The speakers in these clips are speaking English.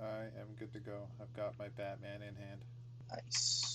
I am good to go. I've got my Batman in hand. Nice.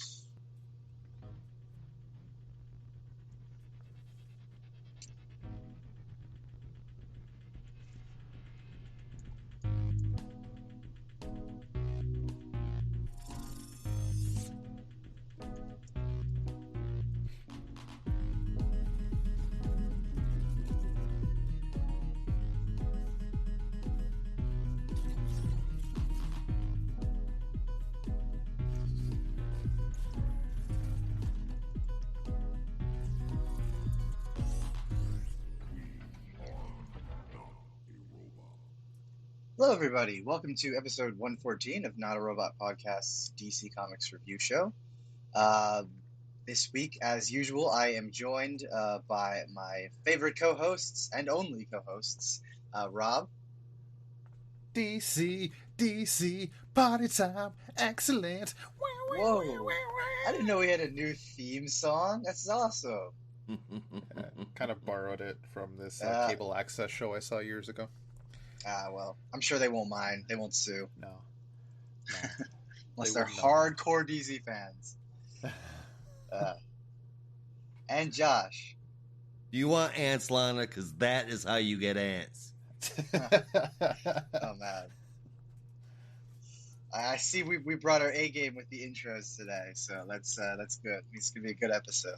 Hello, everybody. Welcome to episode 114 of NotaRobot Podcast's DC Comics review show. This week, as usual, I am joined by my favorite co-hosts and only co-hosts, Rob. DC, party time, excellent. Whoa! I didn't know we had a new theme song. That's awesome. Kind of borrowed it from this cable access show I saw years ago. Well, I'm sure they won't mind. They won't sue. No. Unless they're hardcore DC fans. And Josh. Do you want ants, Lana? Because that is how you get ants. Oh, man. I see we brought our A game with the intros today, so that's good. It's going to be a good episode.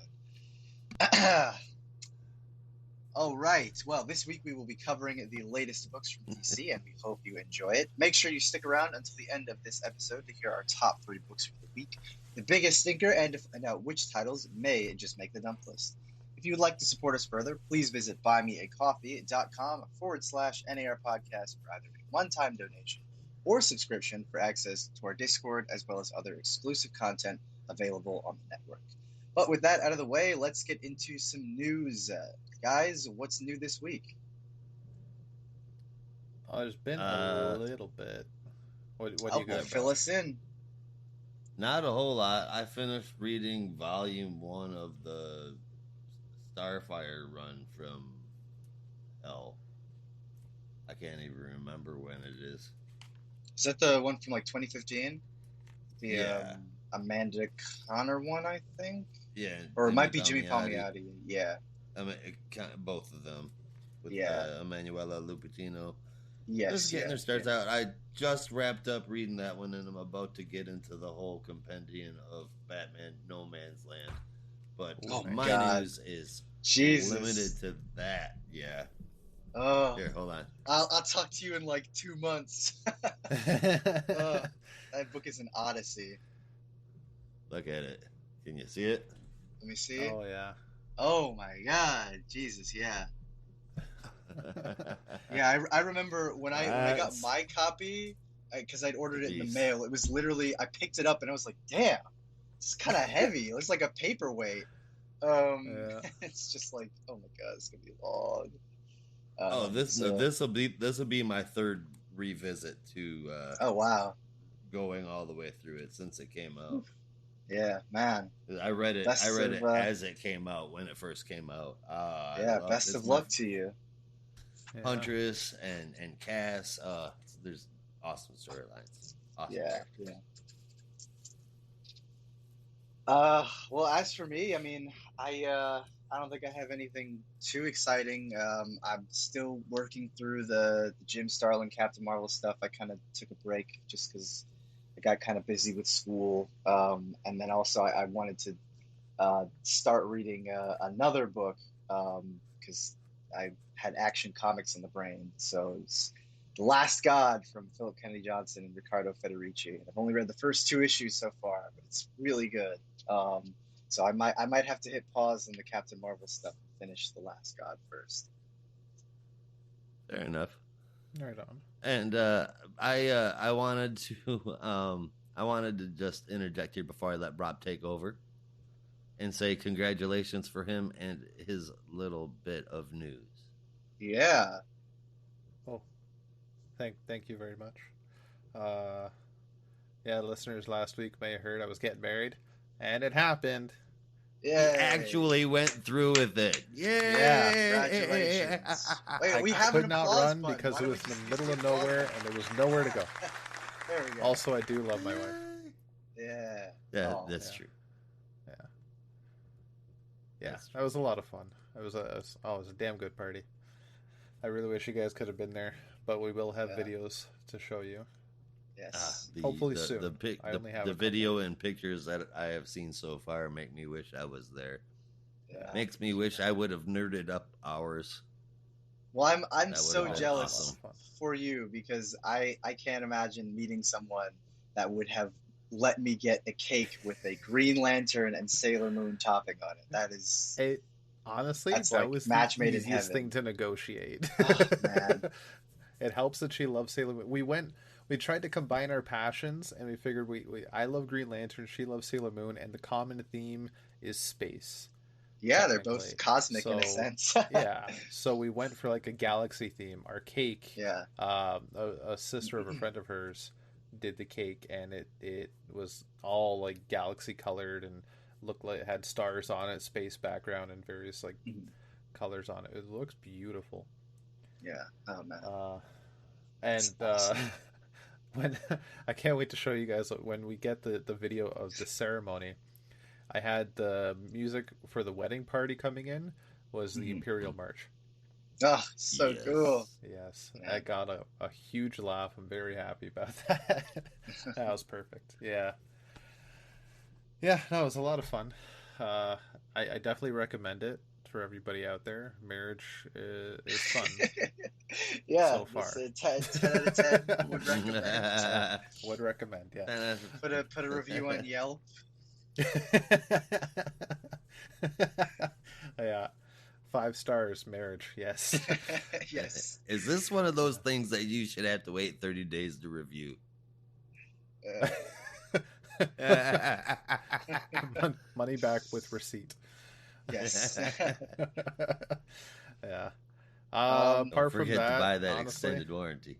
All right. Well, this week we will be covering the latest books from DC, and we hope you enjoy it. Make sure you stick around until the end of this episode to hear our top 3 books for the week, the biggest stinker, and to find out which titles may just make the dump list. If you would like to support us further, please visit buymeacoffee.com/NAR podcast for either a one-time donation or subscription for access to our Discord, as well as other exclusive content available on the network. But with that out of the way, let's get into some news. Guys, what's new this week? Oh, there's been a little bit. What do you got? Fill us in. Not a whole lot. I finished reading volume 1 of the Starfire run from Hell. I can't even remember when it is. Is that the one from like 2015? Yeah. Amanda Connor one, I think? Yeah. Or it might be Jimmy Palmiotti. Yeah. I mean, both of them. With Emanuela Lupitino. Yes. Just getting their starts out. I just wrapped up reading that one, and I'm about to get into the whole compendium of Batman No Man's Land. But my news is limited to that. Yeah. Oh. Here, hold on. I'll talk to you in like 2 months. That book is an odyssey. Look at it. Can you see it? Let me see it. Oh, yeah. Oh, my God. Jesus, yeah. Yeah, I remember when I got my copy, because I'd ordered it in the mail, it was literally, I picked it up and I was like, damn, it's kind of heavy. It looks like a paperweight. It's just like, oh my God, it's going to be long. This will be my third revisit to oh, wow. Going all the way through it since it came out. Yeah, man. I read it as it came out, when it first came out. Best of luck to you. Huntress and Cass. There's awesome storylines. Awesome characters. Well, as for me, I mean, I don't think I have anything too exciting. I'm still working through the Jim Starlin Captain Marvel stuff. I kind of took a break just because I got kind of busy with school. And then also I wanted to start reading another book because I had Action Comics in the brain. So it's The Last God from Philip Kennedy Johnson and Riccardo Federici. And I've only read the first 2 issues so far, but it's really good. So I might have to hit pause on the Captain Marvel stuff and finish The Last God first. Fair enough. Right on. And I wanted to just interject here before I let Rob take over and say congratulations for him and his little bit of news. Yeah. Oh, thank you very much. Listeners last week may have heard I was getting married, and it happened. Yeah, he actually went through with it. Yeah, congratulations. Wait, we have could not run because it was in the middle of nowhere, and there was nowhere to go. There we go. Also, I do love my wife. Yeah. Yeah, Oh, that's yeah. true. Yeah, That's that was a lot of fun. It was a damn good party. I really wish you guys could have been there, but we will have yeah. videos to show you. Yes. Hopefully soon. I only have the a couple. video and pictures that I have seen so far make me wish I was there. Yeah. Makes me wish I would have nerded up hours. Well, I'm That would so have been jealous awesome. for you because I can't imagine meeting someone that would have let me get a cake with a Green Lantern and Sailor Moon topping on it. Honestly, That's that like was the match made in easiest thing heaven. to negotiate. Oh man. It helps that she loves Sailor Moon. We tried to combine our passions, and we figured I love Green Lantern, she loves Sailor Moon, and the common theme is space. Yeah, they're both Technically. cosmic in a So, sense. yeah. So we went for like a galaxy theme. Our cake, Yeah. a sister of a friend of hers did the cake, and it was all like galaxy colored and looked like it had stars on it, space background, and various like colors on it. It looks beautiful. Yeah. Oh man. And That's awesome. when I can't wait to show you guys when we get the video of the ceremony. I had the music for the wedding party coming in was the Imperial March. Oh, so Yes. cool. Yes, Yeah. I got a huge laugh. I'm very happy about that. That was perfect. Yeah. Yeah, no, it was a lot of fun. I definitely recommend it for everybody out there. Marriage is fun Yeah, so this far. 10 out of 10 would recommend. Would recommend, yeah. Put a review on Yelp. Yeah. 5 stars, marriage, yes. Yes. Is this one of those things that you should have to wait 30 days to review? Money back with receipt. Yes. Yeah. Don't Apart from forget to that, buy that honestly, extended warranty.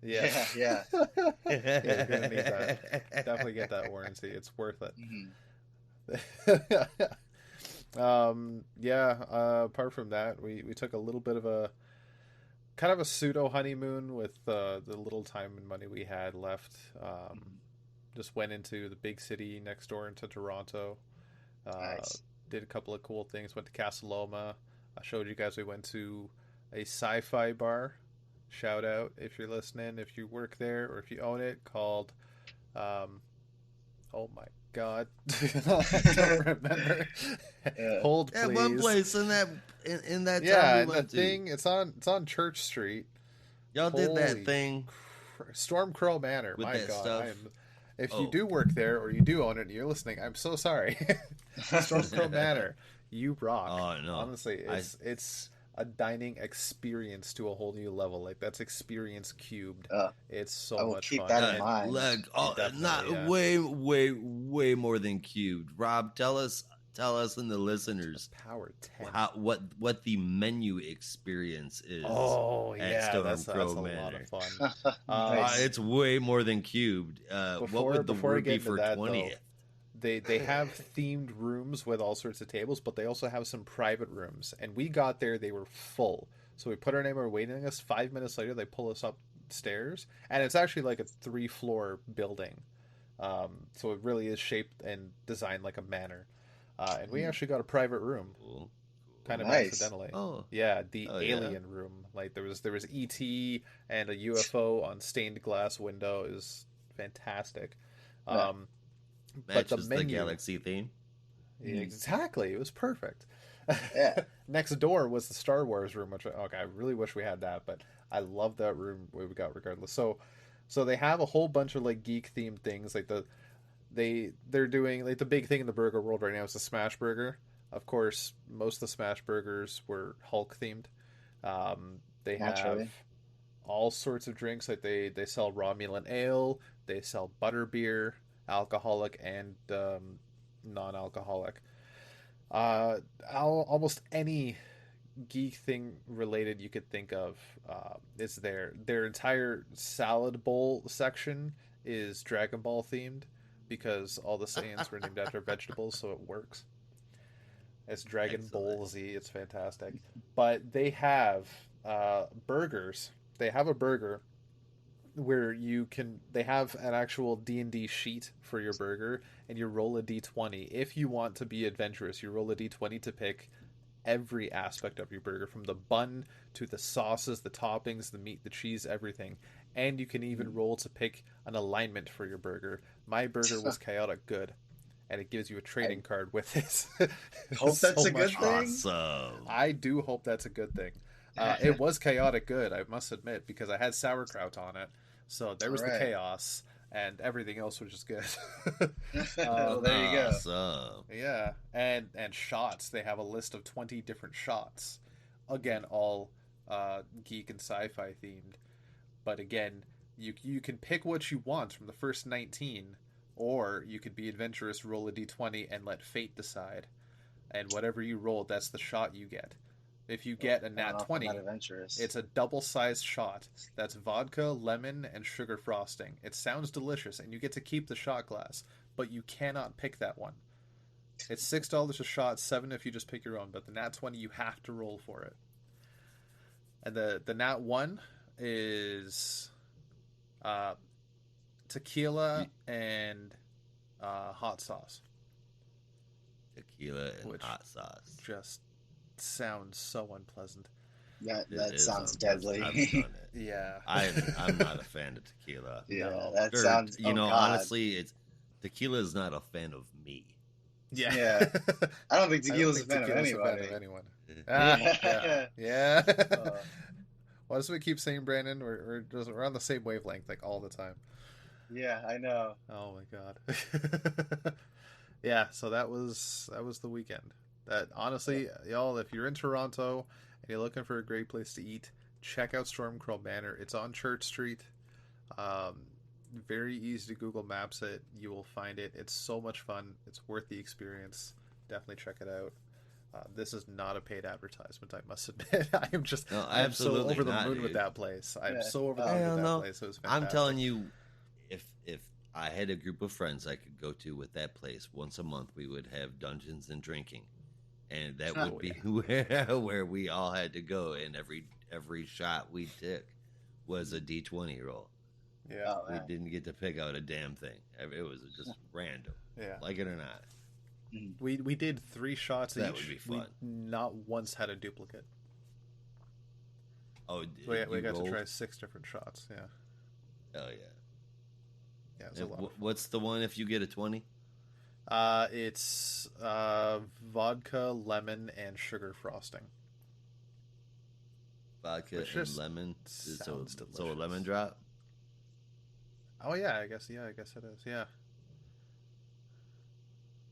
yeah. Yeah. Yeah, you're gonna need that. Definitely get that warranty. It's worth it. Yeah. Apart from that, we took a little bit of a kind of a pseudo honeymoon with the little time and money we had left. Just went into the big city next door into Toronto. Nice. Did a couple of cool things. Went to Casa Loma. I showed you guys we went to a sci-fi bar. Shout out if you're listening, if you work there or if you own it, called oh my god. I don't remember. Hold please. One place in that yeah, town we and the went to. thing it's on Church Street. Y'all did that thing. Stormcrow Manor. With My that god. stuff? If you do work there or you do own it and you're listening, I'm so sorry. Stormcrow Manor. You rock. Oh no. Honestly, it's a dining experience to a whole new level. Like that's experience cubed. It's so I will much keep fun. that in mind. Way more than cubed. Rob, tell us and the listeners Power 10. what the menu experience is. Oh yeah, that's a Manor. lot of fun. Nice. It's way more than cubed. What would the word be for 20th? They have themed rooms with all sorts of tables, but they also have some private rooms. And we got there, they were full. So we put our name, we were waiting us. 5 minutes later, they pull us upstairs, and it's actually like a 3-floor building. So it really is shaped and designed like a manor. And we actually got a private room, kind of accidentally. Oh, yeah, the alien room. Like there was ET and a UFO on stained glass window. It was fantastic. But the menu, the galaxy theme. Exactly, it was perfect. Yeah. Next door was the Star Wars room, which I really wish we had that, but I love that room we got regardless. So they have a whole bunch of like geek themed things. Like they're doing like the big thing in the burger world right now is the Smash Burger. Of course, most of the Smash Burgers were Hulk themed. They have all sorts of drinks. Like they sell Romulan ale. They sell butterbeer, alcoholic and non-alcoholic. Almost any geek thing related you could think of is there. Their entire salad bowl section is Dragon Ball themed because all the Saiyans were named after vegetables, so it works. It's Dragon Ball Z. It's fantastic. But they have burgers. They have a burger where they have an actual D&D sheet for your burger, and you roll a d20. If you want to be adventurous, you roll a d20 to pick every aspect of your burger, from the bun to the sauces, the toppings, the meat, the cheese, everything. And you can even roll to pick an alignment for your burger. My burger was chaotic good, and it gives you a trading I card with it. hope that's So a good much fun. thing. Awesome. I do hope that's a good thing. It was chaotic good, I must admit, because I had sauerkraut on it, so there All was the right. chaos, and everything else was just good. Well, um, there you go. Awesome. yeah, and shots. They have a list of 20 different shots. Again, all geek and sci-fi themed. But again, you can pick what you want from the first 19, or you could be adventurous, roll a d20, and let fate decide. And whatever you roll, that's the shot you get. If you get a I don't nat know if I'm that 20, adventurous. it's a double-sized shot. That's vodka, lemon, and sugar frosting. It sounds delicious, and you get to keep the shot glass, but you cannot pick that one. It's $6 a shot, 7 if you just pick your own. But the nat 20, you have to roll for it. And the nat 1 is uh, tequila and hot sauce, Tequila and which hot sauce. just sounds so unpleasant. That It is sounds unpleasant. deadly. I've done it. Yeah. I'm not a fan of tequila. Yeah, No. that Or, sounds. you Oh know, God. honestly, tequila is not a fan of me. Yeah. Yeah. I don't think I don't tequila's think a fan of tequila's a fan anybody. of anyone. Ah, Yeah. yeah. Yeah. Uh, What does we keep saying, Brandon? We're on the same wavelength like all the time. yeah, I know. Oh my god. Yeah, so that was the weekend. That honestly, y'all, if you're in Toronto and you're looking for a great place to eat, check out Stormcrow Manor. It's on Church Street. Um, very easy to Google Maps it. You will find it. It's so much fun. It's worth the experience. Definitely check it out. This is not a paid advertisement, I must admit. No, I am so absolutely over the not, moon with dude. that place. I'm Yeah. so over the I moon don't with that know. place. It was fantastic. I'm telling you, if I had a group of friends I could go to with that place once a month, we would have Dungeons and Drinking, and that would be where we all had to go. And every shot we took was a D20 roll. Yeah. Oh, We man. didn't get to pick out a damn thing. It was just random, Yeah. like it or not. We did 3 shots That each. would be fun. We not once had a duplicate. Oh, So we you got rolled? to try 6 different shots. Yeah. Oh yeah. Yeah, it was a lot. What's the one if you get a 20? It's vodka, lemon, and sugar frosting. Vodka Which and just lemon. sounds So a delicious. lemon drop. Oh yeah, I guess it is. Yeah.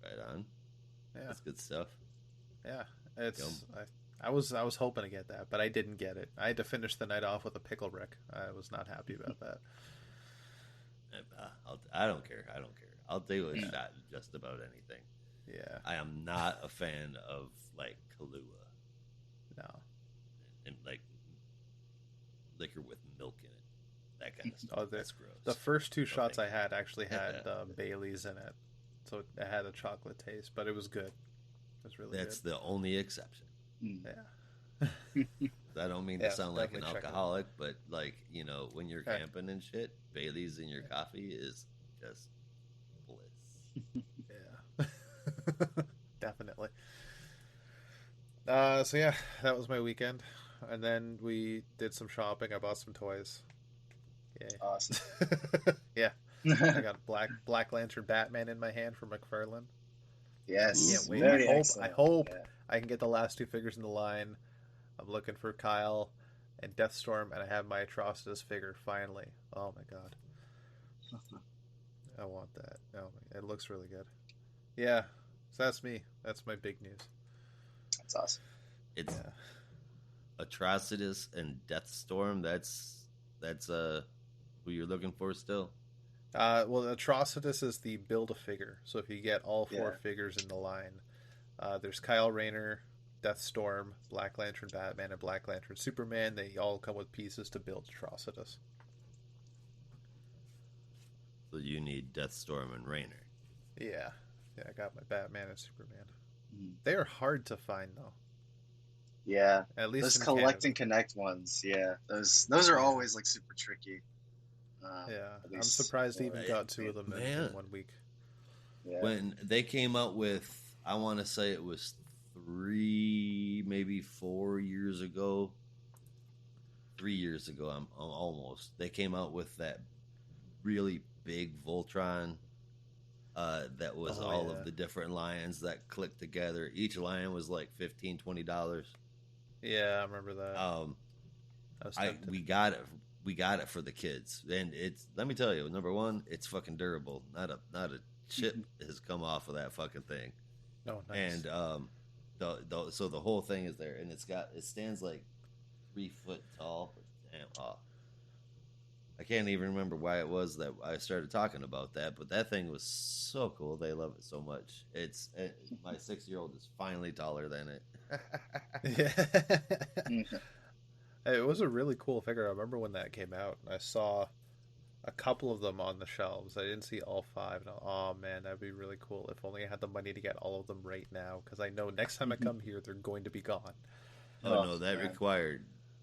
Right on. Yeah. That's good stuff. Yeah. I was hoping to get that, but I didn't get it. I had to finish the night off with a pickle Rick. I was not happy about that. I don't care. I'll do a shot in just about anything. Yeah. I am not a fan of like Kahlua No. and like liquor with milk in it. That kind of stuff. Oh, That's gross. The first 2 shots I thank you. had actually had Bailey's in it, so it had a chocolate taste, but it was good. It was really That's good. the only exception. Yeah. I don't mean Yeah, to sound like an definitely check it out. alcoholic, but like, you know, when you're Okay. camping and shit, Bailey's in your coffee is just bliss. Yeah. Definitely. So yeah, that was my weekend, and then we did some shopping. I bought some toys. Yay. Awesome. Yeah, I got a Black Lantern Batman in my hand from McFarlane. Yes. Can't wait. Very I excellent. hope Yeah. I can get the last 2 figures in the line. I'm looking for Kyle and Deathstorm, and I have my Atrocitus figure finally. Oh my god, I want that. Oh, it looks really good. Yeah, so that's me. That's my big news. That's awesome. It's Yeah. Atrocitus and Deathstorm. That's who you're looking for still. Well, Atrocitus is the build a figure. So if you get all 4 Yeah. figures in the line, there's Kyle Rayner, Deathstorm, Black Lantern Batman, and Black Lantern Superman. They all come with pieces to build Atrocitus. So you need Deathstorm and Rainer. Yeah, I got my Batman and Superman. Mm. They are hard to find though. Yeah. At least Those in collect Canada. and connect ones. Yeah. Those are always like super tricky. Yeah, At I'm least surprised they for even got two of them in Man, 1 week. yeah. when they came out with, I want to say it was 3, maybe 4 years ago. 3 years ago, I'm almost. They came out with that really big Voltron. That was Oh all of yeah, the different lions that clicked together. Each lion was like $15, $20. yeah, I remember that. Um, I was I tempted. we got it. We got it for the kids, and it's. Let me tell you, number one, it's fucking durable. Not a chip has come off of that fucking thing, Oh, nice. and so the whole thing is there, and it stands like 3 foot tall. Damn, I can't even remember why it was that I started talking about that, but that thing was so cool. They love it so much. My 6-year-old is finally taller than it. Yeah. Mhm. It was a really cool figure. I remember when that came out. I saw a couple of them on the shelves. I didn't see all five. And oh man, that'd be really cool. If only I had the money to get all of them right now, because I know next time I come here, they're going to be gone. Oh Oh no, man.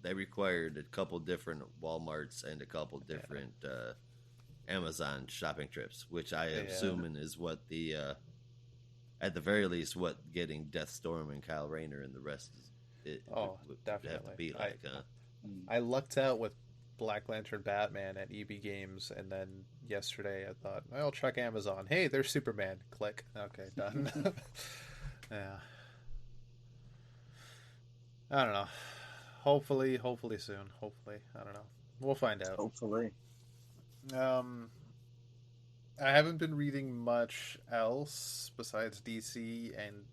that required a couple different WalMarts and a couple Yeah, different Amazon shopping trips, which I am yeah. assuming is what the at the very least what getting Deathstorm and Kyle Rayner and the rest Oh, would have to definitely. be I like, huh? Mm. I lucked out with Black Lantern Batman at EB Games, and then yesterday I thought I'll check Amazon. Hey, there's Superman. Click. Okay, done. Yeah, I don't know. Hopefully soon. Hopefully, I don't know. We'll find out. Hopefully. Um, I haven't been reading much else besides DC and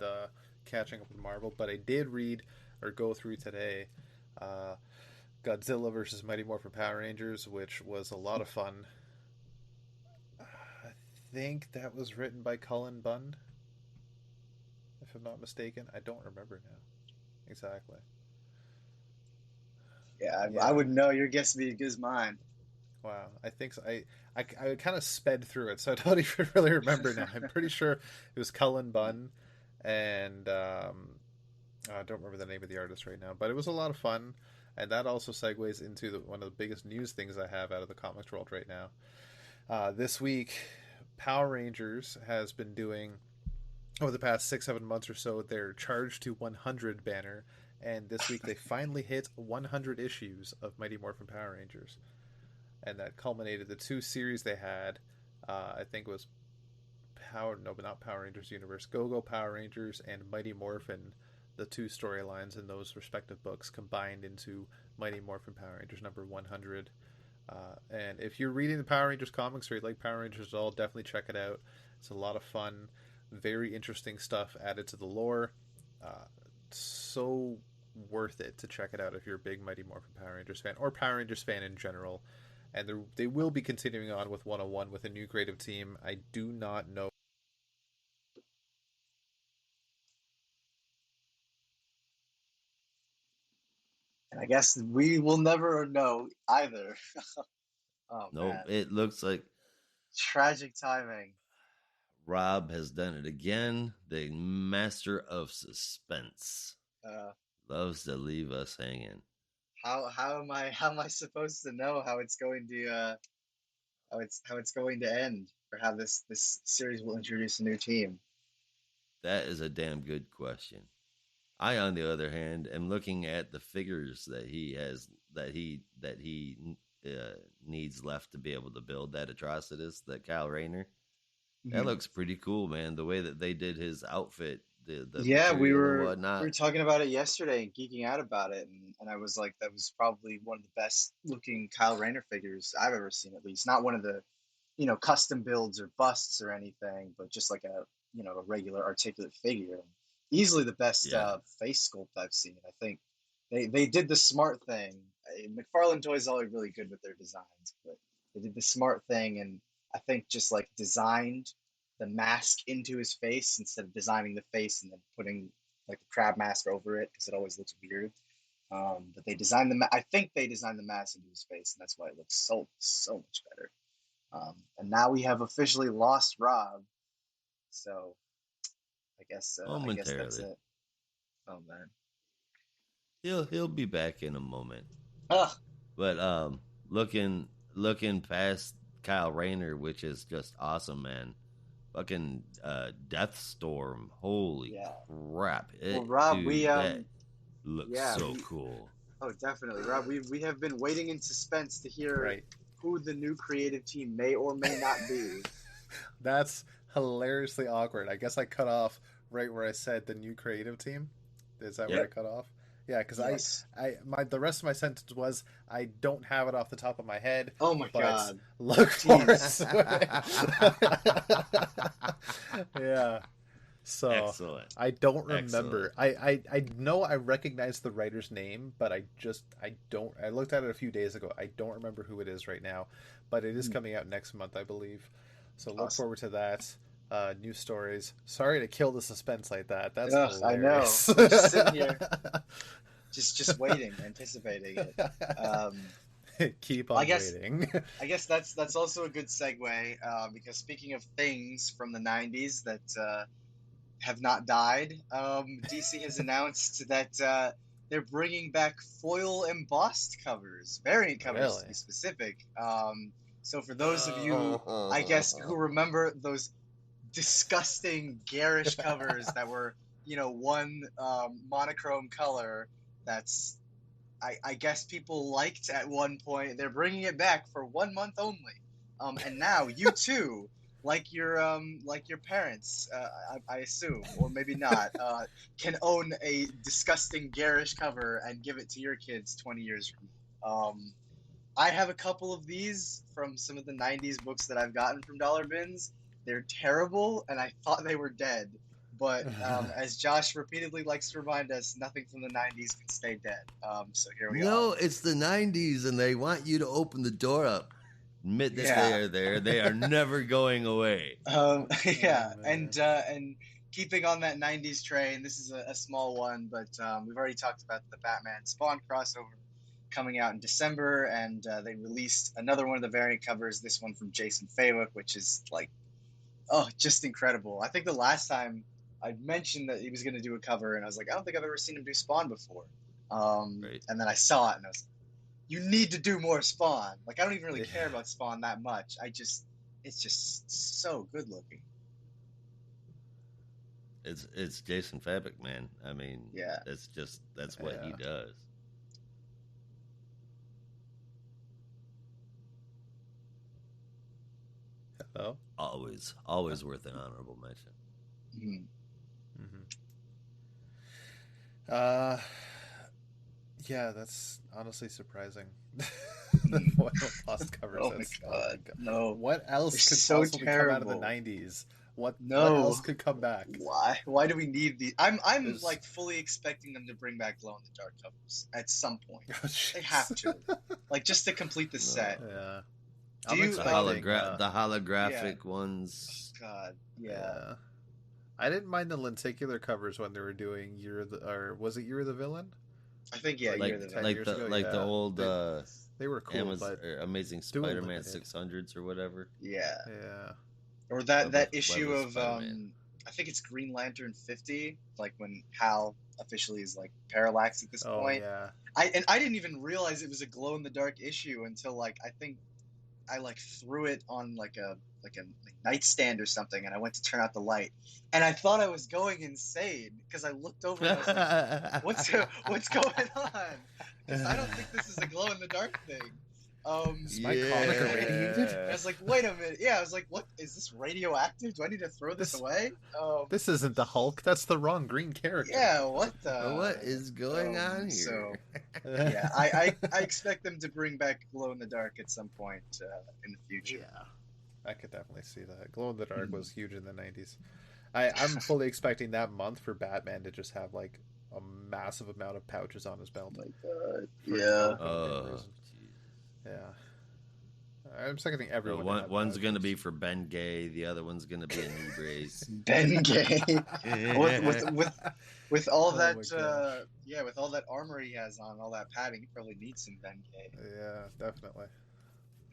catching up with Marvel, but I did read or go through today uh, Godzilla versus Mighty Morphin Power Rangers, which was a lot of fun. I think that was written by Cullen Bunn, if I'm not mistaken. I don't remember now exactly. Yeah, I Yeah, would know. Your guess would be as good as mine. wow. I think so. I kind of sped through it, so I don't even really remember now. I'm pretty sure it was Cullen Bunn, and I don't remember the name of the artist right now, but it was a lot of fun, and that also segues into one of the biggest news things I have out of the comics world right now. This week, Power Rangers has been doing over the past 6 7 months or so their Charge to 100 banner, and this week they finally hit 100 issues of Mighty Morphin Power Rangers, and that culminated the two series they had. I think it was Power, no, but not Power Rangers Universe, Go Go Power Rangers and Mighty Morphin, the two storylines in those respective books combined into Mighty Morphin Power Rangers number 100. And if you're reading the Power Rangers comics or you like Power Rangers at all, definitely check it out. It's a lot of fun, very interesting stuff added to the lore. So worth it to check it out if you're a big Mighty Morphin Power Rangers fan or Power Rangers fan in general. And they will be continuing on with 101 with a new creative team. I do not know. And I guess we will never know either. Oh Nope. man, It looks like tragic timing. Rob has done it again. The master of suspense Uh, loves to leave us hanging. how am I supposed to know how it's going to how it's going to end, or how this series will introduce a new team? That is a damn good question. I, on the other hand, am looking at the figures that he has that he needs left to be able to build that Atrocitus, that Kyle Rayner. That Mhm. looks pretty cool, man. The way that they did his outfit, the Yeah, we material and were we whatnot. were talking about it yesterday and geeking out about it, and I was like, that was probably one of the best looking Kyle Rayner figures I've ever seen, at least. Not one of the, custom builds or busts or anything, but just like a regular articulate figure. Easily the best Yeah, face sculpt I've seen. I think they did the smart thing. McFarlane Toys are always really good with their designs, but they did the smart thing, and I think just like designed the mask into his face instead of designing the face and then putting like the crab mask over it because it always looks weird. But they designed I think they designed the mask into his face, and that's why it looks so much better. And now we have officially lost Rob, so I guess that's momentarily. it. Oh man. He'll be back in a moment. Ugh. But looking looking past Kyle Rayner, which is just awesome, man. Fucking Deathstorm, holy Yeah. crap! Well, Rob, Dude, that looks so we cool. oh definitely, Rob. We have been waiting in suspense to hear Right. who the new creative team may or may not be. That's hilariously awkward. I guess I cut off right where I said the new creative team. Is that where I Yep. cut off? Yeah, because Yes. the rest of my sentence was I don't have it off the top of my head. Oh my but God. look for Jeez. it. Yeah. So Excellent. I don't remember. Excellent. I know I recognize the writer's name, but I don't. I looked at it a few days ago. I don't remember who it is right now, but it is coming out next month, I believe. So look Awesome. forward to that. News stories. Sorry to kill the suspense like that. That's Ugh, hilarious. I know. We're just sitting here, just waiting, anticipating it. Keep on waiting. I guess that's also a good segue because speaking of things from the '90s that have not died, DC has announced that they're bringing back foil embossed covers, variant covers to be specific. So for those of you, I guess, who remember those disgusting, garish covers that were, one monochrome color that's, I guess people liked at one point. They're bringing it back for 1 month only, and now you too, like your parents, I assume, or maybe not, can own a disgusting, garish cover and give it to your kids 20 years from now. I have a couple of these from some of the '90s books that I've gotten from dollar bins. They're terrible, and I thought they were dead. But as Josh repeatedly likes to remind us, nothing from the '90s can stay dead. So here we are. No, it's the '90s, and they want you to open the door up. Admit that Yeah. they are there. They are never going away. Yeah, Oh, and keeping on that '90s train, this is a small one, but we've already talked about the Batman Spawn crossover coming out in December, and they released another one of the variant covers. This one from Jason Faywick, which is like, oh, just incredible. I think the last time I mentioned that he was going to do a cover, and I was like, I don't think I've ever seen him do Spawn before. Right. And then I saw it, and I was like, you need to do more Spawn. Like, I don't even really care about Spawn that much. It's just so good looking. It's Jason Fabrik, man. I mean, Yeah. that's what he does. Hello? Always worth an honorable mention. Mm-hmm. Yeah, that's honestly surprising. The foil lost covers. Oh my God, no. What else They're could so possibly come out of the terrible. '90s? What No. else could come back? Why do we need these? I'm There's- like fully expecting them to bring back glow in the dark covers at some point. Oh, They jeez. have to, like, just to complete the set. Yeah. Do I'm you- The, expecting, the holographic ones. God, yeah. yeah. I didn't mind the lenticular covers when they were doing was it Year of the Villain? I think yeah, like you're the 10 like years the ago, like the yeah. old They were cool, Amazon, but Amazing doing Spider-Man limited. 600s or whatever. yeah. yeah. Or that Web issue of of Spider-Man. I think it's Green Lantern 50, like when Hal officially is like parallax at this Oh point. yeah. I didn't even realize it was a glow in the dark issue until like I think I like threw it on like a nightstand or something, and I went to turn out the light, and I thought I was going insane because I looked over and I was like, what's going on? 'Cause I don't think this is a glow in the dark thing. Is my comic irradiated? I was like, wait a minute. Yeah, I was like, what is this radioactive? Do I need to throw this away? This isn't the Hulk. That's the wrong green character. Yeah, what the? What is going on here? So, yeah, I expect them to bring back glow in the dark at some point in the future. Yeah, I could definitely see that. Glow in the dark was huge in the '90s. I'm fully expecting that month for Batman to just have like a massive amount of pouches on his belt. Oh my God. For Yeah. no Oh, reason. Yeah. I'm expecting everyone. Well, to have one's pouches. going to be for Ben Gay. The other one's going to be a knee brace. Ben Gay. with all Oh that my gosh. with all that armor he has on, all that padding, he probably needs some Ben Gay. Yeah, definitely.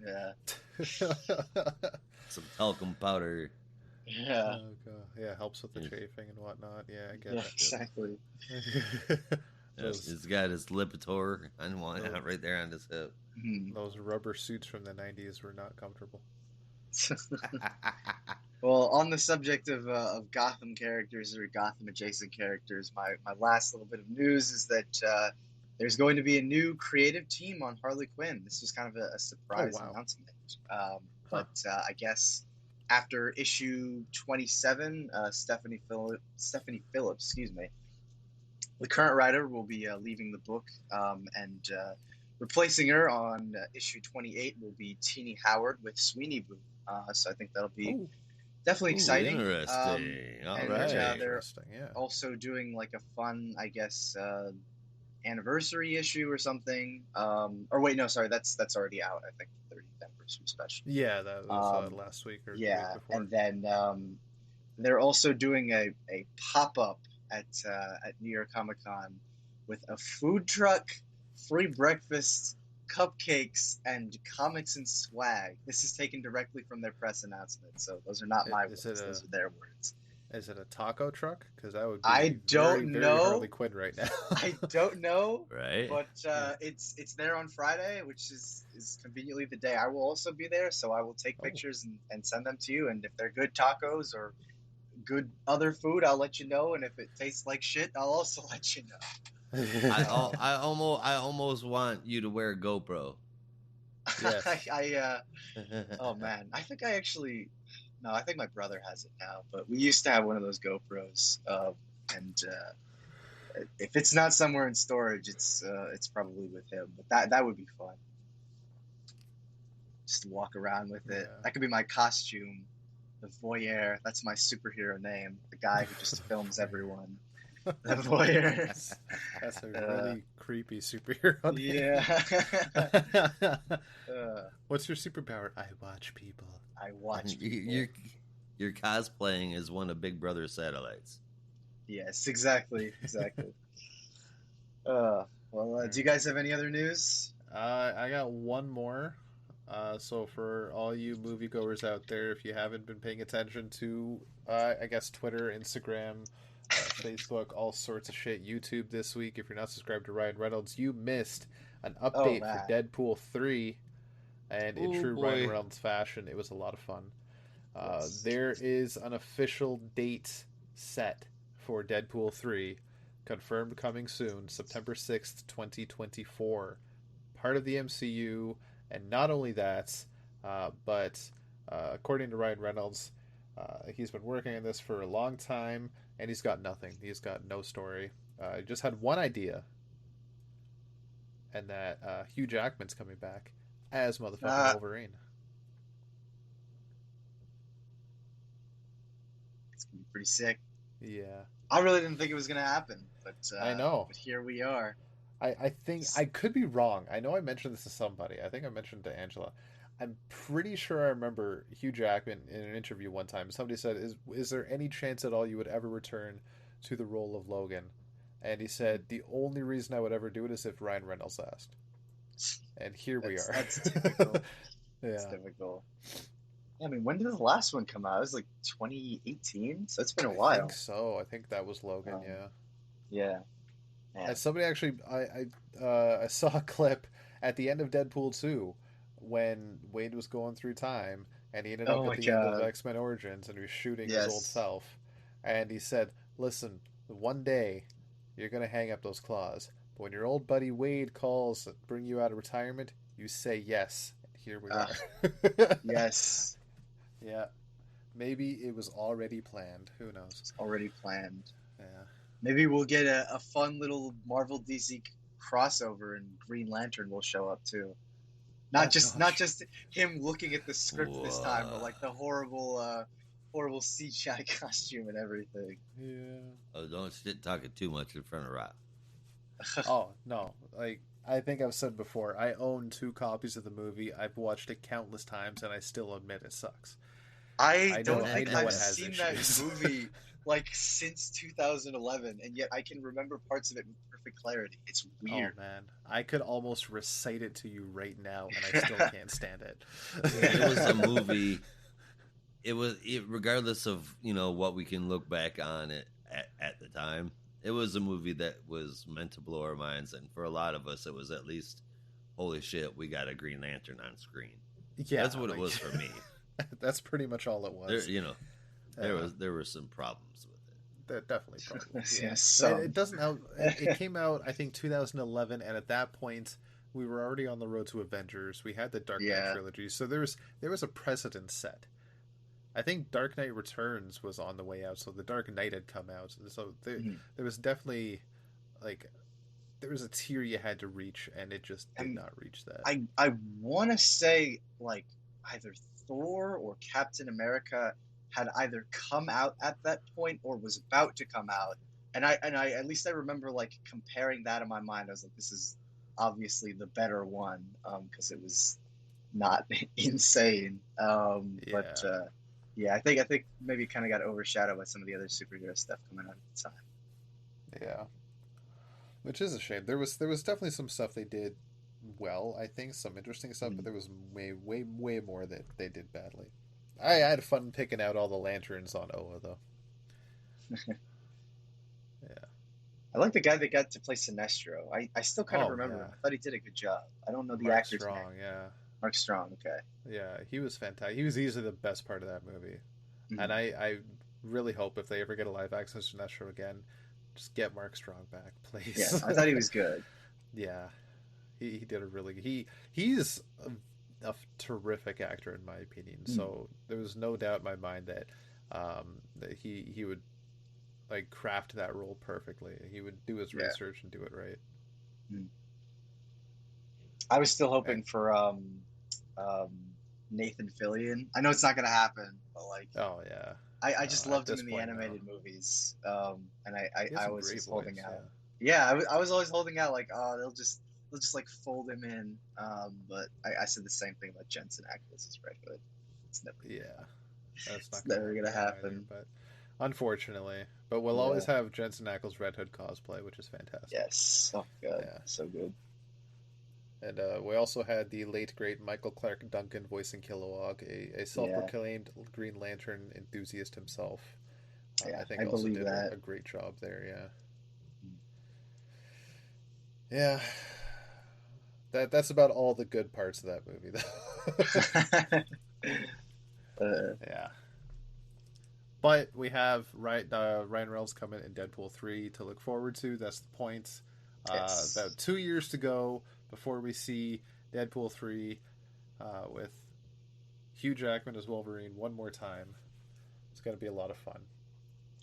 Yeah. Some talcum powder. Yeah. Oh, God. Yeah, helps with the chafing and whatnot. Yeah, I get Yeah, it. exactly. Yes, he's got his Lipitor on one right there on his hip. Those rubber suits from the 90s were not comfortable. Well, on the subject of Gotham characters or Gotham adjacent characters, my last little bit of news is that there's going to be a new creative team on Harley Quinn. This was kind of a surprise announcement. But I guess after issue 27, Stephanie Phillips, excuse me, the current writer will be leaving the book, and replacing her on issue 28 will be Teenie Howard with Sweeney Boo. So I think that'll be definitely exciting. Interesting. All and right. they're also doing like a fun, I guess, anniversary issue or something. Or wait, no, sorry, that's already out. I think the 30th anniversary special. Yeah, that was last week or the week before. And then they're also doing a pop up at New York Comic Con with a food truck, free breakfast, cupcakes, and comics and swag. This is taken directly from their press announcement, so those are not my words; those are their words. Is it a taco truck? Because that would be I don't know. very Harley Quinn right now. I don't know. Right. But it's there on Friday, which is conveniently the day I will also be there. So I will take pictures and send them to you. And if they're good tacos or good other food, I'll let you know. And if it tastes like shit, I'll also let you know. I almost want you to wear a GoPro. Yes. Oh man, I think I think my brother has it now, but we used to have one of those GoPros, and if it's not somewhere in storage, it's probably with him. But that would be fun. Just to walk around with it. That could be my costume, the voyeur. That's my superhero name. The guy who just films everyone. The voyeur. That's a really creepy superhero name. Yeah. What's your superpower? I watch people. I watch people. You're cosplaying as one of Big Brother's satellites. Yes, exactly. Do you guys have any other news? I got one more. So for all you moviegoers out there, if you haven't been paying attention to, I guess Twitter, Instagram, Facebook, all sorts of shit, YouTube this week, if you're not subscribed to Ryan Reynolds, you missed an update for Deadpool 3. And in true Ryan Reynolds fashion, it was a lot of fun. There is an official date set for Deadpool 3, confirmed coming soon, September 6th, 2024. Part of the MCU, and not only that, but according to Ryan Reynolds, he's been working on this for a long time, and he's got nothing. He's got no story. He just had one idea, and that Hugh Jackman's coming back as motherfucking Wolverine. It's gonna be pretty sick. Yeah. I really didn't think it was gonna happen, but I know. But here we are. I think I could be wrong. I know I mentioned this to somebody. I think I mentioned to Angela. I'm pretty sure I remember Hugh Jackman in an interview one time. Somebody said, "Is there any chance at all you would ever return to the role of Logan?" And he said, "The only reason I would ever do it is if Ryan Reynolds asked." And here we are. That's typical. That's typical. Yeah, I mean, when did the last one come out? It was like 2018, so it's been a while. I think so. I think that was Logan. Yeah. And somebody actually, I saw a clip at the end of Deadpool 2 when Wade was going through time, and he ended up at the end of X-Men Origins, and he was shooting his old self, and he said, "Listen, one day you're gonna hang up those claws. But when your old buddy Wade calls to bring you out of retirement, you say yes." And here we are. Yes. Yeah. Maybe it was already planned. Who knows? It's already planned. Yeah. Maybe we'll get a fun little Marvel DC crossover, and Green Lantern will show up too. Not just him looking at the script this time, but like the horrible CGI costume and everything. Yeah. Oh, don't shit talking too much in front of Rob. Oh, no. Like, I think I've said before, I own 2 copies of the movie. I've watched it countless times, and I still admit it sucks. I don't think I've seen that movie like since 2011, and yet I can remember parts of it with perfect clarity. It's weird. Oh, man. I could almost recite it to you right now, and I still can't stand it. It was a movie. Regardless of, what we can look back on it at the time, It was a movie that was meant to blow our minds, and for a lot of us, it was at least, holy shit, we got a Green Lantern on screen. Yeah, That's what it like was for me. that's pretty much all it There, was. you know, Uh, there were some problems with it. there definitely problems. Yeah, Yes, and some. it doesn't out. It came out I think 2011, and at that point we were already on the road to Avengers. We had the Dark Knight Yeah. trilogy, so there was a precedent set. I think Dark Knight Returns was on the way out, so the Dark Knight had come out, so Mhm. there was definitely like there was a tier you had to reach, and it just did And not reach that. I want to say like either Thor or Captain America had either come out at that point or was about to come out, and I at least I remember like comparing that in my mind. I was like, this is obviously the better one because it was not insane. But Yeah, yeah, I think maybe kind of got overshadowed by some of the other superhero stuff coming out at the time. yeah, which is a shame. There was definitely some stuff they did well. I think some interesting stuff, but Mm. there was way more that they did badly. I had fun picking out all the lanterns on Oa though. Yeah. I like the guy that got to play Sinestro. I still kind of Oh remember him. yeah. I thought he did a good job. I don't know the Mark actor's name. Strong. Yeah. Mark Strong. Okay. Yeah. He was fantastic. He was easily the best part of that movie. And Mhm. I really hope if they ever get a live action Sinestro again, just get Mark Strong back, Yeah, please. I thought he was good. Yeah. He did a really he's a terrific actor in my opinion. Mm. So there was no doubt in my mind that he would like craft that role perfectly. He would do his Yeah. research and do it right. Mm. I was still And hoping for um, Nathan Fillion. I know it's not gonna happen, but like oh yeah, I no, just at loved him this in the point no, animated movies, and he has I a was great just holding voice. out. Yeah, Yeah, I was always holding out like, oh, they'll just like fold him in. But I said the same thing about Jensen Ackles as Red Hood. It's never yeah, that's it's not gonna never happen gonna there either. happen. But unfortunately, but we'll always Yeah. have Jensen Ackles Red Hood cosplay, which is fantastic. Yes. Oh God, Yeah, so good. and we also had the late great Michael Clark Duncan voicing Kilowog, a Yeah. self-proclaimed Green Lantern enthusiast himself. Yeah, I think I also believe did that. a great job there. Yeah, yeah. That's about all the good parts of that movie, though. uh, Yeah, but we have Ryan Reynolds coming in Deadpool 3 to look forward to. That's the point. yes. About 2 years to go before we see Deadpool 3 with Hugh Jackman as Wolverine one more time. It's going to be a lot of fun.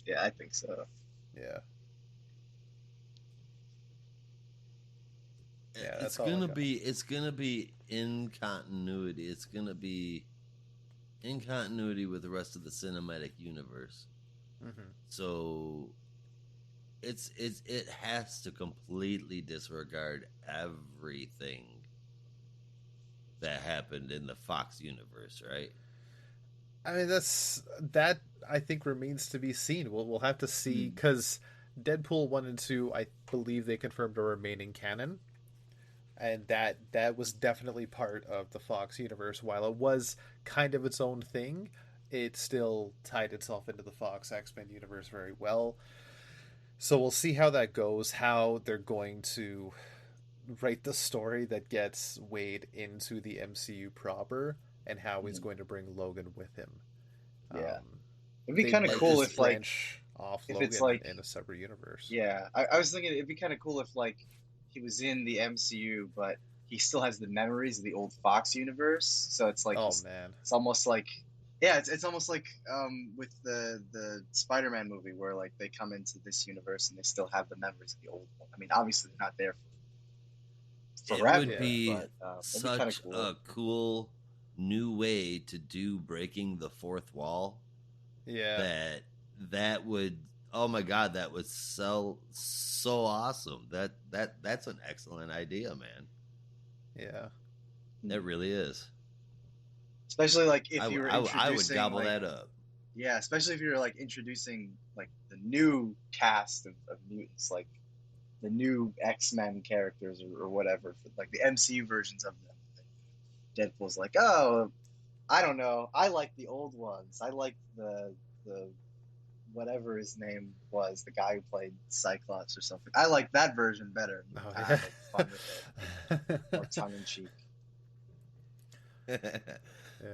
Yeah, I think so. Yeah, yeah. That's all I got. It's gonna be in continuity. It's gonna be in continuity with the rest of the cinematic universe. Hmm. So it has to completely disregard everything that happened in the Fox universe, right? I mean, that I think remains to be seen. We'll have to see Mm. because Deadpool 1 and 2, I believe they confirmed are remaining canon, and that was definitely part of the Fox universe. While it was kind of its own thing, it still tied itself into the Fox X-Men universe very well. So we'll see how that goes. How they're going to write the story that gets Wade into the MCU proper, and how he's Mhm. going to bring Logan with him. Yeah, Um, it'd be they kind of might cool Is just if like branch off if it's Logan like in a separate universe. yeah, I was thinking it'd be kind of cool if like he was in the MCU, but he still has the memories of the old Fox universe. So it's like Oh man, it's almost like yeah, it's almost like with the Spider-Man movie where like they come into this universe and they still have the memories of the old one. I mean, obviously they're not there it would forever, yeah, be but it'd be kind of such cool. a cool new way to do breaking the fourth wall yeah, that that would, oh my god, that would sell so awesome. That's an excellent idea, man. yeah. It really is. Especially like if you were I would introducing gobble like that up. yeah, especially if you're like introducing like the new cast of mutants, like the new X-Men characters or whatever, for, like the MCU versions of them. Deadpool's like, oh, I don't know, I like the old ones. I like the whatever his name was, the guy who played Cyclops or something. I like that version better. Oh, I yeah. had fun with it, more tongue in cheek. Yeah.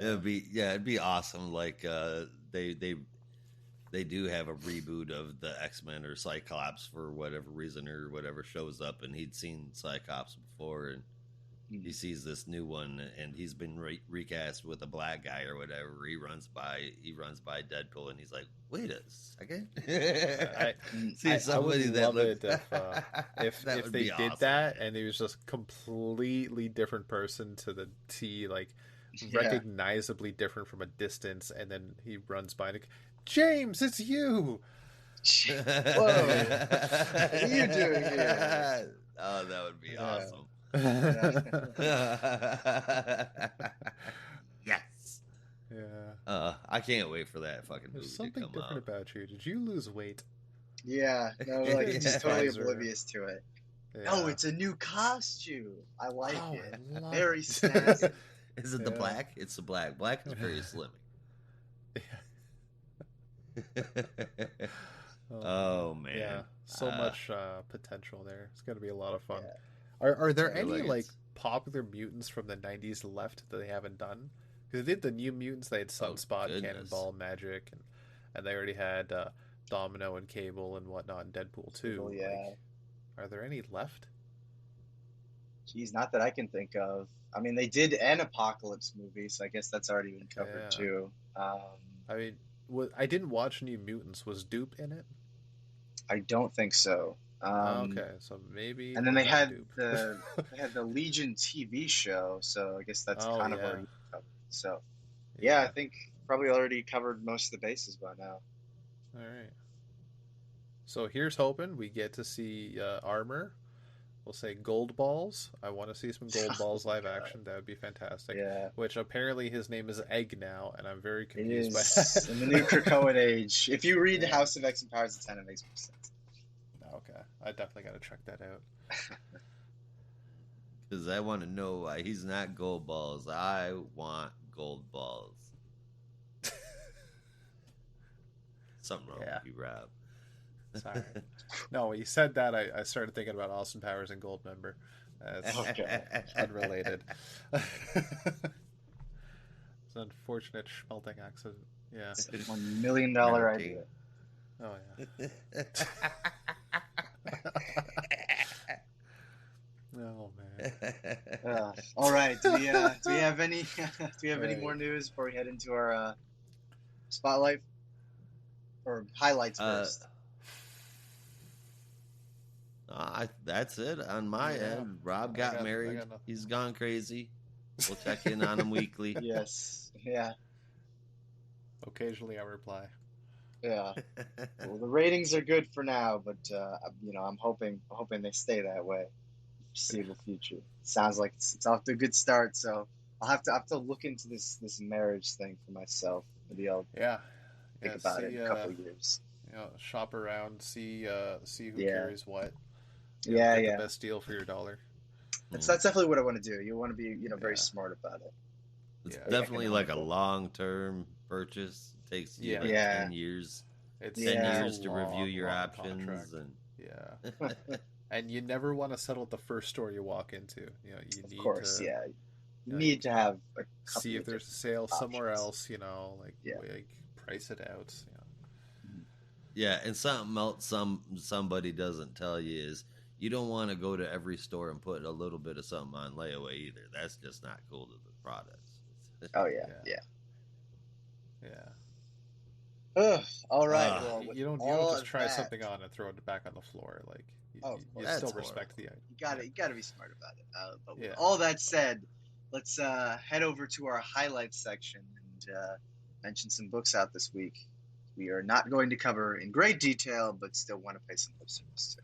It'd be awesome. Like they do have a reboot of the X-Men or Cyclops for whatever reason or whatever shows up, and he'd seen Cyclops before, and he sees this new one, and he's been recast with a black guy or whatever. He runs by Deadpool, and he's like, "Wait a second!" See somebody that love looks. it if That if would they be did awesome, that man. and he was just completely different person to the T, like Yeah. recognizably different from a distance, and then he runs by and James, it's you. Whoa! What are you doing here? Oh, that would be Yeah. awesome. Yes. Yeah. I can't wait for that fucking movie There's to something come different out. about you. Did you lose weight? Yeah, no, like just totally Pfizer. oblivious to it. Yeah. Oh, it's a new costume. I like Oh, it. I love Very it. snazzy. Is it the Yeah. black? It's the black. Black is very slimming. Oh man. Yeah, so much potential there. It's going to be a lot of fun. Yeah. Are there I feel any like like it's- popular mutants from the '90s left that they haven't done? Because they did the New Mutants. They had Sunspot, goodness. Cannonball, Magic, and they already had Domino and Cable and whatnot, and Deadpool too. Well, yeah. Like, are there any left? Geez, not that I can think of. I mean, they did an Apocalypse movie, so I guess that's already been covered Yeah. too. I mean, I didn't watch New Mutants. Was Dupe in it? I don't think so. Okay, so maybe. And then they without had Dupe. they had the Legion TV show, so I guess that's Oh, kind of yeah. already covered. So yeah, I think probably already covered most of the bases by now. All right. So here's hoping we get to see Armor. We'll say Gold Balls. I want to see some Gold Balls Oh my live God. action. That would be fantastic. Yeah, Which apparently his name is Egg now, and I'm very it confused by is that. in the new Krakoan age. If you read Yeah. House of X and Powers of 10, it makes more sense. Okay, I definitely got to check that out. Because I want to know why he's not gold balls. I want gold balls. Something wrong Yeah. with you, Rob. Sorry. No, when you said that, I started thinking about Austin Powers and Goldmember. It's Okay. unrelated. It's an unfortunate schmelting accident. Yeah. It's a $1 million idea. Oh yeah. Oh man. All right. Do we have any any Right. more news before we head into our spotlight or highlights first? That's it on my Yeah. end. Rob I got got married. nothing. He's gone crazy. We'll check in on him weekly. Yes. Yeah. Occasionally I reply. Yeah. Well, the ratings are good for now, but I'm hoping they stay that way. Foreseeable future. Sounds like it's off to a good start. So I'll have to look into this marriage thing for myself. Maybe I'll Yeah. think Yeah, about it see, in a couple of years. shop around, see who Yeah. carries what. Yeah, Get yeah. the best deal for your dollar. That's definitely what I want to do. You want to be very Yeah. smart about it. It's Yeah. definitely like a Economical. long-term purchase. It takes you Yeah. like Yeah. 10 years. It's 10 Yeah. years to review long, your long options. contract. And Yeah. And you never want to settle at the first store you walk into. You Of need course, to yeah. You know, need to have a couple see if of there's a different sale somewhere options. else, Yeah. like price it out. yeah, and something else somebody doesn't tell you is you don't want to go to every store and put a little bit of something on layaway either. That's just not cool to the products. Oh yeah, Yeah. yeah. Yeah. Ugh, all right. Ah. well, You with don't all just of try that, something on and throw it back on the floor. Like Oh, of you course. That's still horrible. respect the item. You gotta be smart about it. But with Yeah. all that said, let's head over to our highlights section and mention some books out this week. We are not going to cover in great detail, but still want to pay some lip service to.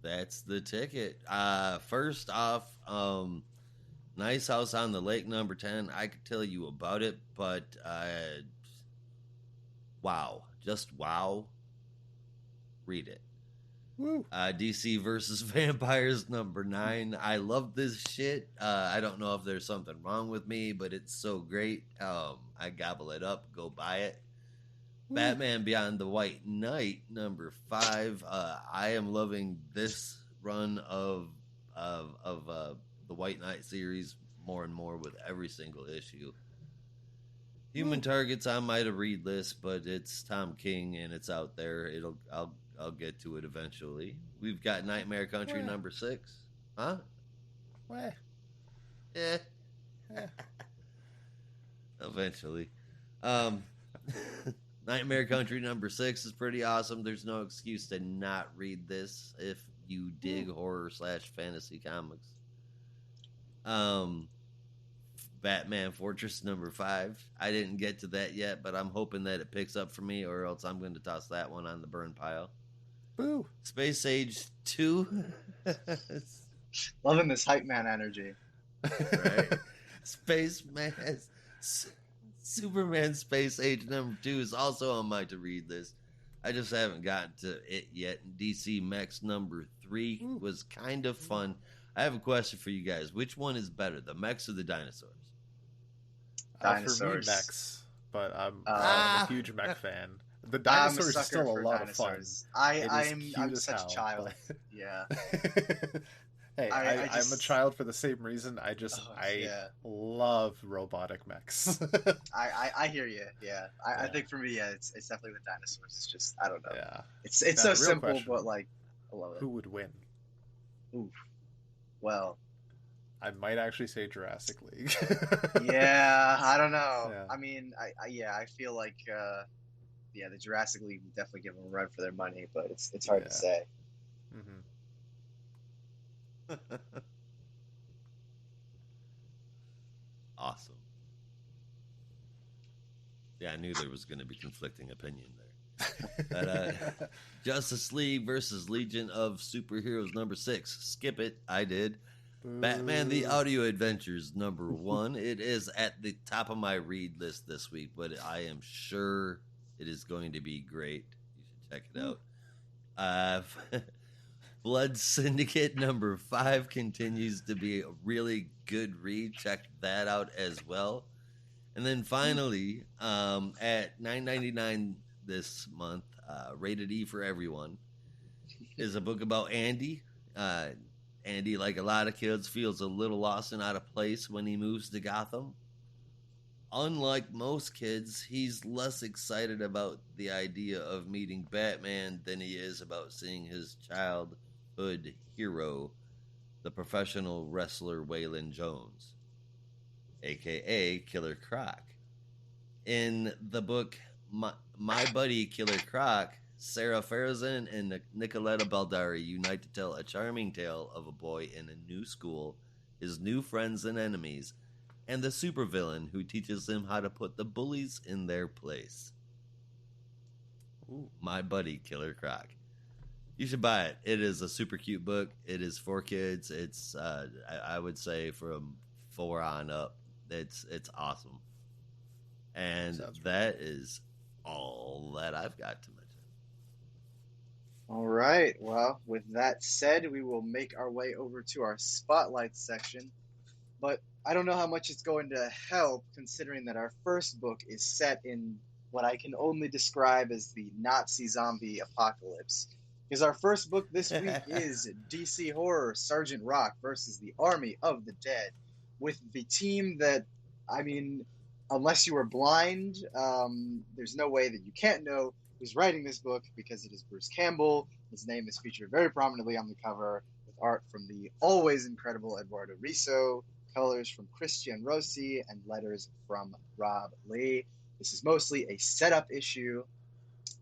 That's the ticket. First off, Nice House on the Lake #10. I could tell you about it, but wow, just wow. Read it. Woo. DC versus Vampires #9. I love this shit. I don't know if there's something wrong with me, but it's so great. I gobble it up. Go buy it. Batman Beyond the White Knight, number 5. I am loving this run of the White Knight series more and more with every single issue. Human Targets, I might have read this, but it's Tom King and it's out there. I'll get to it eventually. We've got Nightmare Country number 6. Huh? What? Yeah. Eventually. Nightmare Country number 6 is pretty awesome. There's no excuse to not read this if you dig horror / fantasy comics. Batman Fortress number 5. I didn't get to that yet, but I'm hoping that it picks up for me, or else I'm going to toss that one on the burn pile. Boo. Space Age 2. Loving this hype man energy. Right? Superman Space Age number 2 is also on my to read list. I just haven't gotten to it yet. DC Mex number 3 was kind of fun. I have a question for you guys. Which one is better, the mechs or the dinosaurs? Dinosaurs. For me, mechs, but I'm a huge mech fan. The dinosaurs are still a lot dinosaurs. of fun. I'm such a child. But... Yeah. Hey, I'm a child for the same reason. I love robotic mechs. I hear you. Yeah. I think for me, it's definitely the dinosaurs. It's just, I don't know. Yeah. It's so simple, question. But like, I love it. Who would win? Oof. Well, I might actually say Jurassic League. Yeah, I don't know. Yeah. I mean, I feel like, the Jurassic League would definitely give them a run for their money, but it's hard to say. Mm-hmm. Awesome. Yeah, I knew there was going to be conflicting opinion there. But, Justice League versus Legion of Superheroes number 6. Skip it. I did. Batman the Audio Adventures number 1. It is at the top of my read list this week, but I am sure it is going to be great. You should check it out. Blood Syndicate number 5 continues to be a really good read. Check that out as well. And then finally, at $9.99 this month, Rated E for Everyone, is a book about Andy. Andy, like a lot of kids, feels a little lost and out of place when he moves to Gotham. Unlike most kids, he's less excited about the idea of meeting Batman than he is about seeing his childhood hero, the professional wrestler Waylon Jones, a.k.a. Killer Croc. In the book My Buddy Killer Croc, Sarah Farazan and Nicoletta Baldari unite to tell a charming tale of a boy in a new school, his new friends and enemies, and the supervillain who teaches him how to put the bullies in their place. Ooh, My Buddy Killer Croc. You should buy it. It is a super cute book. It is for kids. It's I would say from 4 on up. It's awesome. And that is all that I've got to mention. All right. Well, with that said, we will make our way over to our spotlight section. But I don't know how much it's going to help, considering that our first book is set in what I can only describe as the Nazi zombie apocalypse. Because our first book this week is DC Horror Sergeant Rock versus the Army of the Dead, with the team that, I mean, unless you are blind, there's no way that you can't know who's writing this book, because it is Bruce Campbell. His name is featured very prominently on the cover, with art from the always incredible Eduardo Risso, colors from Christian Rossi, and letters from Rob Lee. This is mostly a setup issue,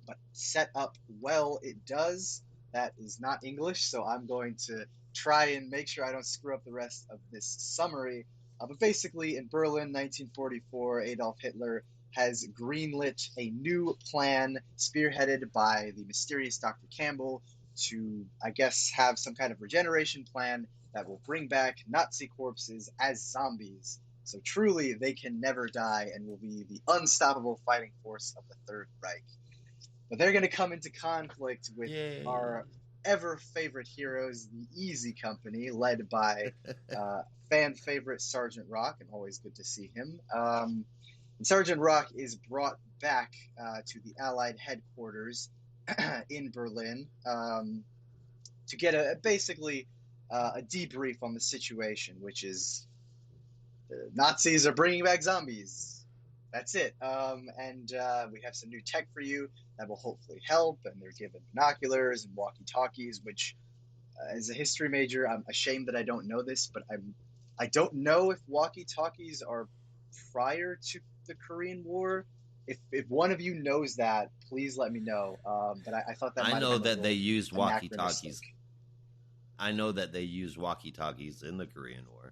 but set up well it does. That is not English, so I'm going to try and make sure I don't screw up the rest of this summary. But basically, in Berlin, 1944, Adolf Hitler has greenlit a new plan spearheaded by the mysterious Dr. Campbell to, I guess, have some kind of regeneration plan that will bring back Nazi corpses as zombies. So truly, they can never die and will be the unstoppable fighting force of the Third Reich. But they're going to come into conflict with our ever favorite heroes, the Easy Company, led by fan favorite Sergeant Rock, and always good to see him. And Sergeant Rock is brought back to the Allied headquarters in Berlin to get basically a debrief on the situation, which is the Nazis are bringing back zombies. That's it. And we have some new tech for you that will hopefully help. And they're given binoculars and walkie-talkies, which, as a history major, I'm ashamed that I don't know this, but I don't know if walkie-talkies are prior to the Korean War. If one of you knows that, please let me know. But I thought that I might have know been a that they little used walkie-talkies. anachronistic. I know that they used walkie-talkies in the Korean War.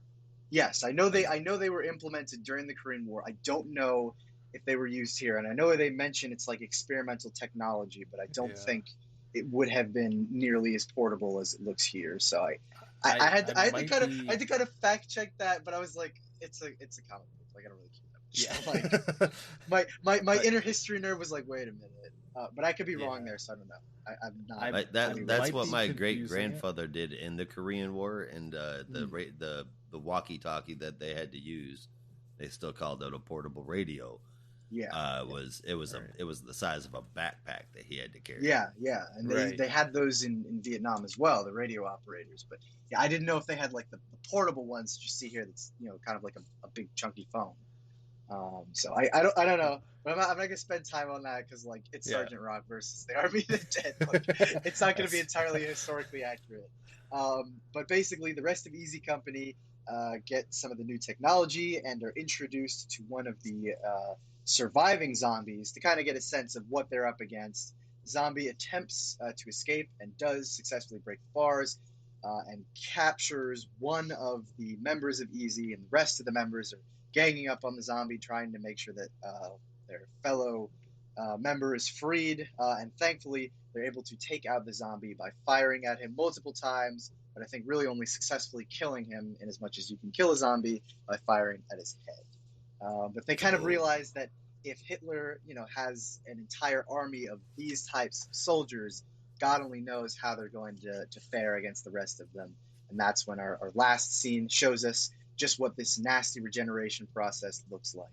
Yes, I know they were implemented during the Korean War. I don't know if they were used here, and I know they mention it's like experimental technology, but I don't Yeah. think it would have been nearly as portable as it looks here. So I I had I to might kind of be I had to kind of fact check that, but I was like, it's a comic book. Like I don't really care that much. yeah. Like my But inner history nerd was like, wait a minute, but I could be wrong yeah, there, so I don't know. I'm not I Like I fully that's might what be versed. my great confusing it. grandfather did in the Korean War, and Hmm. the walkie-talkie that they had to use, they still called it a portable radio. Yeah, yeah. Right. It was the size of a backpack that he had to carry. Yeah, and Right. they had those in Vietnam as well, the radio operators. But yeah, I didn't know if they had like the portable ones that you see here. That's kind of like a big chunky phone. So I don't know, but I'm not gonna spend time on that because like it's Yeah. Sergeant Rock versus the Army of the Dead. Like it's not gonna be That's entirely historically accurate. But basically, the rest of Easy Company get some of the new technology and are introduced to one of the surviving zombies to kind of get a sense of what they're up against. Zombie attempts to escape and does successfully break the bars and captures one of the members of Easy, and the rest of the members are ganging up on the zombie, trying to make sure that their fellow member is freed. And thankfully, they're able to take out the zombie by firing at him multiple times, but I think really only successfully killing him in as much as you can kill a zombie by firing at his head. But they kind of So realize that if Hitler, has an entire army of these types of soldiers, God only knows how they're going to fare against the rest of them. And that's when our last scene shows us just what this nasty regeneration process looks like.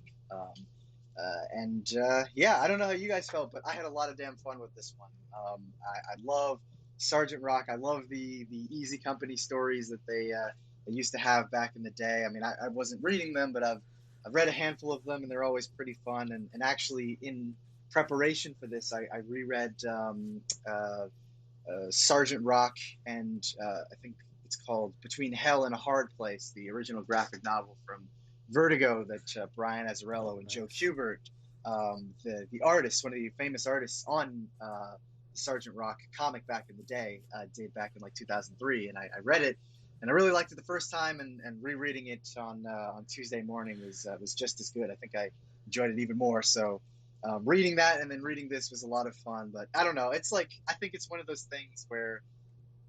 Yeah, I don't know how you guys felt, but I had a lot of damn fun with this one. I love Sergeant Rock. I love the Easy Company stories that they used to have back in the day. I mean, I wasn't reading them, but I've read a handful of them, and they're always pretty fun. And actually, in preparation for this, I reread Sergeant Rock and I think it's called Between Hell and a Hard Place, the original graphic novel from Vertigo that Brian oh Azzarello and Joe nice. Kubert, the artist, one of the famous artists on Sergeant Rock comic back in the day, did back in like 2003, and I read it. And I really liked it the first time, and rereading it on Tuesday morning was just as good. I think I enjoyed it even more. So reading that and then reading this was a lot of fun. But I don't know. It's like I think it's one of those things where,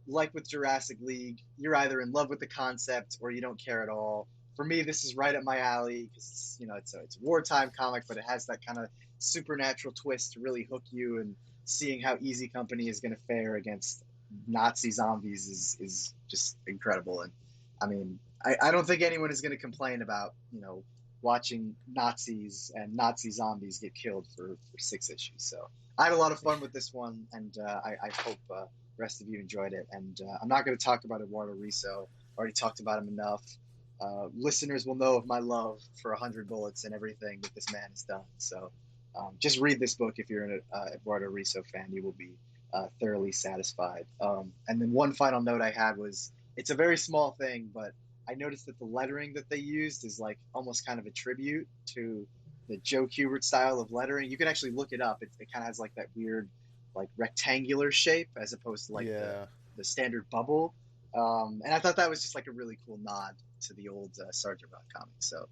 like with Jurassic League, you're either in love with the concept or you don't care at all. For me, this is right up my alley because it's a wartime comic, but it has that kind of supernatural twist to really hook you. And seeing how Easy Company is going to fare against Nazi zombies is just incredible. And I mean, I don't think anyone is going to complain about watching Nazis and Nazi zombies get killed for 6 issues. So I had a lot of fun with this one, and I hope the rest of you enjoyed it. And I'm not going to talk about Eduardo Riso. Already talked about him enough. Listeners will know of my love for 100 Bullets and everything that this man has done. So just read this book if you're an Eduardo Riso fan. You will be thoroughly satisfied. And then one final note I had was it's a very small thing, but I noticed that the lettering that they used is like almost kind of a tribute to the Joe Kubert style of lettering. You can actually look it up. It kind of has like that weird, like rectangular shape as opposed to like Yeah. the standard bubble. And I thought that was just like a really cool nod to the old Sergeant Rock comics. So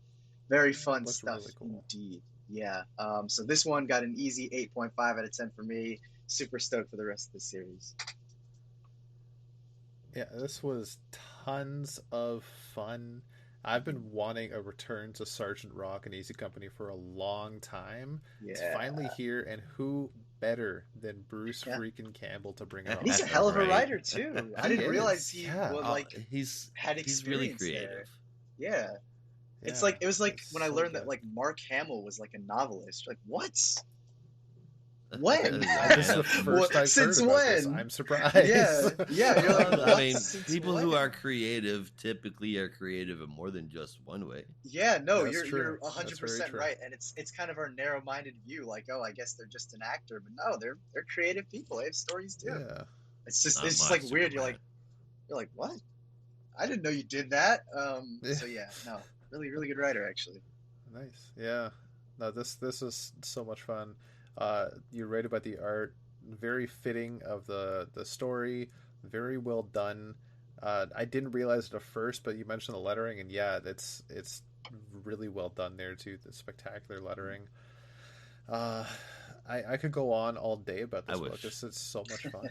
very Yeah, it fun looks stuff really cool. indeed. Yeah. So this one got an easy 8.5 out of 10 for me. Super stoked for the rest of the series. Yeah, this was tons of fun. I've been wanting a return to Sergeant Rock and Easy Company for a long time. It's Yeah. finally here, and who better than Bruce Yeah. freaking Campbell to bring it And he's off? a hell of a Right. writer too. I He didn't realize is, he yeah. would like He's had he's really experience there. creative. Yeah. It's Yeah, like it was like it's when I so learned that good. like Mark Hamill was like a novelist. Like what? That When? is This is man the up from- first I've heard Since about this. when? I'm surprised. Yeah. You're like, I what? mean, Since people when? who are creative typically are creative in more than just one way. Yeah, no, That's true. you're That's very 100% true. right, and it's kind of our narrow-minded view, like, oh, I guess they're just an actor, but no, they're creative people. They have stories too. Yeah. Not It's just my like weird. Superman. You're like, what? I didn't know you did that. Yeah. So yeah, no, really good writer actually. Nice. Yeah. No, this is so much fun. You're right about the art. Very fitting of the story. Very well done. I didn't realize it at first, but you mentioned the lettering, and yeah, it's really well done there too. The spectacular lettering. Uh, I could go on all day about I this book. wish. This is so much fun.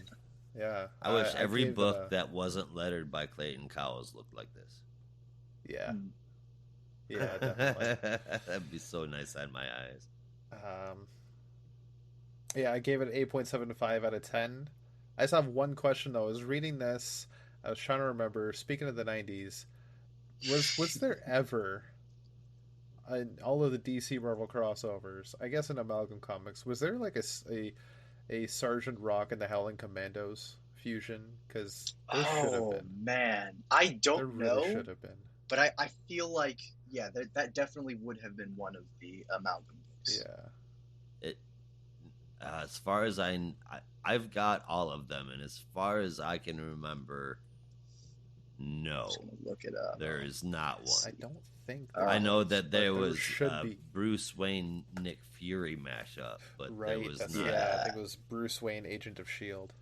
Yeah, I wish every gave it book a that wasn't lettered by Clayton Cowles looked like this. yeah, Mm. yeah, definitely. That'd be so nice on my eyes. Um, yeah, I gave it 8.75 out of 10. I just have one question though. I was reading this. I was trying to remember. Speaking of the 90s, was there ever in all of the DC Marvel crossovers? I guess in Amalgam Comics, was there like a Sergeant Rock and the Howling Commandos fusion? Because there should have Oh been. man, I There don't really know, should have been. but I feel like yeah, that definitely would have been one of the amalgam books. Yeah. It, as far as I've got all of them, and as far as I can remember, no, Just gonna look it up. there is not one. I don't think. I I know was, that but there was should be. Bruce Wayne Nick Fury mashup, but there Right. was That's, not. yeah, I think it was Bruce Wayne, Agent of Shield.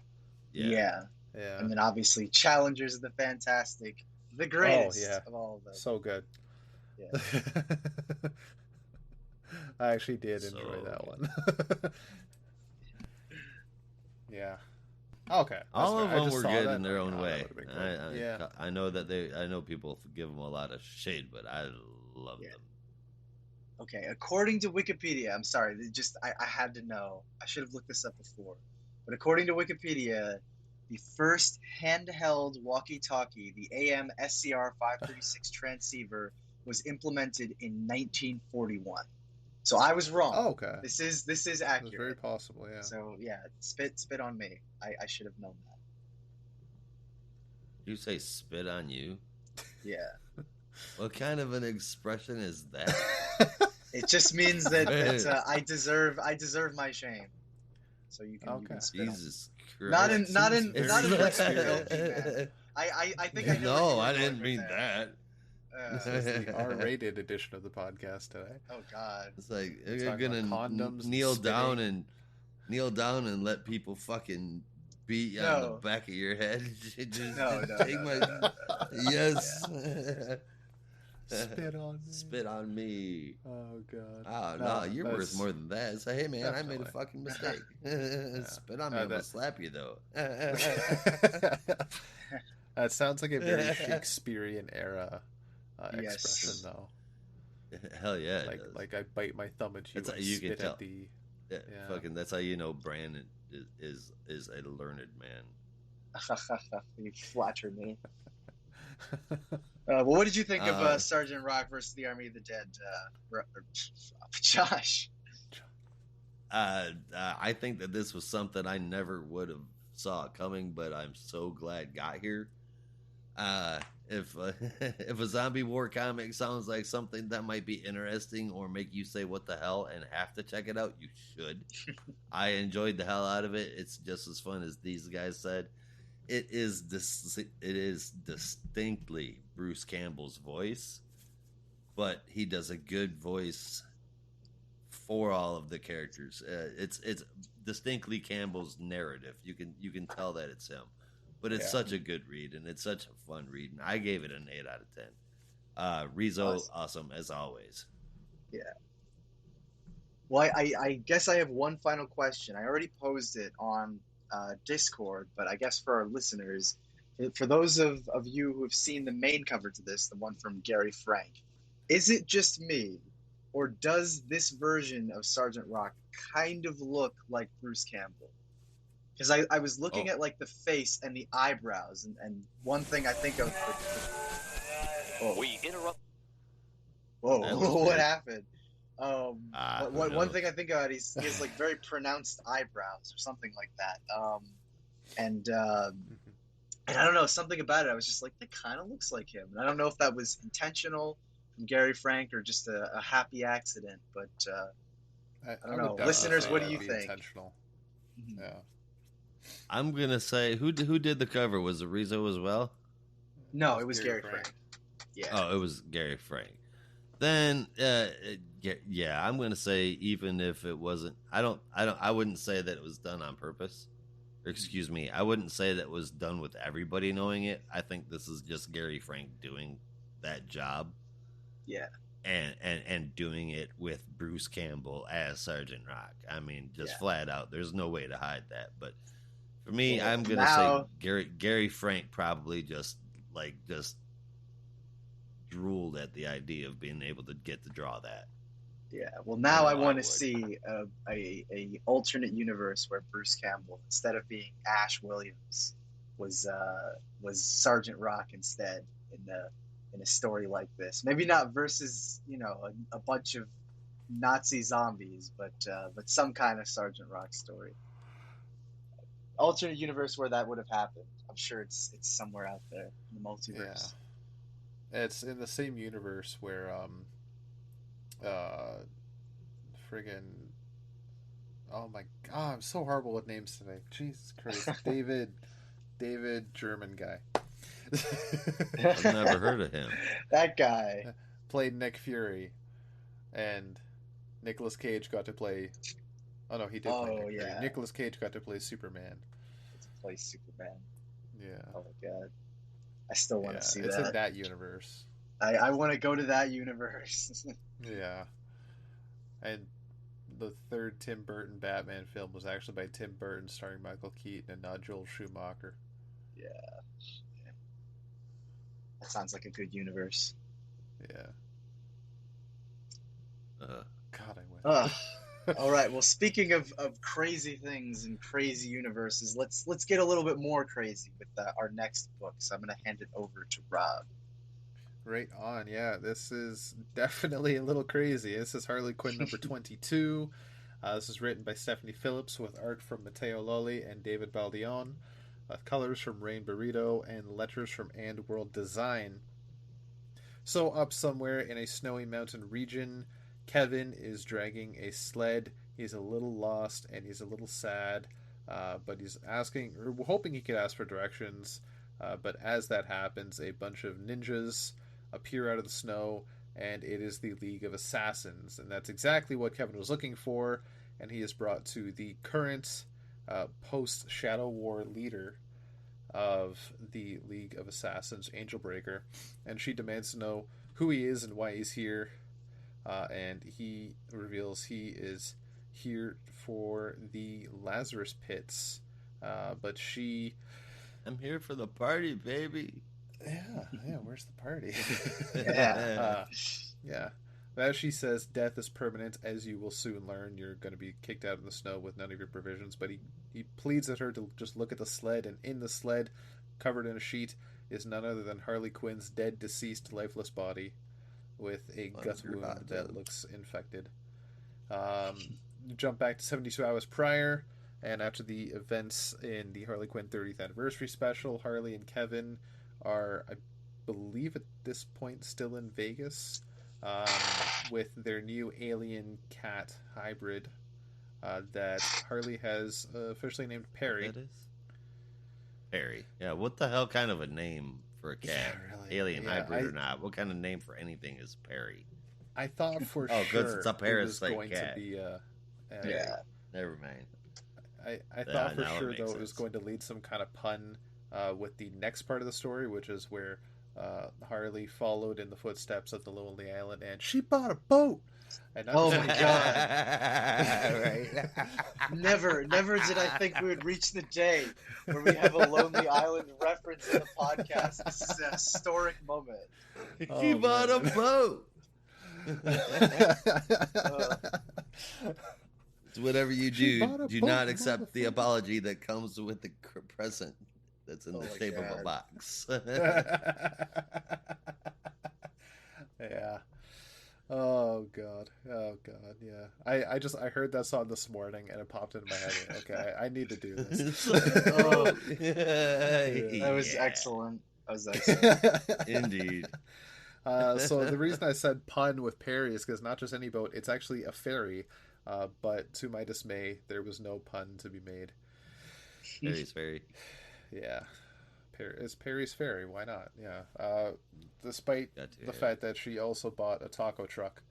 Yeah. Yeah. And then obviously Challengers of the Fantastic, the Oh greatest yeah. of all of them. So good. Yeah. I actually did So enjoy that good. one. Yeah. Okay. All That's of fair. I them just were saw good that in and their I'm like, own oh, way. that would've been cool. Yeah. I know that I know people give them a lot of shade, but I love them. Okay, according to Wikipedia, I'm sorry, I had to know. I should have looked this up before. But according to Wikipedia, the first handheld walkie-talkie, the AM SCR 536 transceiver, was implemented in 1941. So I was wrong. Oh, okay. This is It was very accurate. possible, yeah. So yeah, spit on me. I should have known You say spit on you? that. Yeah. What kind of an expression is that? It just means that I deserve my shame. So you Okay. can spit on me. Jesus Christ! Not in Seems like very a serious. filthy manner. I think I know where you No, were I going didn't with mean that. This is the R-rated edition of the podcast today. Oh God. It's like We're you're talking gonna about condoms, kneel down spitting. and let people fucking beat you on the No. back of your head. Just No. take my yes. Spit on me. Spit on me. Oh god. Oh No, no, you're worth more than that. Say, hey man, I made a Definitely. fucking mistake. Spit on me, I'm gonna slap you though. That sounds like a very Shakespearean era Yes. expression, though. Hell yeah, it does. Like I bite my thumb at you That's and how you can spit tell. at the. Yeah, Yeah. fucking. That's how you know Brandon is a learned man. You flatter me. Well, what did you think of Sergeant Rock versus the Army of the Dead, Josh? I think that this was something I never would have saw coming, but I'm so glad got here. If if a zombie war comic sounds like something that might be interesting or make you say what the hell and have to check it out, you should. I enjoyed the hell out of it. It's just as fun as these guys said. It is distinctly Bruce Campbell's voice, but he does a good voice for all of the characters. It's distinctly Campbell's narrative. You can tell that it's him, but it's such a good read and it's such a fun read. And I gave it an 8 out of 10. Rizzo, awesome as always. Yeah. Well, I guess I have one final question. I already posed it on Discord, but I guess for our listeners, for those of you who have seen the main cover to this, the one from Gary Frank, is it just me, or does this version of Sergeant Rock kind of look like Bruce Campbell? Because I was looking at like the face and the eyebrows, and one thing I think of. We interrupt. That Whoa, looks what weird. happened? Who One thing knows? I think about is he has like very pronounced eyebrows or something like that. And Mhm. and I don't know, something about it. I was just like, that kind of looks like him. And I don't know if that was intentional from Gary Frank or just a happy accident. But I I don't would know, definitely listeners, say what Uh, do that you would be think? intentional. Mhm. Yeah. I'm gonna say who did the cover? Was it Rizzo as well? It No, was it was Gary Gary Frank. Frank. Yeah, Oh, it was Gary Frank. Then, yeah, I'm gonna say even if it wasn't, I wouldn't say that it was done on purpose. Or excuse me, I wouldn't say that it was done with everybody knowing it. I think this is just Gary Frank doing that job yeah, and doing it with Bruce Campbell as Sergeant Rock. I mean, just yeah. flat out, there's no way to hide that. But for me, Well, I'm gonna say now, Gary Frank probably just drooled at the idea of being able to get to draw that. yeah. Well, I now I know I want to would. see a alternate universe where Bruce Campbell, instead of being Ash Williams, was Sergeant Rock instead in a story like this. Maybe not versus a bunch of Nazi zombies, but some kind of Sergeant Rock story. Alternate universe where that would have happened. I'm sure it's somewhere out there in the Yeah. multiverse. It's in the same universe where uh friggin' oh my god, I'm so horrible with names today. Jesus Christ. David German guy. I've never heard of him. That guy. Played Nick Fury, and Nicolas Cage got to play. Oh no, he did play Oh Nick Fury. yeah, Nicolas Cage got to play Superman. to play Superman. Yeah, Oh my god, I still want to yeah, see it's in that. that universe. I want to go to that universe. Yeah, and the third Tim Burton Batman film was actually by Tim Burton, starring Michael Keaton and not Joel Schumacher. Yeah, that sounds like a good universe. Yeah, Uh, God, I Ugh. wish. All right. Well, speaking of crazy things and crazy universes, let's get a little bit more crazy with our next book. So I'm going to hand it over to Rob. Right on, yeah. This is definitely a little crazy. This is Harley Quinn number 22. This is written by Stephanie Phillips with art from Matteo Lolli and David Baldion, colors from Rain Burrito, and letters from And World Design. So, up somewhere in a snowy mountain region, Kevin is dragging a sled. He's a little lost and he's a little sad, but he's asking, or hoping he could ask for directions. But as that happens, a bunch of ninjas appear out of the snow, and it is the League of Assassins. And that's exactly what Kevin was looking for, and he is brought to the current post Shadow War leader of the League of Assassins, Angel Breaker, and she demands to know who he is and why he's here. And he reveals he is here for the Lazarus Pits. But she, I'm here for the party, baby. yeah, where's the party? Yeah. uh, yeah. As she says, death is permanent, as you will soon learn. You're going to be kicked out in the snow with none of your provisions. But he pleads at her to just look at the sled, and in the sled, covered in a sheet, is none other than Harley Quinn's dead, deceased, lifeless body with a gut wound that looks infected. Um, jump back to 72 hours prior, and after the events in the Harley Quinn 30th anniversary special, Harley and Kevin are, I believe, at this point still in Vegas with their new alien cat hybrid that Harley has officially named Perry. That is Perry. Yeah, what the hell kind of a name for a Yeah, cat? really. Alien Yeah, hybrid or not? What kind of name for anything is Perry? I thought for Oh, because sure it's a it was parasite going to cat. be Perry. Yeah. Never mind. I thought Yeah, for now it sure makes though it was sense. going to lead some kind of pun with the next part of the story, which is where Harley followed in the footsteps of the Lonely Island, and she bought a boat. And not Oh just my any god. Right. Never did I think we would reach the day where we have a Lonely Island reference in the podcast. This is a historic moment. She Oh bought a man. boat. Uh, It's whatever you She do. bought a Do boat, not accept the motherfucker. apology that comes with the present that's in oh the my shape of a god. box. Yeah. Oh god. Oh god. Yeah. I heard that song this morning and it popped into my head. Okay, I need to do It's this. like, Oh, oh, that was yeah, excellent. That was excellent. Yeah. indeed. So the reason I said pun with Perry is because not just any boat, it's actually a ferry. But to my dismay, there was no pun to be made. Very, very. Yeah, it's Perry's ferry. Why not? Yeah. Despite Got to the have it. fact that she also bought a taco truck,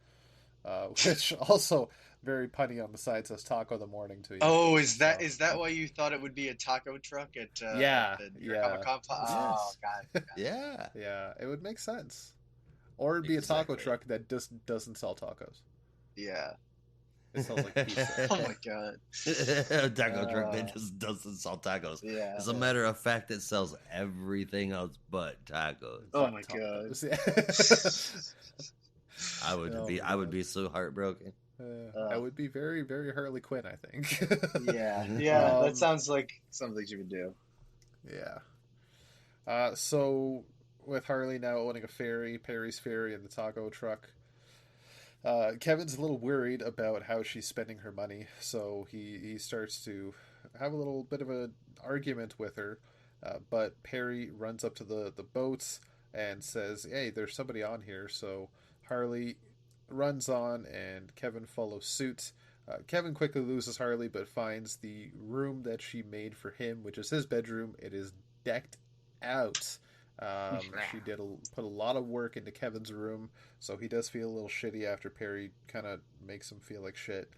which also very punny on the side says taco the morning to you. Oh, So is that why you thought it would be a taco truck at yeah, the New York Comic yeah, Con? Oh, Yes. got it. Yeah. yeah, it would make sense. Or it'd be a taco Exactly. truck that just doesn't sell tacos. Yeah. It sells like pizza. Oh my god. A taco truck Uh, that just doesn't sell tacos. yeah. As a Yeah. matter of fact, it sells everything else but tacos. Oh But my god. tacos. Yeah. Oh my I would god. be so heartbroken. I Uh, would be very, very Harley Quinn, I think. yeah. Yeah. That um, sounds like something you would do. yeah. So with Harley now owning a ferry, Perry's ferry, and the taco truck, Kevin's a little worried about how she's spending her money. So he starts to have a little bit of an argument with her. But Perry runs up to the boats and says, "Hey, there's somebody on here." So Harley runs on, and Kevin follows suit. Kevin quickly loses Harley, but finds the room that she made for him, which is his bedroom. It is decked out. She put a lot of work into Kevin's room, so he does feel a little shitty after Perry kind of makes him feel like shit.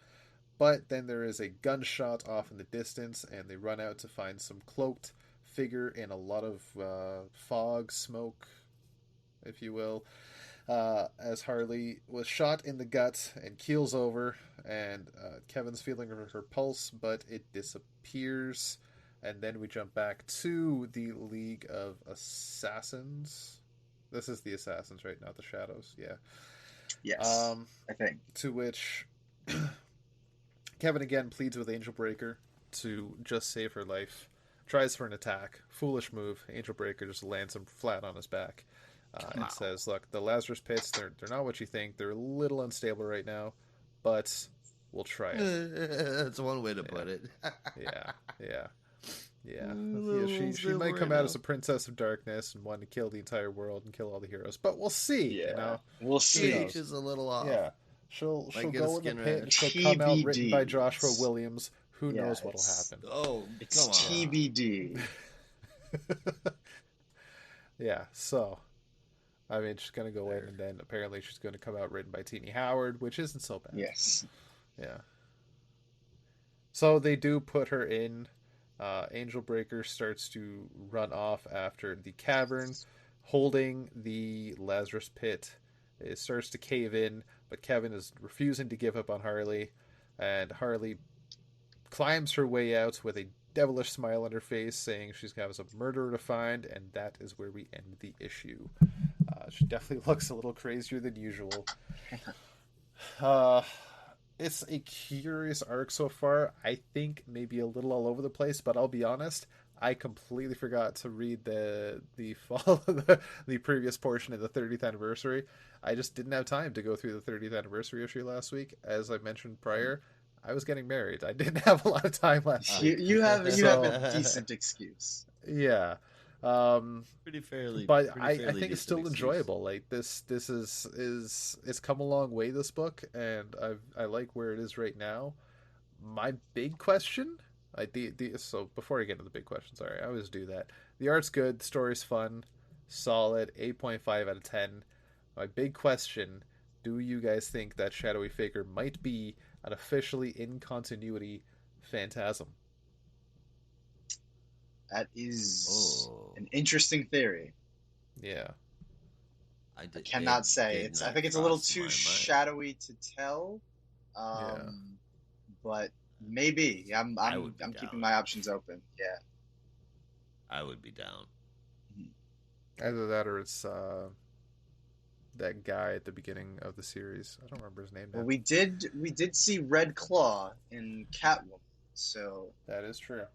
But then there is a gunshot off in the distance, and they run out to find some cloaked figure in a lot of fog, smoke, if you will, as Harley was shot in the gut and keels over, and Kevin's feeling her pulse, but it disappears. And then we jump back to the League of Assassins. This is the Assassins, right? Not the Shadows. Yeah. Yes. Um, I think. to which Kevin again pleads with Angel Breaker to just save her life. Tries for an attack. Foolish move. Angel Breaker just lands him flat on his back. And says, "Look, the Lazarus pits, they're not what you think. They're a little unstable right now, but we'll try it." That's one way to put Yeah. it. Yeah, yeah, yeah. Yeah, Little she unstable might come right out now. as a princess of darkness and want to kill the entire world and kill all the heroes, but we'll see. You Yeah. know, We'll who see. pH knows? is a little off. Yeah, she'll Might get a go in the skin pit and rash. she'll come out written by TBD. Joshua Williams. Who Yeah, knows what'll happen? Oh, it's come on. TBD. Yeah, so I mean, she's gonna go in, There. and then apparently she's going to come out written by Teenie Howard, which isn't so bad. Yes. Yeah. So they do put her in. Angel Breaker starts to run off after the cavern, holding the Lazarus pit. It starts to cave in, but Kevin is refusing to give up on Harley, and Harley climbs her way out with a devilish smile on her face, saying she's got a murderer to find, and that is where we end the issue. She definitely looks a little crazier than usual. Uh, it's a curious arc so far. I think maybe a little all over the place, but I'll be honest. I completely forgot to read the fall the previous portion of the 30th anniversary. I just didn't have time to go through the 30th anniversary issue last week. As I mentioned prior, I was getting married. I didn't have a lot of time last week. You have So a decent excuse. yeah. Um, but Pretty I fairly think it's decent still excuse. enjoyable. Like this is it's come a long way, this book, and I like where it is right now. My big question, the so before I get into the big question, sorry, I always do that. The art's good, the story's fun, solid, 8.5 out of 10. My big question, do you guys think that shadowy figure might be an officially in continuity phantasm? That is Oh, an interesting theory. Yeah. I it cannot say. did I not think it's a little cross my too mind. shadowy to tell. Yeah. But maybe. I would be I'm keeping down. my options open. Yeah. I would be down. Either that or it's that guy at the beginning of the series. I don't remember his name now. Well, we did see Red Claw in Catwoman, so That is true.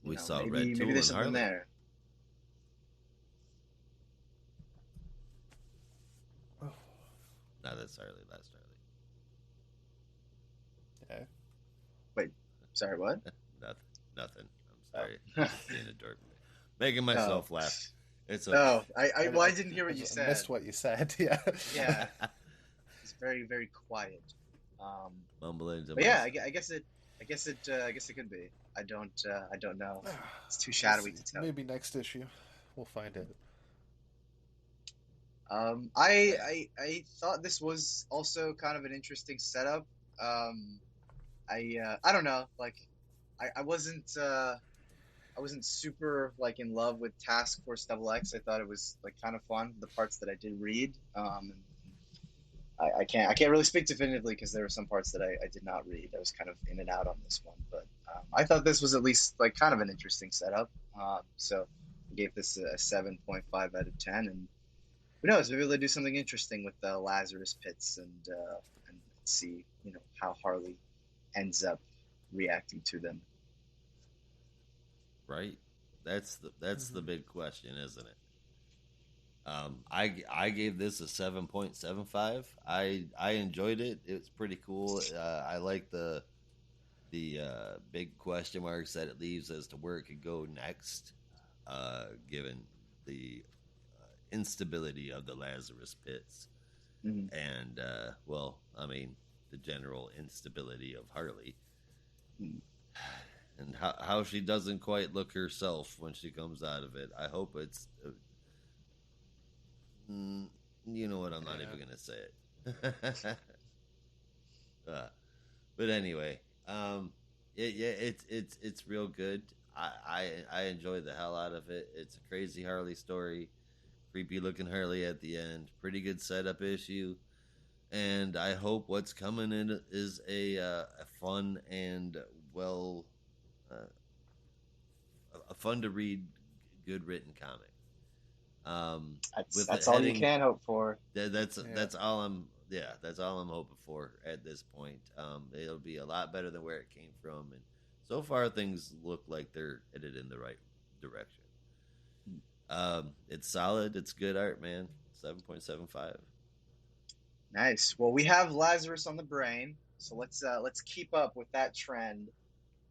We saw Red maybe Tool there's and something Harley. there. No, that's Harley. Last Yeah. Wait, sorry, what? Harley. Nothing. I'm Oh. sorry. I'm just being a dork. Making Oh. myself laugh. It's okay. Oh, well, I didn't hear what you I said. missed what you said. Yeah. Yeah, it's very, very quiet. Mumbling to But yeah, myself. I guess it could be. I don't know. It's too We'll shadowy see. to tell. Maybe next issue, we'll find it. I thought this was also kind of an interesting setup. I don't know, like I wasn't super like in love with Task Force Double X. I thought it was like kind of fun, the parts that I did read. I can't really speak definitively because there were some parts that I did not read. I was kind of in and out on this one, but I thought this was at least like kind of an interesting setup. So I gave this a 7.5 out of 10, and who knows, maybe they'll do something interesting with the Lazarus pits and see how Harley ends up reacting to them. Right? That's the big question, isn't it? I gave this a 7.75. I enjoyed it. It's pretty cool. I like the big question marks that it leaves as to where it could go next, given the instability of the Lazarus pits, Mm-hmm. and well, I mean, the general instability of Harley, and how she doesn't quite look herself when she comes out of it. I hope it's. You know what? I'm not even gonna say it. But anyway, it's real good. I enjoy the hell out of it. It's a crazy Harley story, creepy looking Harley at the end. Pretty good setup issue, and I hope what's coming in is a fun and a fun to read, good written comic. That's all you can hope for. That's all I'm hoping for at this point. It'll be a lot better than where it came from, and so far things look like they're headed in the right direction. It's solid. It's good art, man. 7.75. Nice. Well, we have Lazarus on the brain, so let's keep up with that trend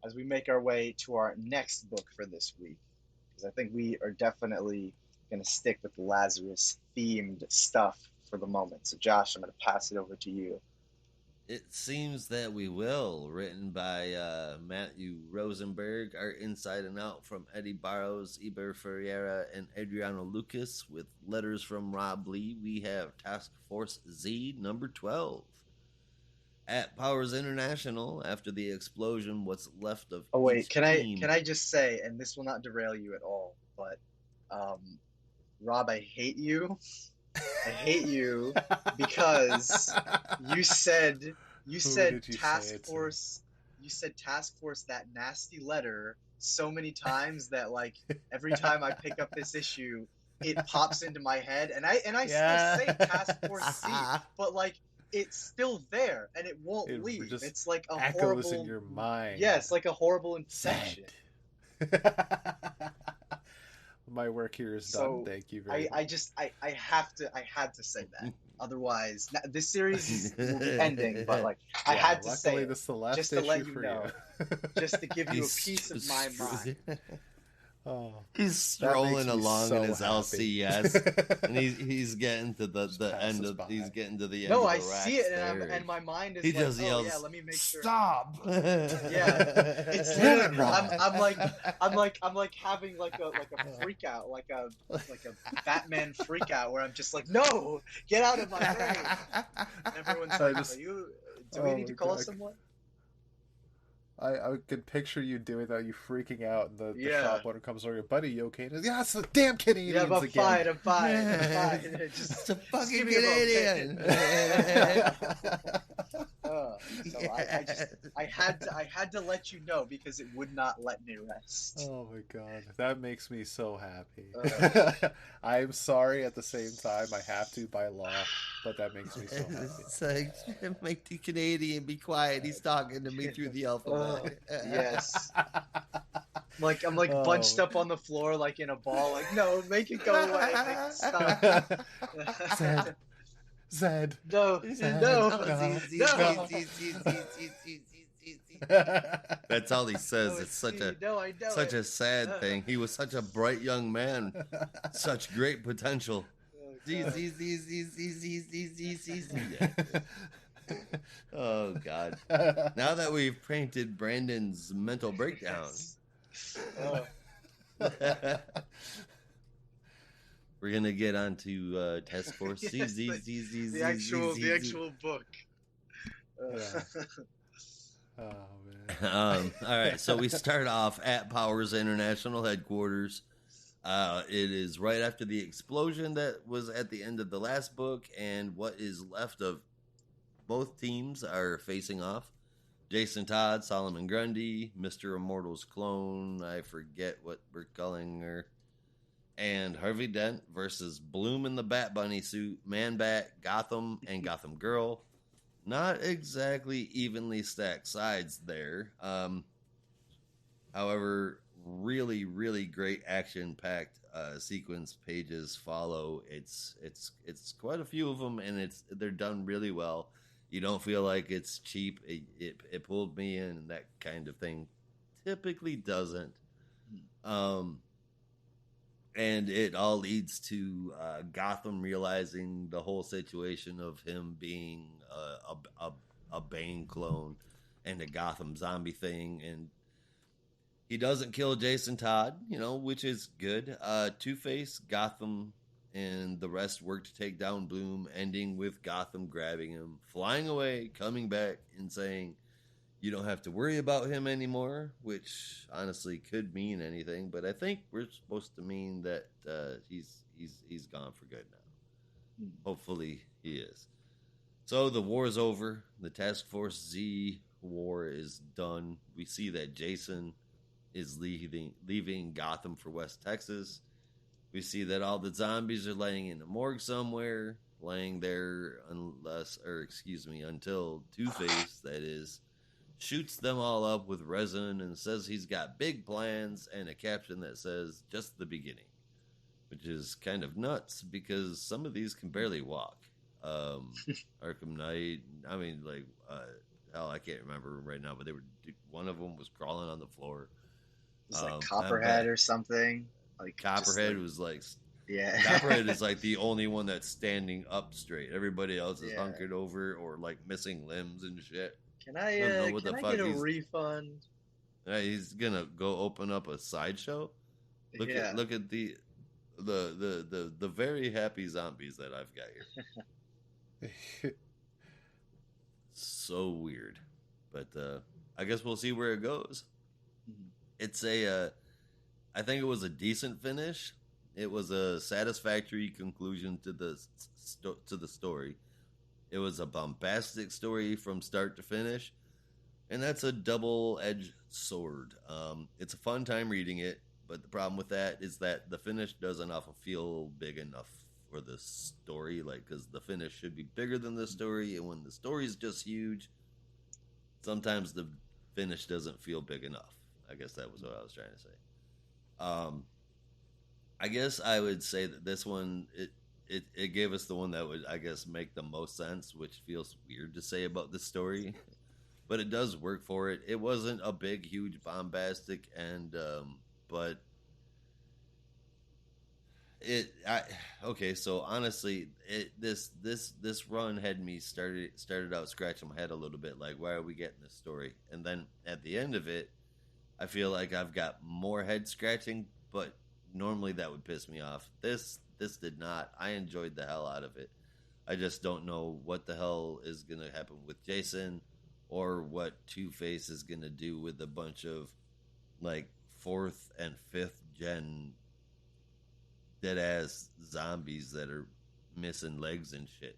as we make our way to our next book for this week, because I think we are definitely going to stick with the Lazarus themed stuff for the moment. So, Josh, I'm going to pass it over to you. It seems that we will. Written by Matthew Rosenberg, art inside and out from Eddie Barrows, Iber Ferreira, and Adriano Lucas, with letters from Rob Lee. We have Task Force Z number 12. At Powers International, after the explosion, what's left of Oh wait, each can team... I just say, and this will not derail you at all, but Rob, I hate you. I hate you because you said Task Force. You said Task Force, that nasty letter, so many times that like every time I pick up this issue, it pops into my head, and I still say Task Force Z, but like it's still there and it won't leave. It's like a horrible in your mind. Yeah, it's like a horrible infection. My work here is done. Thank you very much. I had to say that. Otherwise, this series will be ending. But like, I had to say it, this is the last just to let you for know, just to give you a piece of my mind. Oh, he's strolling along in his happy. LCS, and he's getting to the end of. He's getting to the end. No, of I the see it, and my mind is he like, just yells, yeah, let me make sure. Stop! Yeah, it's literally. I'm like having like a freak out, like a Batman freak out, where I'm just like, no, get out of my brain. And everyone's like, do we need to call someone? I could picture you doing that, you freaking out, and the shop owner comes over, buddy, you okay? And yeah, it's the damn Canadians again. I'm fine. It's a fucking Canadian. I had to let you know because it would not let me rest. Oh my god, that makes me so happy. I'm sorry at the same time. I have to by law, but that makes me so happy. It's like, make the Canadian be quiet. He's talking to me through the alphabet. Yes. I'm like bunched up on the floor like in a ball. Like, no, make it go away. Make it stop. Zed. No, Zed. no, no. That's all he says. No, It's it's Z. No, I know such it. a sad thing. He was such a bright young man, such great potential. Oh, Z God. Z Z Z Z Z Z Z Z Z. Oh God! Now that we've painted Brandon's mental breakdown, Yes. Oh, we're gonna get onto Task Force Z yes, Z Z Z the Z Z actual, the Z Z. actual book. Yeah. Oh man. All right, so we start off at Powers International headquarters. It is right after the explosion that was at the end of the last book, and what is left of both teams are facing off. Jason Todd, Solomon Grundy, Mr. Immortal's clone, I forget what we're calling her, and Harvey Dent versus Bloom in the Bat Bunny suit, Man Bat, Gotham, and Gotham Girl. Not exactly evenly stacked sides there. However, really, really great action-packed sequence pages follow. It's quite a few of them, and they're done really well. You don't feel like it's cheap. It pulled me in, and that kind of thing typically doesn't. And it all leads to Gotham realizing the whole situation of him being a Bane clone and a Gotham zombie thing, and he doesn't kill Jason Todd, which is good. Two-Face, Gotham, and the rest work to take down Bloom, ending with Gotham grabbing him, flying away, coming back, and saying, "You don't have to worry about him anymore," which honestly could mean anything, but I think we're supposed to mean that he's gone for good now. Hopefully he is. So the war is over. The Task Force Z war is done. We see that Jason is leaving Gotham for West Texas. We see that all the zombies are laying in the morgue somewhere, laying there until Two-Face, that is, shoots them all up with resin and says he's got big plans, and a caption that says, "Just the beginning," which is kind of nuts because some of these can barely walk. Arkham Knight, hell, I can't remember right now, but one of them was crawling on the floor. It's like Copperhead or something. Like Copperhead was like, yeah. Copperhead is like the only one that's standing up straight. Everybody else is hunkered over or like missing limbs and shit. Can I get a refund? He's gonna go open up a sideshow. Look at the very happy zombies that I've got here. So weird, but I guess we'll see where it goes. It's I think it was a decent finish. It was a satisfactory conclusion to the story. It was a bombastic story from start to finish, and that's a double-edged sword. It's a fun time reading it, but the problem with that is that the finish doesn't often feel big enough for the story, because the finish should be bigger than the story, and when the story's just huge, sometimes the finish doesn't feel big enough. I guess that was what I was trying to say. I guess I would say that this one, it gave us the one that would, I guess, make the most sense, which feels weird to say about this story, but it does work for it. It wasn't a big, huge, bombastic end, but so honestly, this run had me started out scratching my head a little bit, like, why are we getting this story? And then at the end of it, I feel like I've got more head scratching, but normally that would piss me off. This did not. I enjoyed the hell out of it. I just don't know what the hell is going to happen with Jason, or what Two-Face is going to do with a bunch of, like, 4th and 5th gen dead-ass zombies that are missing legs and shit.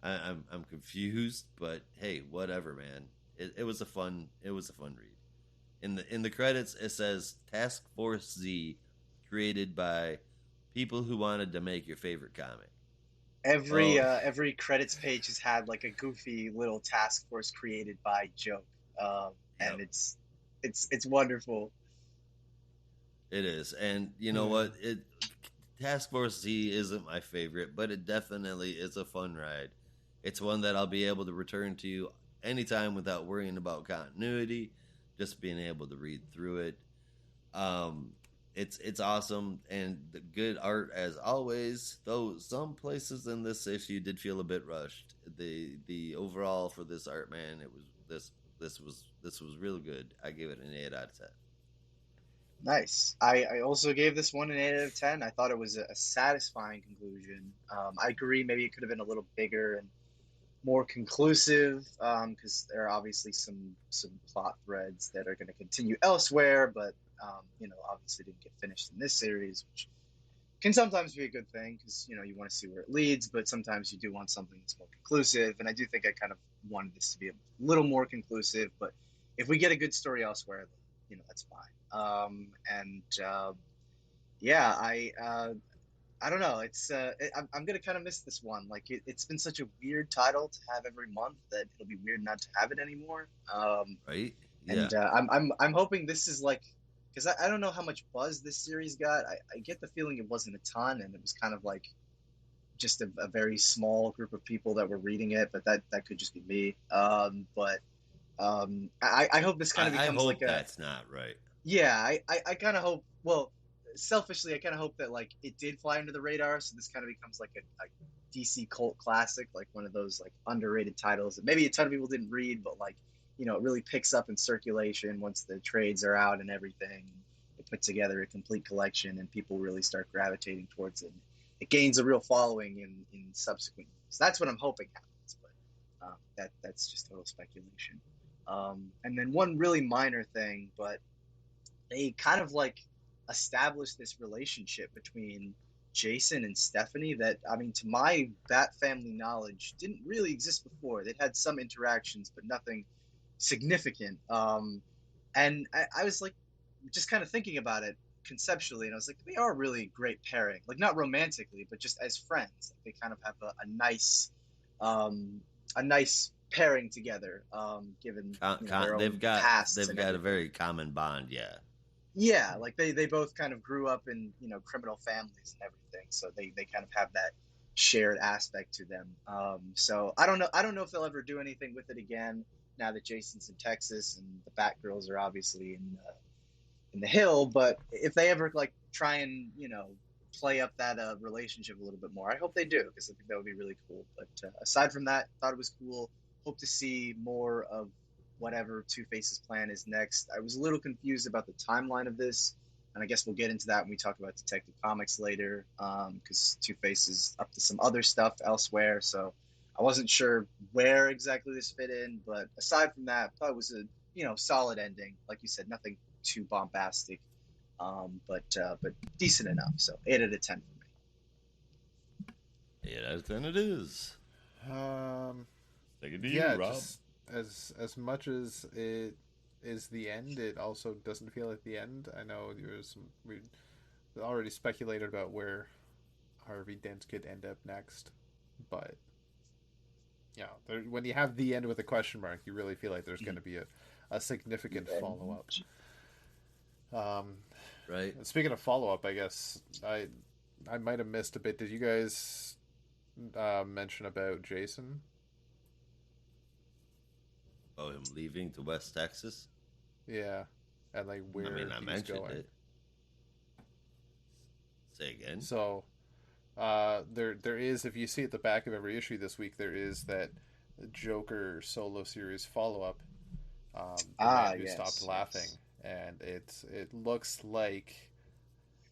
I'm confused, but hey, whatever, man. It was a fun read. In the credits, it says Task Force Z, created by people who wanted to make your favorite comic. Every credits page has had like a goofy little task force created by joke, and it's wonderful. It is, and you know what? Task Force Z isn't my favorite, but it definitely is a fun ride. It's one that I'll be able to return to anytime without worrying about continuity. Just being able to read through it. Um, it's awesome and the good art as always. Though some places in this issue did feel a bit rushed. The overall for this art, man, it was this was really good. I gave it an 8 out of 10. Nice. I also gave this one an 8 out of 10. I thought it was a satisfying conclusion. I agree, maybe it could have been a little bigger and more conclusive, because there are obviously some plot threads that are going to continue elsewhere, but obviously didn't get finished in this series, which can sometimes be a good thing because you want to see where it leads, but sometimes you do want something that's more conclusive. And I do think I kind of wanted this to be a little more conclusive, but if we get a good story elsewhere, then, that's fine. And yeah, I don't know. I'm gonna kind of miss this one. Like it's been such a weird title to have every month that it'll be weird not to have it anymore. Right? Yeah. And I'm hoping this is like, because I don't know how much buzz this series got. I get the feeling it wasn't a ton, and it was kind of like just a very small group of people that were reading it. But that could just be me. But I hope this kind of I becomes hope like a, that's not right. yeah. I kind of hope. Well, selfishly, I kind of hope that like it did fly under the radar, so this kind of becomes like a DC cult classic, like one of those like underrated titles that maybe a ton of people didn't read, but like it really picks up in circulation once the trades are out and everything. It put together a complete collection, and people really start gravitating towards it. It gains a real following in subsequent years. That's what I'm hoping happens, but that's just total speculation. And then one really minor thing, but they kind of like established this relationship between Jason and Stephanie that, I mean, to my Bat family knowledge, didn't really exist before. They'd had some interactions, but nothing significant. And I was like, just kind of thinking about it conceptually, and I was like, they are really a great pairing. Like not romantically, but just as friends. Like, they kind of have a nice pairing together. Given their They've own got pasts they've and got a everything. very common bond. Yeah. Yeah, like they both kind of grew up in criminal families and everything, so they kind of have that shared aspect to them. So I don't know if they'll ever do anything with it again now that Jason's in Texas and the Batgirls are obviously in the Hill. But if they ever like try and play up that relationship a little bit more, I hope they do because I think that would be really cool. But aside from that, thought it was cool. Hope to see more of whatever Two Face's plan is next. I was a little confused about the timeline of this, and I guess we'll get into that when we talk about Detective Comics later, because Two Face is up to some other stuff elsewhere. So I wasn't sure where exactly this fit in, but aside from that, I thought it was a solid ending. Like you said, nothing too bombastic, but decent enough. So 8 out of 10 for me. 8 out of 10 it is. Um, Take it to you, yeah, Rob. just as much as it is the end, it also doesn't feel like the end. I know we already speculated about where Harvey Dent could end up next, but when you have the end with a question mark, you really feel like there's going to be a significant follow up. Right. Speaking of follow up, I guess I might have missed a bit. Did you guys mention about Jason? Oh, him leaving to West Texas? Yeah, and like where I mean, I he's mentioned going. it. Say again. So, there is, if you see at the back of every issue this week, there is that Joker solo series follow up, the man who Yes, stopped laughing, yes. and it looks like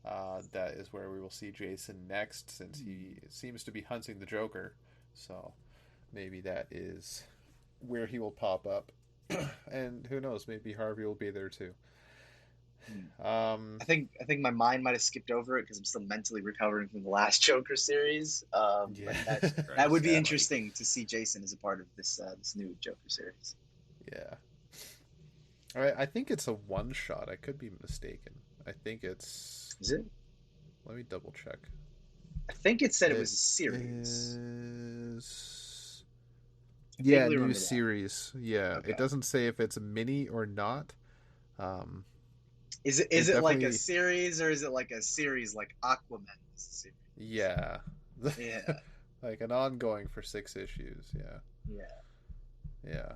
that is where we will see Jason next, since he seems to be hunting the Joker. So maybe that is where he will pop up, and who knows, maybe Harvey will be there too. I think my mind might have skipped over it because I'm still mentally recovering from the last Joker series. Yeah, But Jesus that would Christ, be yeah. interesting to see Jason as a part of this new Joker series. yeah. All right, I think it's a one shot. I could be mistaken. I think it's. Is it? Let me double check. I think it said it It was a series. is. I Yeah, vaguely new remember that. series. Yeah, it Okay. doesn't say if it's a mini or not. Um, Is it it like a definitely. series or is it like a series like Aquaman is a series? Yeah. Yeah. Like an ongoing for 6 issues. Yeah. Yeah. Yeah.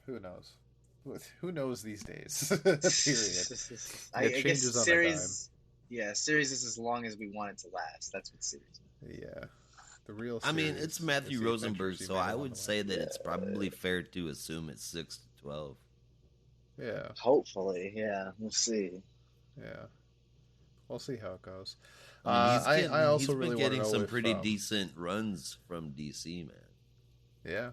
Who knows? Who knows these days? Period. It I guess changes on a dime. series is as long as we want it to last. That's what series is. Yeah. The real I mean, series it's is Matthew the Rosenberg, adventures you so made I along would the way. say that it's probably fair to assume it's 6 to 12. Yeah. Hopefully, yeah. We'll see. Yeah. We'll see how it goes. I mean, I also he's really been want to getting know some if pretty decent runs from DC, man. yeah,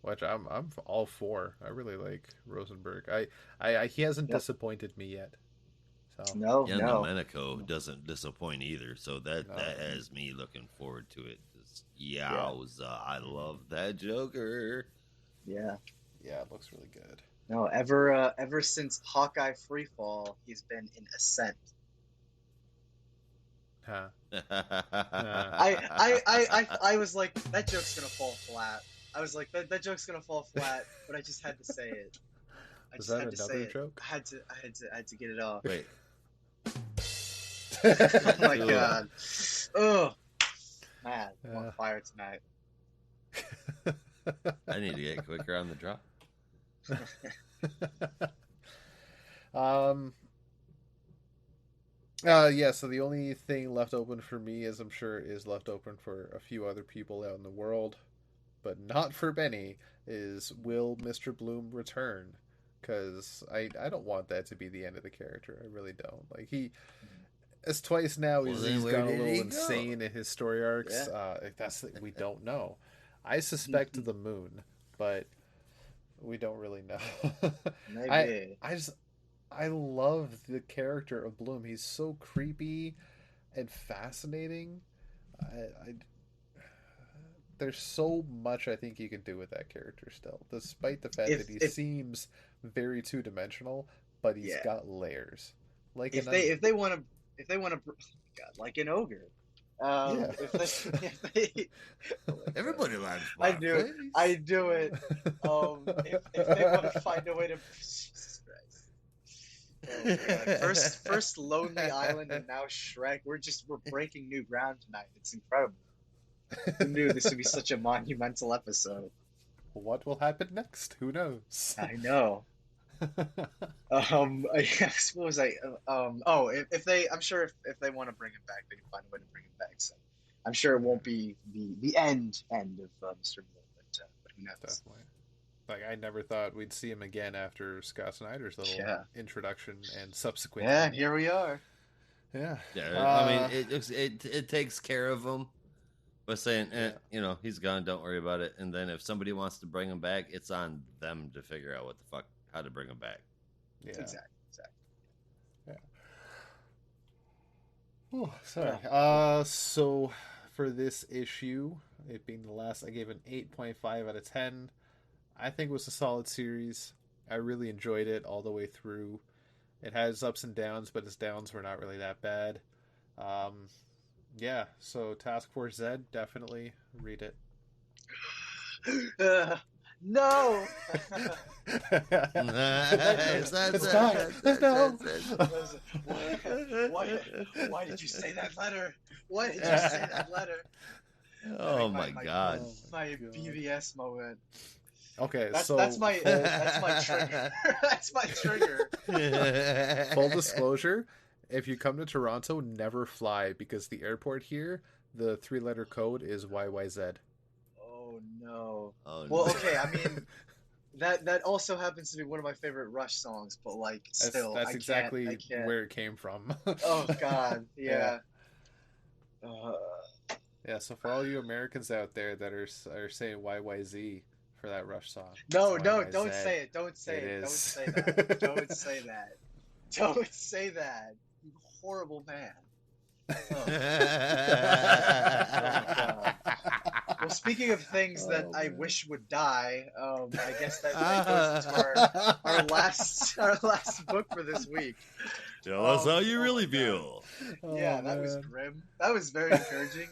which I'm all for. I really like Rosenberg. He hasn't Yep. disappointed me yet. So No, Yeah, no. Domenico doesn't disappoint either, so that No. has me looking forward to it. 'Cause, Yeah. yowza, I love that Joker. Yeah. yeah, it looks really good. No, ever since Hawkeye Freefall, he's been in ascent. Huh. I was like, that joke's gonna fall flat. I was like, that joke's gonna fall flat, but I just had to say it. I Was just that had to say another it. joke? I had to get it off. Wait, Oh my Ugh. god. Oh man, I'm on Yeah. fire tonight. I need to get quicker on the draw. Yeah, so the only thing left open for me, as I'm sure is left open for a few other people out in the world, but not for Benny, is will Mr. Bloom return? Because I don't want that to be the end of the character. I really don't. Like, it's twice now Well, he's then where gone a did he little go? insane in his story arcs. We don't know. I suspect the moon, but we don't really know. Maybe. I love the character of Bloom. He's so creepy and fascinating. I there's so much I think you can do with that character still, despite the fact that he seems very two dimensional, but he's got layers. Like if they want to, God, like an ogre. If they Everybody likes I do it. I do it. If they want to find a way to, Jesus Christ. Oh, first Lonely Island and now Shrek. We're breaking new ground tonight. It's incredible. Who knew this would be such a monumental episode? What will happen next? Who knows? I know. What was I? If they, I'm sure if they want to bring it back, they can find a way to bring it back. So I'm sure it won't be the end of Mr. Moore, but who knows? Definitely. Like, I never thought we'd see him again after Scott Snyder's little introduction and subsequent. Yeah, here we are. Yeah. I mean, it takes care of him by saying, he's gone, don't worry about it. And then if somebody wants to bring him back, it's on them to figure out how to bring him back. Yeah. Exactly. Yeah. Oh, sorry. So for this issue, it being the last, I gave an 8.5 out of 10. I think it was a solid series. I really enjoyed it all the way through. It has ups and downs, but its downs were not really that bad. Yeah, so Task Force Z, definitely read it. No! It's time. No! Why did you say that letter? Why did you say that letter? Oh my god. My BVS moment. Okay, that's my trigger. That's my trigger. Full disclosure, if you come to Toronto, never fly, because the airport here, the 3-letter code is YYZ. Oh no. Oh, well, okay, I mean that also happens to be one of my favorite Rush songs, but like still that's I exactly can't. where it came from. Oh god, yeah. Yeah, so for all you Americans out there that are saying YYZ for that Rush song. No, don't say it. Don't say it. Don't say that. Don't say that. Don't say that. You horrible man. Oh. Well, speaking of things that I wish would die, I guess that goes into our last book for this week. Tell us how you really feel. Yeah, that was grim. That was very encouraging.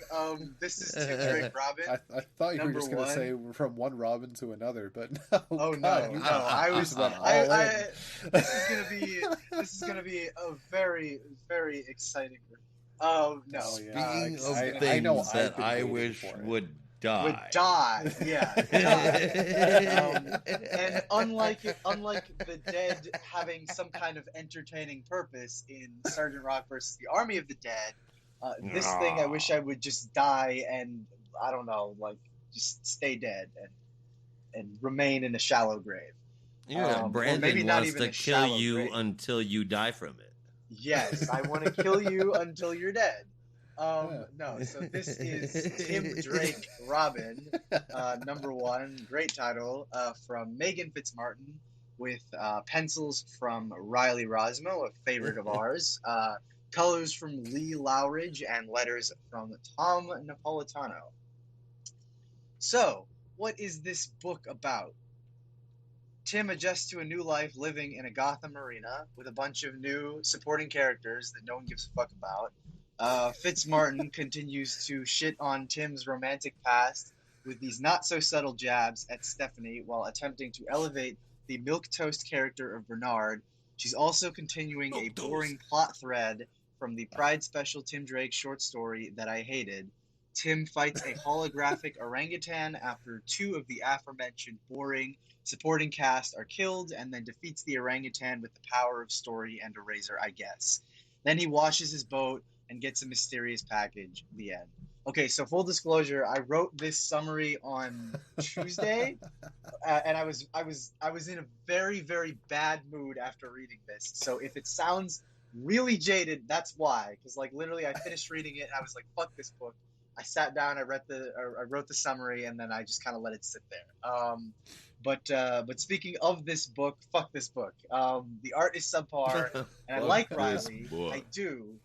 This is Tim Drake Robin. I thought you were just going to say from one Robin to another, but no. This is gonna be a very, very exciting No. Oh, yeah. Speaking This of is gonna I be know things I've that been I waiting wish for it. would would die. die. Yeah, and unlike the dead having some kind of entertaining purpose in Sergeant Rock versus the Army of the Dead, this thing I wish I would just die and I don't know, like just stay dead and remain in a shallow grave, Yeah, or maybe Brandon not wants even to a kill shallow you grave. until you die from it. Yes, I want to kill you until you're dead. Yeah. No, so this is Tim Drake Robin, #1, great title, from Megan Fitzmartin, with pencils from Riley Rosmo, a favorite of ours, colors from Lee Lowridge, and letters from Tom Napolitano. So, what is this book about? Tim adjusts to a new life living in a Gotham arena with a bunch of new supporting characters that no one gives a fuck about. Fitzmartin continues to shit on Tim's romantic past with these not so subtle jabs at Stephanie while attempting to elevate the milquetoast character of Bernard. She's also continuing a boring plot thread from the Pride Special Tim Drake short story that I hated. Tim fights a holographic orangutan after two of the aforementioned boring supporting cast are killed, and then defeats the orangutan with the power of story and a razor, I guess. Then he washes his boat and gets a mysterious package. The end. Okay, so full disclosure, I wrote this summary on Tuesday, and I was in a very bad mood after reading this. So if it sounds really jaded, that's why. Because like literally, I finished reading it and I was like, "Fuck this book." I sat down, I wrote the summary, and then I just kind of let it sit there. But speaking of this book, fuck this book. The art is subpar, and I like Riley. I do.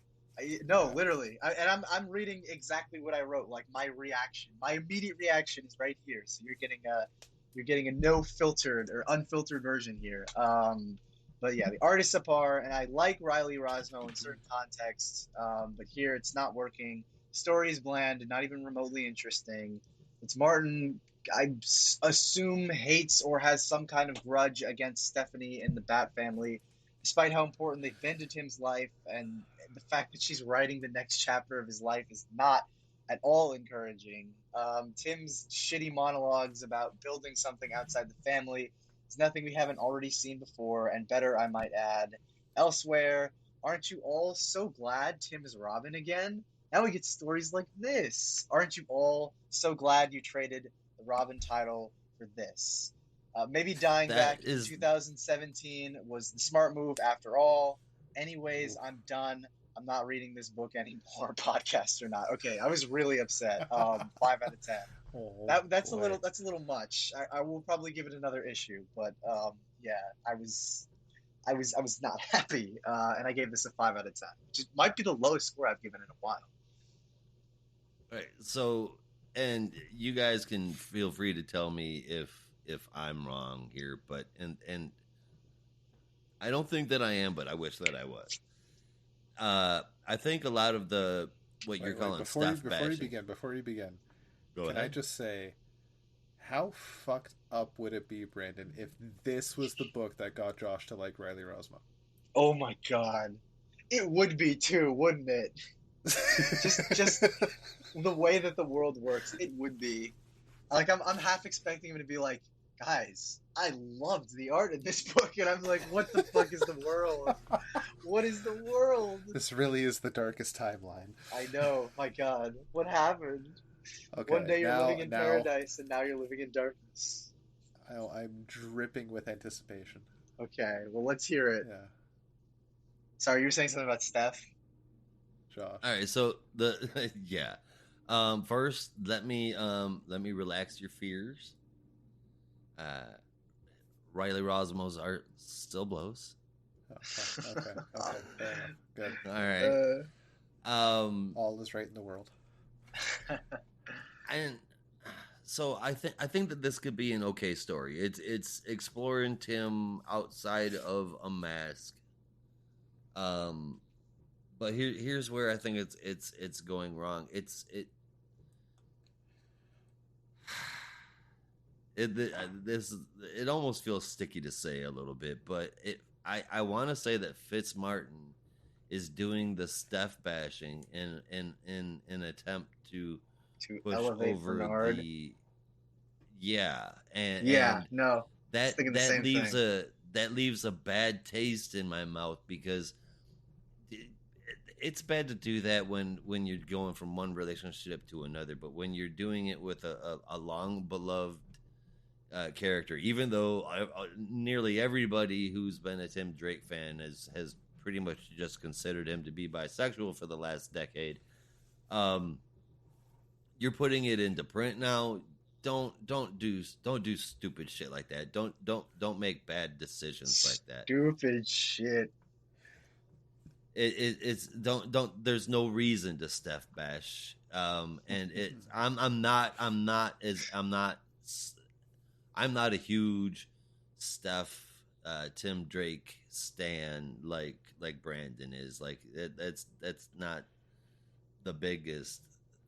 No, Yeah. literally, and I'm reading exactly what I wrote. Like my reaction, my immediate reaction is right here. So you're getting a no filtered or unfiltered version here. But yeah, the art is subpar, and I like Riley Rosmo in certain contexts, but here it's not working. Story is bland, not even remotely interesting. It's Martin, I assume, hates or has some kind of grudge against Stephanie and the Bat family, despite how important they've been to Tim's life, and the fact that she's writing the next chapter of his life is not at all encouraging. Tim's shitty monologues about building something outside the family is nothing we haven't already seen before, and better, I might add. Elsewhere, aren't you all so glad Tim is Robin again? Now we get stories like this. Aren't you all so glad you traded the Robin title for this? Maybe dying That back in is 2017 was the smart move after all. Anyways, I'm done. I'm not reading this book anymore, podcast or not. Okay, I was really upset. 5 out of 10. Oh, That's boy. a little much. I will probably give it another issue, but yeah, I was not happy, and I gave this a 5 out of 10, which might be the lowest score I've given in a while. right. So, and you guys can feel free to tell me if I'm wrong here, but and I don't think that I am, but I wish that I was. I think a lot of the what you're calling stuff bashing. Before you begin, Go can I ahead. just say, how fucked up would it be, Brandon, if this was the book that got Josh to like Riley Rosmo? Oh my god, it would be too, wouldn't it? Just the way that the world works, it would be. Like I'm half expecting him to be like, guys, I loved the art in this book, and I'm like, what the fuck is the world? What is the world? This really is the darkest timeline. I know, my god, what happened? One Okay, day you're living in paradise, and now you're living in darkness. I'm dripping with anticipation. Okay, well, let's hear it. Yeah, Sorry, you were saying something about Steph? Josh. All right, so the yeah. First, let me relax your fears. Riley Rosmo's art still blows. Oh, okay, fair enough. Good. All right. All is right in the world. And so I think that this could be an okay story. It's exploring Tim outside of a mask. But here's where I think it's going wrong. It almost feels sticky to say a little bit, but I want to say that Fitzmartin is doing the Steph bashing in an attempt to To push elevate over Bernard. the yeah, Yeah, and no, I was that thinking the that same leaves thing. a bad taste in my mouth because it, it's bad to do that when you're going from one relationship to another, but when you're doing it with a long beloved character, even though nearly everybody who's been a Tim Drake fan has pretty much just considered him to be bisexual for the last decade. Um, you're putting it into print now. Don't do stupid shit like that. Don't make bad decisions like that. Stupid shit. It's don't there's no reason to Steph bash. And it's I'm not a huge Steph Tim Drake stan like Brandon is. Like that's not the biggest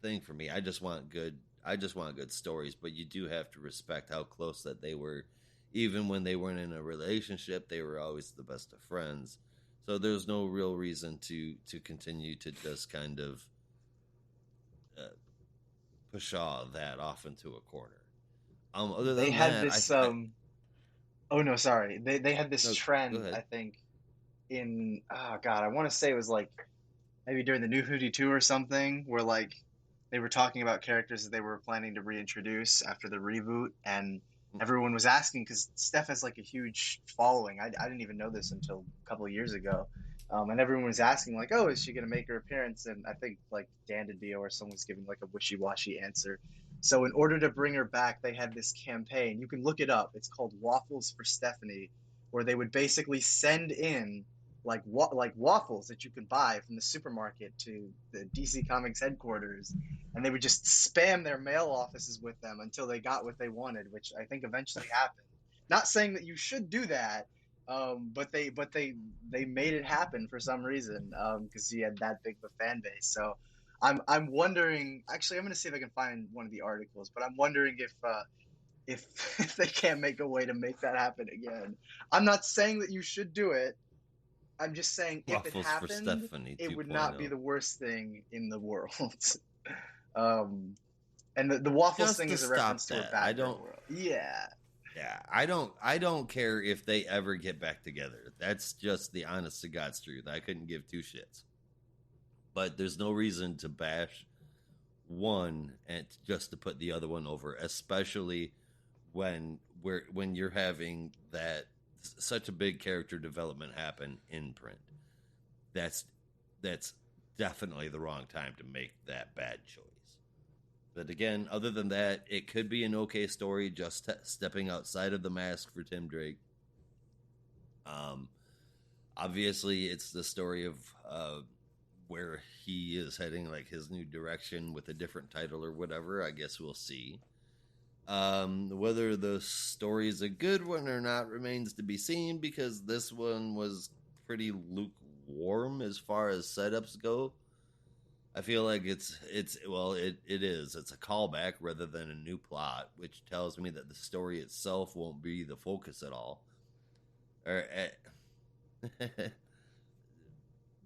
thing for me. I just want good stories, but you do have to respect how close that they were. Even when they weren't in a relationship, they were always the best of friends. So there's no real reason to continue to just kind of uh, pshaw that off into a corner. Other They than had that, this I oh no, sorry. They had this no, go trend, I ahead. think, in oh god, I want to say it was like maybe during the New 52 or something, where like they were talking about characters that they were planning to reintroduce after the reboot, and everyone was asking because Steph has like a huge following. I didn't even know this until a couple of years ago, and everyone was asking like, "Oh, is she going to make her appearance?" And I think like Dan DiDio or someone was giving like a wishy-washy answer. So in order to bring her back, they had this campaign. You can look it up. It's called Waffles for Stephanie, where they would basically send in like waffles that you could buy from the supermarket to the DC Comics headquarters, and they would just spam their mail offices with them until they got what they wanted, which I think eventually happened. Not saying that you should do that, but they made it happen for some reason because he had that big of a fan base. So I'm wondering. Actually, I'm going to see if I can find one of the articles, but I'm wondering if if they can't make a way to make that happen again. I'm not saying that you should do it. I'm just saying if it Waffles for happened, Stephanie it would not be 2.0. the worst thing in the world. um, and the waffles Just thing to is a stop reference to a that. I Batgirl don't world. Yeah, Yeah, I don't care if they ever get back together. That's just the honest to God's truth. I couldn't give two shits. But there's no reason to bash one and just to put the other one over, especially when you're having that such a big character development happen in print. That's that's definitely the wrong time to make that bad choice. But again, other than that, it could be an okay story just stepping outside of the mask for Tim Drake. Um, Obviously, it's the story of where he is heading, like his new direction with a different title or whatever. I guess we'll see. Whether the story is a good one or not remains to be seen because this one was pretty lukewarm as far as setups go. I feel like it is. It's a callback rather than a new plot, which tells me that the story itself won't be the focus at all. Or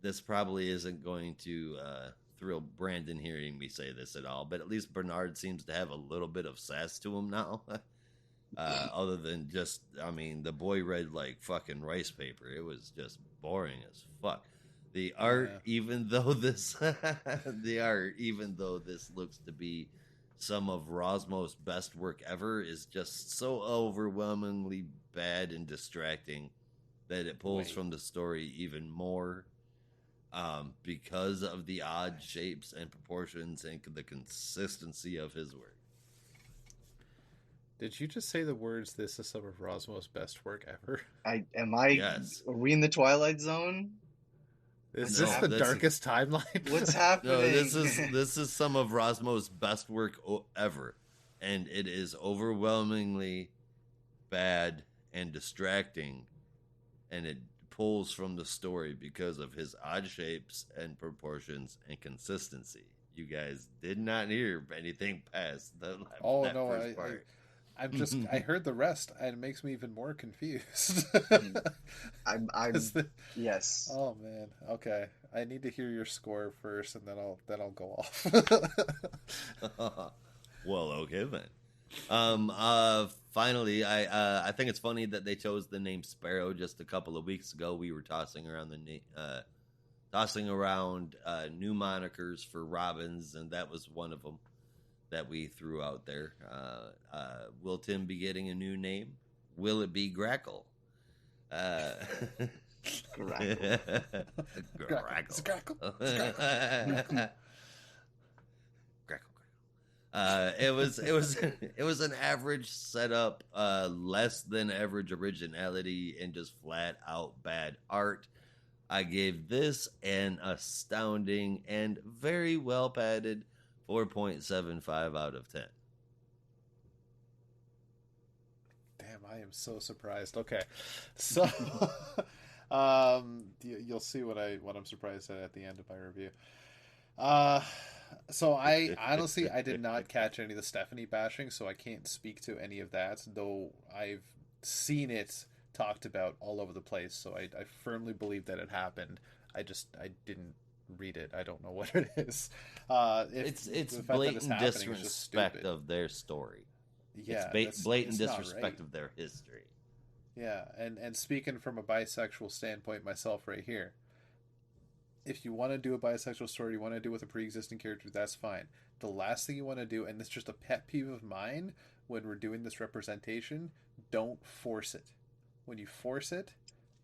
this probably isn't going to thrill Brandon hearing me say this at all, but at least Bernard seems to have a little bit of sass to him now. Other than just, I mean, the boy read like fucking rice paper. It was just boring as fuck. The art, Yeah. even though this, the art, even though this looks to be some of Rosmo's best work ever, is just so overwhelmingly bad and distracting that it pulls Wait. from the story even more because of the odd shapes and proportions and the consistency of his work. Did you just say the words, "This is some of Rosmo's best work ever"? Yes. Are we in the Twilight Zone? Is What's this No, the that's darkest timeline? What's no. happening? This is some of Rosmo's best work ever, and it is overwhelmingly bad and distracting, and it pulls from the story because of his odd shapes and proportions and consistency. You guys did not hear anything past Oh that no, first part. I heard the rest, and it makes me even more confused. I'm The, yes. oh man, okay. I need to hear your score first, and then I'll go off. Well, okay then. Finally, I think it's funny that they chose the name Sparrow. Just a couple of weeks ago, we were tossing around new monikers for Robins, and that was one of them that we threw out there. Will Tim be getting a new name? Will it be Grackle? Grackle. Grackle. Grackle. It was an average setup, less than average originality, and just flat out bad art. I gave this an astounding and very well padded 4.75 out of 10. Damn, I am so surprised. Okay, so you'll see what I'm surprised at the end of my review. So I honestly I did not catch any of the Stephanie bashing, so I can't speak to any of that. Though I've seen it talked about all over the place, so I firmly believe that it happened. I didn't read it. I don't know what it is. It's blatant disrespect of their story. Yeah, it's blatant it's disrespect of their history. Yeah, and speaking from a bisexual standpoint myself right here, if you want to do a bisexual story, you want to do with a pre-existing character, that's fine. The last thing you want to do, and it's just a pet peeve of mine when we're doing this representation, don't force it. When you force it,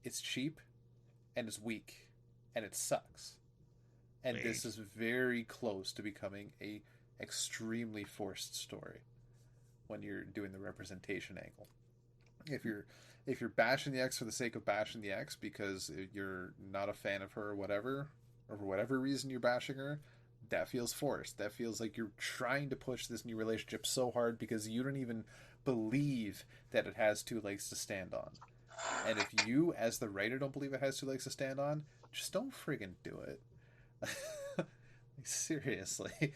it's cheap and it's weak and it sucks. And this is very close to becoming a extremely forced story when you're doing the representation angle. If you're bashing the X for the sake of bashing the X because you're not a fan of her or whatever, or for whatever reason you're bashing her, that feels forced. That feels like you're trying to push this new relationship so hard because you don't even believe that it has two legs to stand on. And if you, as the writer, don't believe it has two legs to stand on, just don't friggin' do it. Seriously.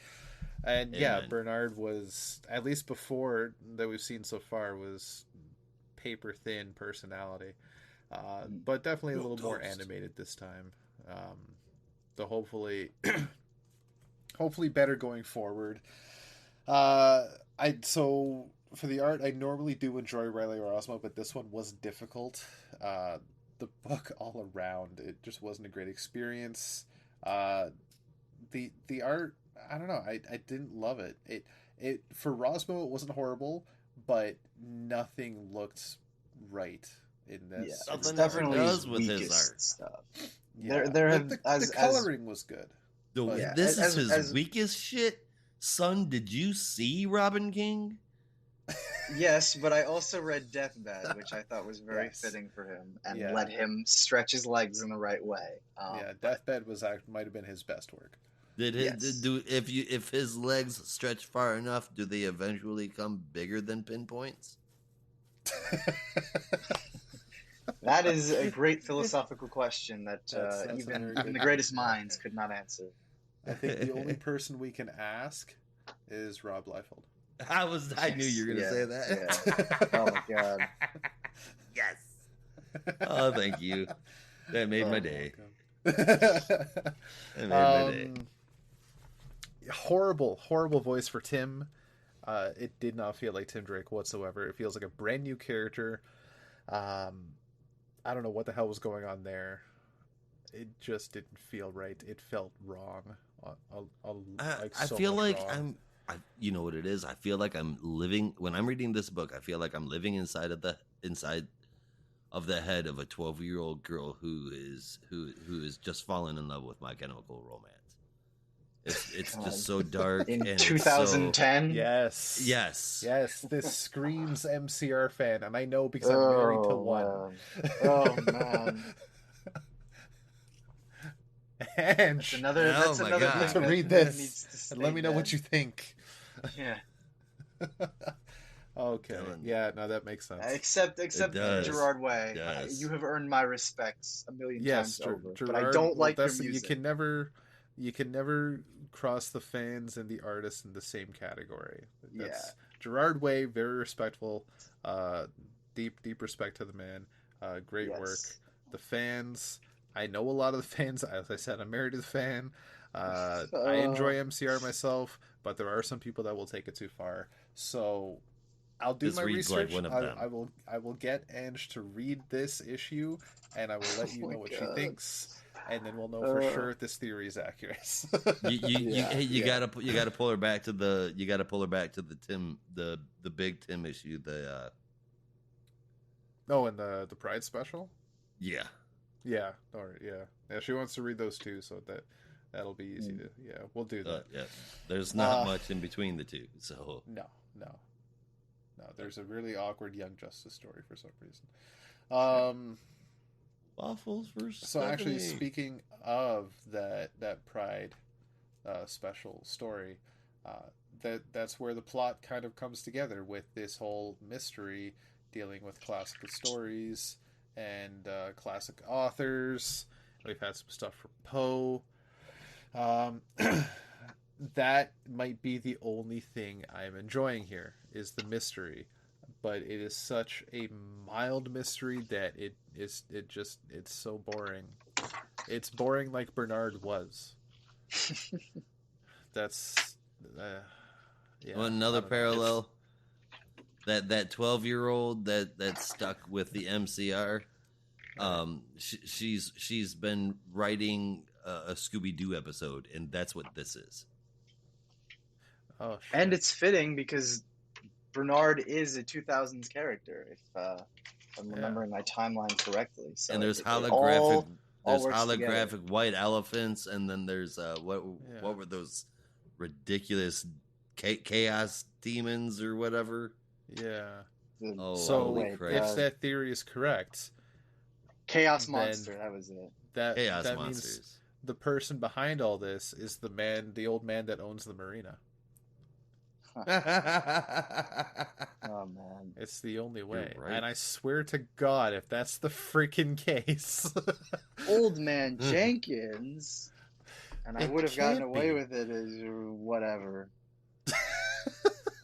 And yeah, Bernard was, at least before that we've seen so far, was paper thin personality, but definitely a little more animated this time. So hopefully better going forward. So for the art, I normally do enjoy Riley Rosmo, but this one was difficult. The book all around, it just wasn't a great experience. The art, I don't know, I didn't love it. It for Rosmo, it wasn't horrible, but nothing looked right in this. Yeah, it's definitely his with his art stuff. Yeah. The coloring was good. This is his weakest shit. Son, did you see Robin King? Yes, but I also read Deathbed, which I thought was very fitting for him and let him stretch his legs in the right way. Deathbed might have been his best work. If his legs stretch far enough, do they eventually come bigger than pinpoints? That is a great philosophical question that that's even the greatest minds could not answer. I think the only person we can ask is Rob Liefeld. I knew you were going to say that. Yeah. Oh my god. Yes. Oh, thank you. That made my day. That made my day. Horrible voice for Tim. It did not feel like Tim Drake whatsoever. It feels like a brand new character. I don't know what the hell was going on there. It just didn't feel right. It felt wrong. I feel like wrong. You know what it is? I feel like I'm living, when I'm reading this book, I feel like I'm living inside of the head of a 12-year-old girl who is just fallen in love with My Chemical Romance. It's just so dark. In and 2010? Yes. This screams MCR fan, and I know because I'm married to one. Oh man. And that's another thing to read this and let me know what you think. Yeah. Okay. Yeah, no, that makes sense. Except Gerard Way. You have earned my respects a million times over. Gerard, but I don't like your music. You can never cross the fans and the artists in the same category. Gerard Way, very respectful. Deep respect to the man. Great work. Yes. The fans, I know a lot of the fans. As I said, I'm married to the fan. I enjoy MCR myself, but there are some people that will take it too far. So I'll do This my reads like research. one of them. I will get Ange to read this issue, and I will let you Oh my know what she God. thinks, and then we'll know for sure if this theory is accurate. You gotta pull her back to the Tim the big Tim issue. Oh, and the Pride special. Yeah. Yeah. All right. Yeah. She wants to read those too, so that'll be easy to. Yeah, we'll do that. Yeah. There's not much in between the two, so No. There's a really awkward Young Justice story for some reason. Waffles versus. So actually, Stephanie. speaking of that Pride special story, that's where the plot kind of comes together with this whole mystery dealing with classical stories and classic authors. We've had some stuff from Poe. That might be the only thing I'm enjoying here is the mystery, but it is such a mild mystery that it's so boring. It's boring like Bernard was. That's yeah. Another I don't know. parallel. That 12-year-old that's stuck with the MCR. She's been writing a Scooby-Doo episode, and that's what this is. Oh, shit. And it's fitting because Bernard is a 2000s character, if I'm remembering my timeline correctly. So and there's it holographic all works holographic together. white elephants, and then there's what were those ridiculous chaos demons or whatever? Yeah. Oh, So holy crap. if that theory is correct, Chaos then Monster, that was it. that Chaos that monsters. means the person behind all this is the old man that owns the marina. Oh man. It's the only way. right. And I swear to God, if that's the freaking case. Old man Jenkins. And I It would have gotten can't away be. with it as whatever.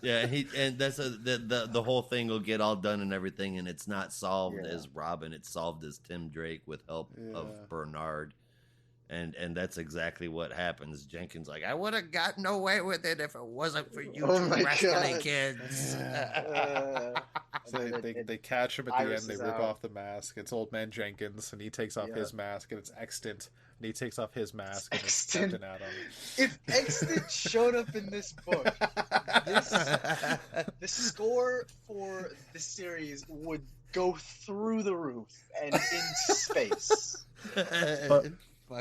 Yeah, that's the whole thing will get all done and everything, and it's not solved Yeah. as Robin. It's solved as Tim Drake with help Yeah. of Bernard, and that's exactly what happens. Jenkins like, I would have gotten away with it if it wasn't for you Oh two my rascally God. kids. So they catch him at the Iris end, they is rip out. off the mask. It's Old Man Jenkins, and he takes off Yeah. his mask, and it's Extant, and he takes off his mask, and it's Extant. Captain Atom. If Extant showed up in this book, the score for the series would go through the roof and into space. But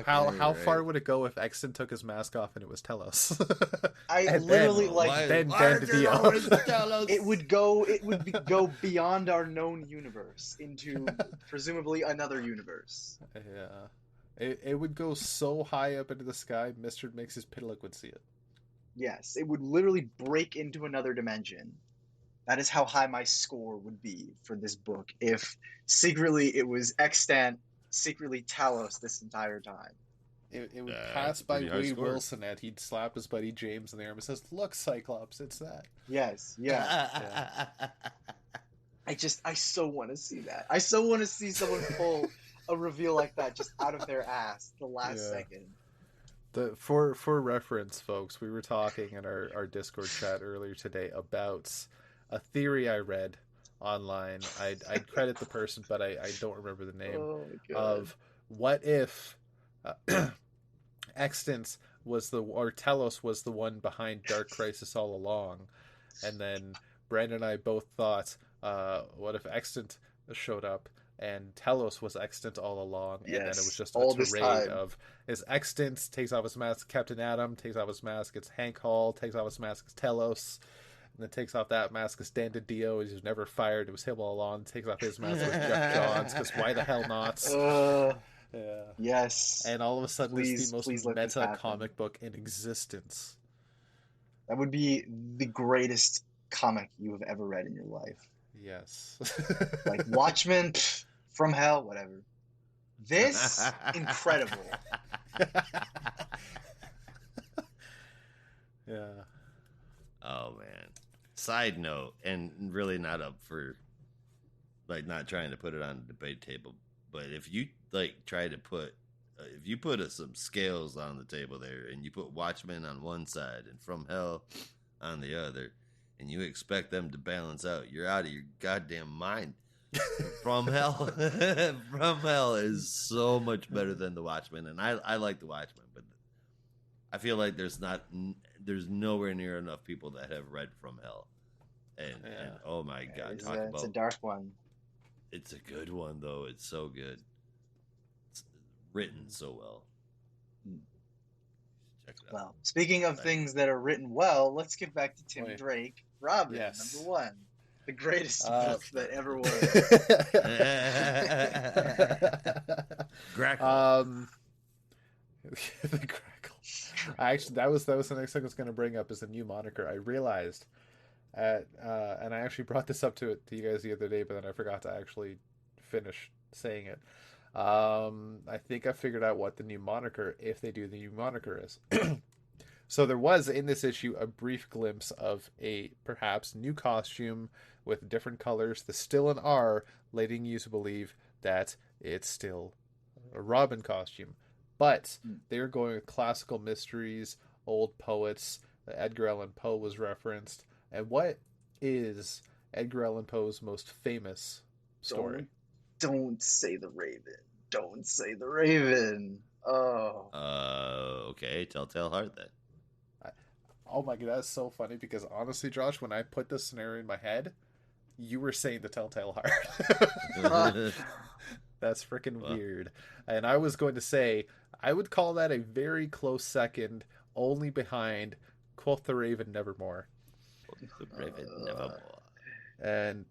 how far would it go if Extant took his mask off and it was Telos? I And literally then- like then Dio. it would go go beyond our known universe into presumably another universe. Yeah. It would go so high up into the sky, Mr. makes his Pitlick would see it. Yes, it would literally break into another dimension. That is how high my score would be for this book if secretly it was Extant, secretly Talos this entire time. It would That's pass a by pretty high Wade score. Wilson and he'd slap his buddy James in the arm and says, "Look, Cyclops, it's that." Yes, yeah. I so want to see that. I so want to see someone pull a reveal like that just out of their ass the last Yeah. second. For reference, folks, we were talking in our Discord chat earlier today about a theory I read online. I'd credit the person, but I don't remember the name. Oh my God. Of what if Extant or Telos was the one behind Dark Crisis all along, and then Brandon and I both thought, what if Extant showed up and Telos was Extant all along, and then it was just all a this tirade time. of is Extant takes off his mask, Captain Atom takes off his mask, it's Hank Hall takes off his mask, it's Telos. And then takes off that mask, it's Dan DiDio, he's never fired, it was him all along. Takes off his mask, it's Jeff Johns, because why the hell not? Yeah. Yes. And all of a sudden, it's the most please let this meta happen. comic book in existence. That would be the greatest comic you have ever read in your life. Yes. Like Watchmen, pff, From Hell, whatever. This, incredible. Yeah. Oh man. Side note, and really not up for like not trying to put it on a debate table, but if you like try to put if you put some scales on the table there and you put Watchmen on one side and From Hell on the other, and you expect them to balance out, you're out of your goddamn mind. From Hell, From Hell is so much better than the Watchmen, and I like the Watchmen, but I feel like there's nowhere near enough people that have read From Hell, and oh my god, it's a dark one. It's a good one though. It's so good. It's written so well. Check it out. Well, speaking of things that are written well, let's get back to Tim Drake. Robin, number one. The greatest book that ever was. Grackle. The Grackle. Actually, that was the next thing I was going to bring up is a new moniker. I realized, and I actually brought this up to you guys the other day, but then I forgot to actually finish saying it. I think I figured out what the new moniker, if they do the new moniker, is. So there was in this issue a brief glimpse of a perhaps new costume with different colors. The still an R, letting you to believe that it's still a Robin costume. But they're going with classical mysteries, old poets. Edgar Allan Poe was referenced. And what is Edgar Allan Poe's most famous story? Don't say the Raven. Don't say the Raven. Oh. Okay. Telltale Heart then. Oh my god, that's so funny because honestly, Josh, when I put this scenario in my head, you were saying the Telltale Heart. That's freaking weird. And I was going to say, I would call that a very close second, only behind Quoth the Raven Nevermore. Quoth the Raven Nevermore. And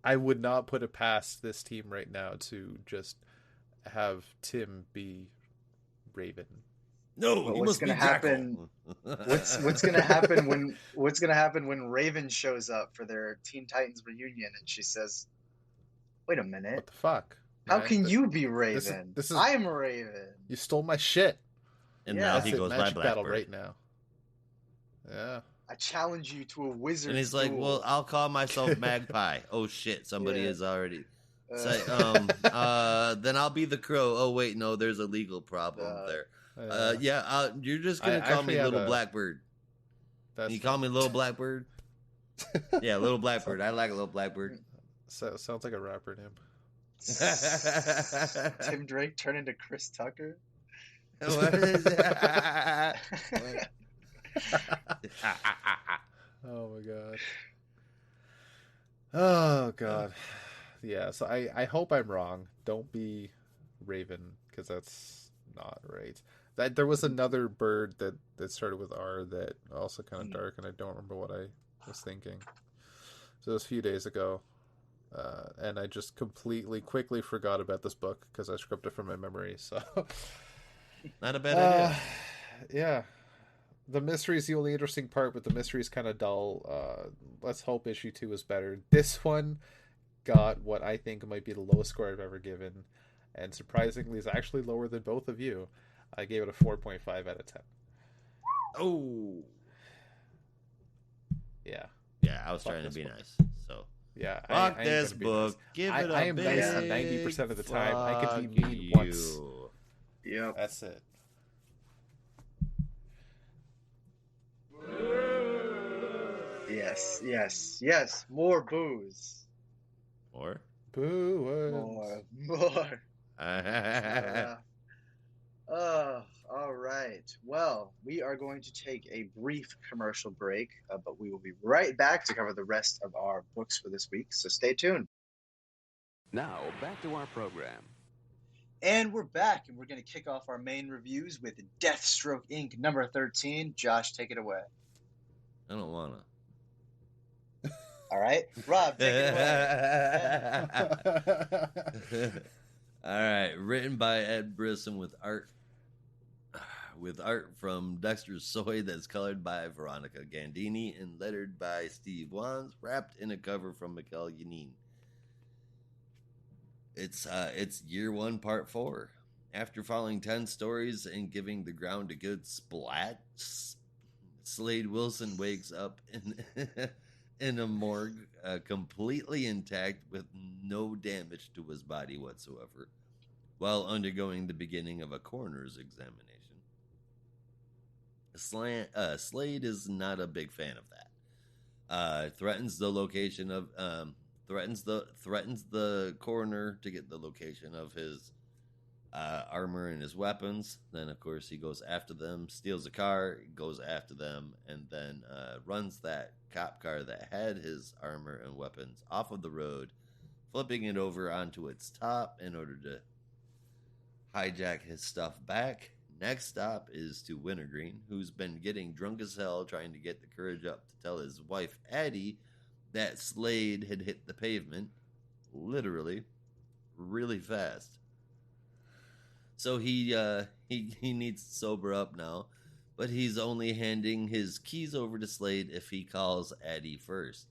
I would not put it past this team right now to just have Tim be Raven. No, but what's going to happen? What's going to happen when Raven shows up for their Teen Titans reunion and she says, "Wait a minute, what the fuck? How can you be Raven? This is I'm Raven. You stole my shit." And now he goes by Magic Blackbird battle right now. Yeah. I challenge you to a wizard. And he's like, duel. "Well, I'll call myself Magpie." Oh shit, somebody is already. Then I'll be the Crow. Oh wait, no, there's a legal problem there. You're just gonna call me Little Blackbird. You call me Little Blackbird? Yeah, Little Blackbird. I like a Little Blackbird. So sounds like a rapper name. Tim Drake turn into Chris Tucker. What is that? Oh my god. Oh god. Yeah, so I hope I'm wrong. Don't be Raven, because that's not right. There was another bird that started with R that also kind of dark, and I don't remember what I was thinking. So it was a few days ago, and I just quickly forgot about this book because I scripted from my memory. So not a bad idea. Yeah, the mystery is the only interesting part, but the mystery is kind of dull. Let's hope issue 2 is better. This one got what I think might be the lowest score I've ever given, and surprisingly is actually lower than both of you. I gave it a 4.5 out of 10. Oh. Yeah. Yeah, I was trying to be nice. So. Yeah. Fuck this book. Nice. Give it a I am big nice 90% of the time. I can be mean once. Yep. That's it. Yes. More booze. More? Boo. More. All right. Well, we are going to take a brief commercial break, but we will be right back to cover the rest of our books for this week, so stay tuned. Now, back to our program. And we're back, and we're going to kick off our main reviews with Deathstroke Inc. number 13. Josh, take it away. I don't want to. All right. Rob, take it away. All right. Written by Ed Brisson with art from Dexter Soy that's colored by Veronica Gandini and lettered by Steve Wands, wrapped in a cover from Mikel Yanin. It's year 1, part 4. After following 10 stories and giving the ground a good splat, Slade Wilson wakes up in a morgue, completely intact with no damage to his body whatsoever, while undergoing the beginning of a coroner's examination. Slade is not a big fan of that. Threatens the location of threatens the coroner to get the location of his armor and his weapons. Then, of course, he goes after them, steals a car, goes after them, and then runs that cop car that had his armor and weapons off of the road, flipping it over onto its top in order to hijack his stuff back. Next stop is to Wintergreen, who's been getting drunk as hell trying to get the courage up to tell his wife, Addie, that Slade had hit the pavement, literally, really fast. So he needs to sober up now, but he's only handing his keys over to Slade if he calls Addie first.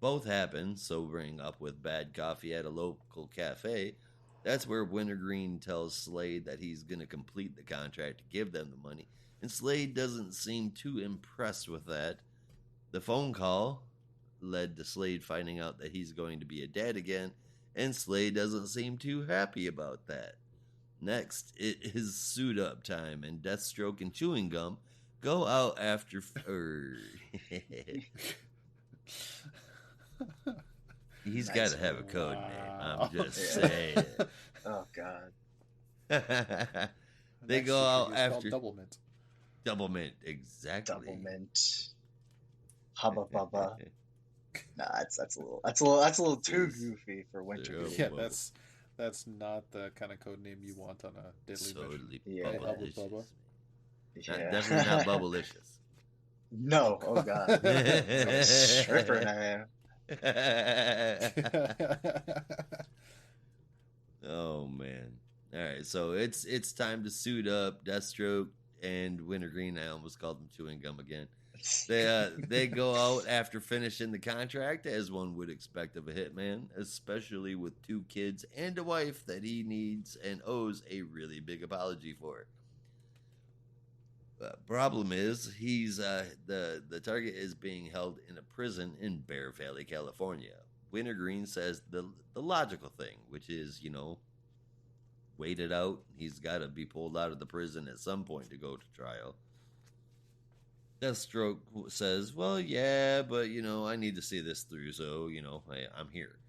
Both happen, sobering up with bad coffee at a local cafe. That's where Wintergreen tells Slade that he's going to complete the contract to give them the money, and Slade doesn't seem too impressed with that. The phone call led to Slade finding out that he's going to be a dad again, and Slade doesn't seem too happy about that. Next, it is suit up time, and Deathstroke and Chewing Gum go out after. He's got to have a code name. I'm just saying. Oh God. They go out after Double Mint. Double Mint, exactly. Double Mint. Hubba Bubba. Nah, that's a little too goofy for Wintergreen. Yeah, that's not the kind of code name you want on a deadly Totally mission. Yeah. Hubba Bubba. Yeah. Definitely not Bubblicious. No, oh God. Stripper name. Oh man. Alright, so it's time to suit up. Deathstroke and Wintergreen, I almost called them Chewing Gum again. They go out after finishing the contract, as one would expect of a hitman, especially with 2 kids and a wife that he needs and owes a really big apology for. Problem is, he's the target is being held in a prison in Bear Valley, California. Wintergreen says the logical thing, which is, wait it out. He's got to be pulled out of the prison at some point to go to trial. Deathstroke says, well, yeah, but, I need to see this through, so, I'm here.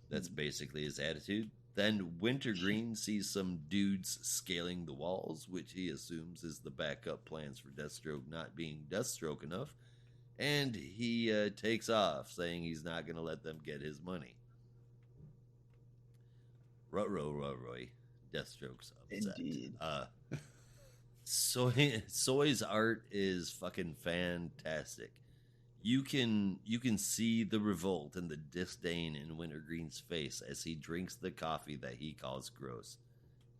That's basically his attitude. Then Wintergreen sees some dudes scaling the walls, which he assumes is the backup plans for Deathstroke not being Deathstroke enough, and he takes off, saying he's not going to let them get his money. Ruh-roh, Deathstroke's upset. Indeed. Soy's art is fucking fantastic. You can see the revolt and the disdain in Wintergreen's face as he drinks the coffee that he calls gross.